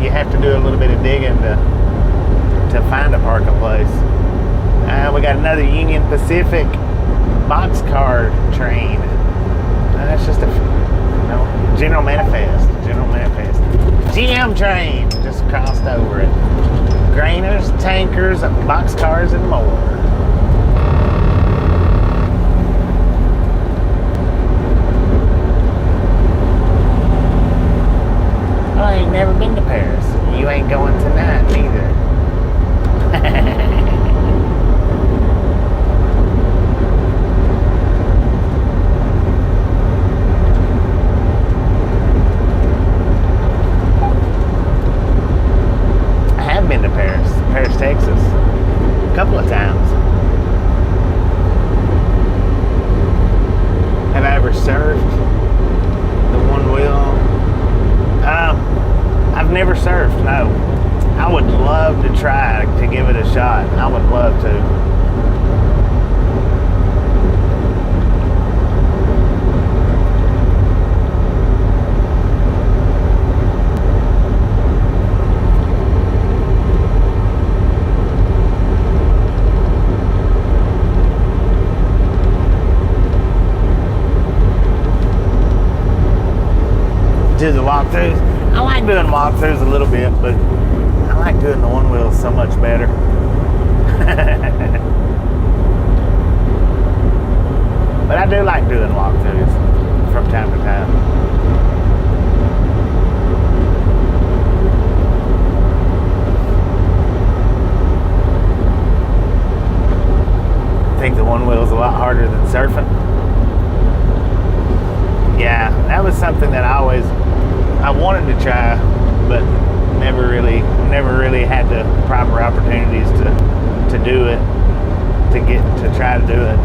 you have to do a little bit of digging to find a parking place. We got another Union Pacific boxcar train. That's just a General Manifest. GM train just crossed over it. Grainers, tankers, boxcars, and more. I ain't never been to Paris. You ain't going tonight neither. I have been to Paris, Texas, a couple of times. Have I ever surfed the one wheel? I've never surfed, no. I would love to try to give it a shot. I would love to. Do the walkthrough. I like doing walkthroughs a little bit, but I like doing the one wheel so much better. But I do like doing walkthroughs from time to time. I think the one wheel is a lot harder than surfing. Yeah, that was something that I wanted to try, but never really had the proper opportunities to do it, to try to do it.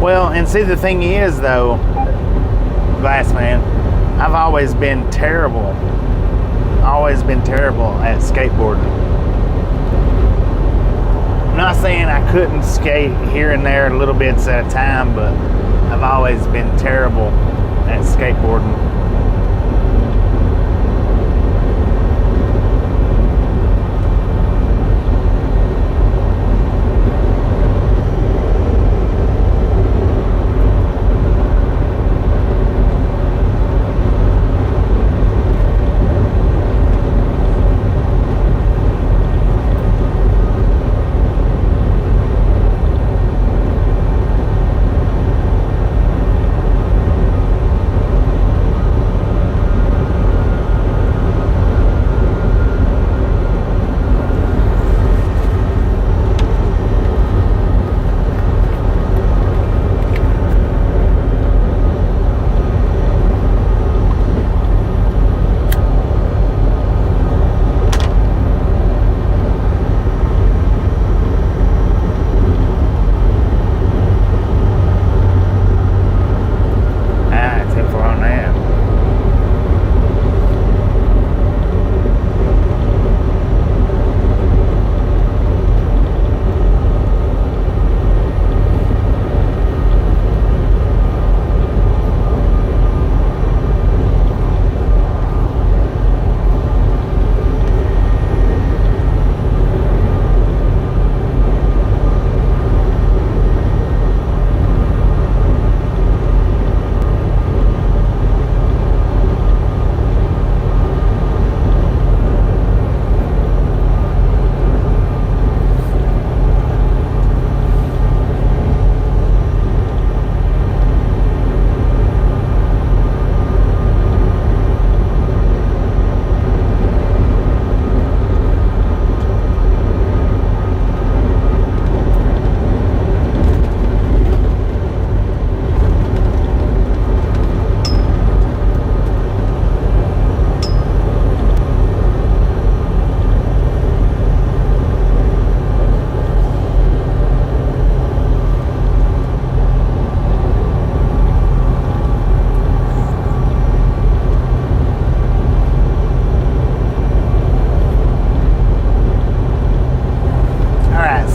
Well, and see, the thing is, though, Glass Man, I've always been terrible at skateboarding. I'm not saying I couldn't skate here and there little bits at a time, but I've always been terrible at skateboarding.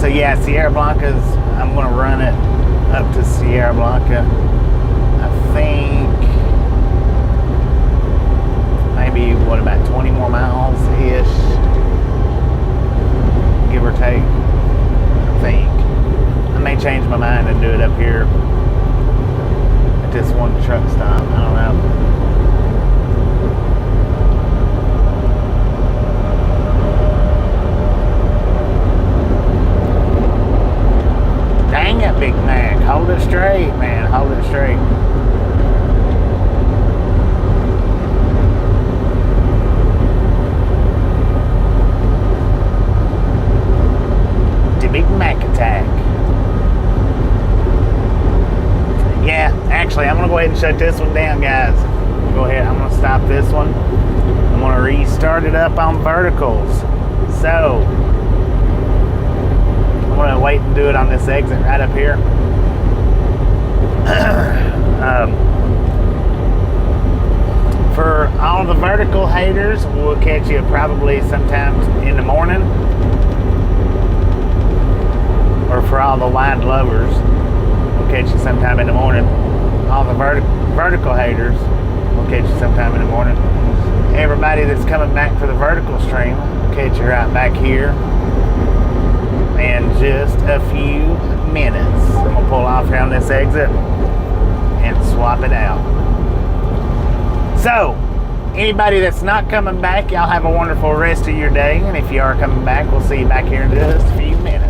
Yeah, Sierra Blanca's, I'm going to run it up to Sierra Blanca. I think maybe, what, about 20 more miles-ish. this one truck stop. I don't know. Dang it, Big Mac. Hold it straight, man. Hold it straight. The Big Mac attack. Yeah, actually, I'm going to go ahead and shut this one down, guys. Go ahead. I'm going to stop this one. I'm going to restart it up on verticals. So, I'm going to wait and do it on this exit right up here. For all the vertical haters, we'll catch you probably sometime in the morning. Or for all the wide lovers, we'll catch you sometime in the morning. All the vertical haters, we'll catch you sometime in the morning. Everybody that's coming back for the vertical stream, we'll catch you right back here in just a few minutes. I'm gonna pull off here on this exit and swap it out. So, anybody that's not coming back, y'all have a wonderful rest of your day. And if you are coming back, we'll see you back here in just a few minutes.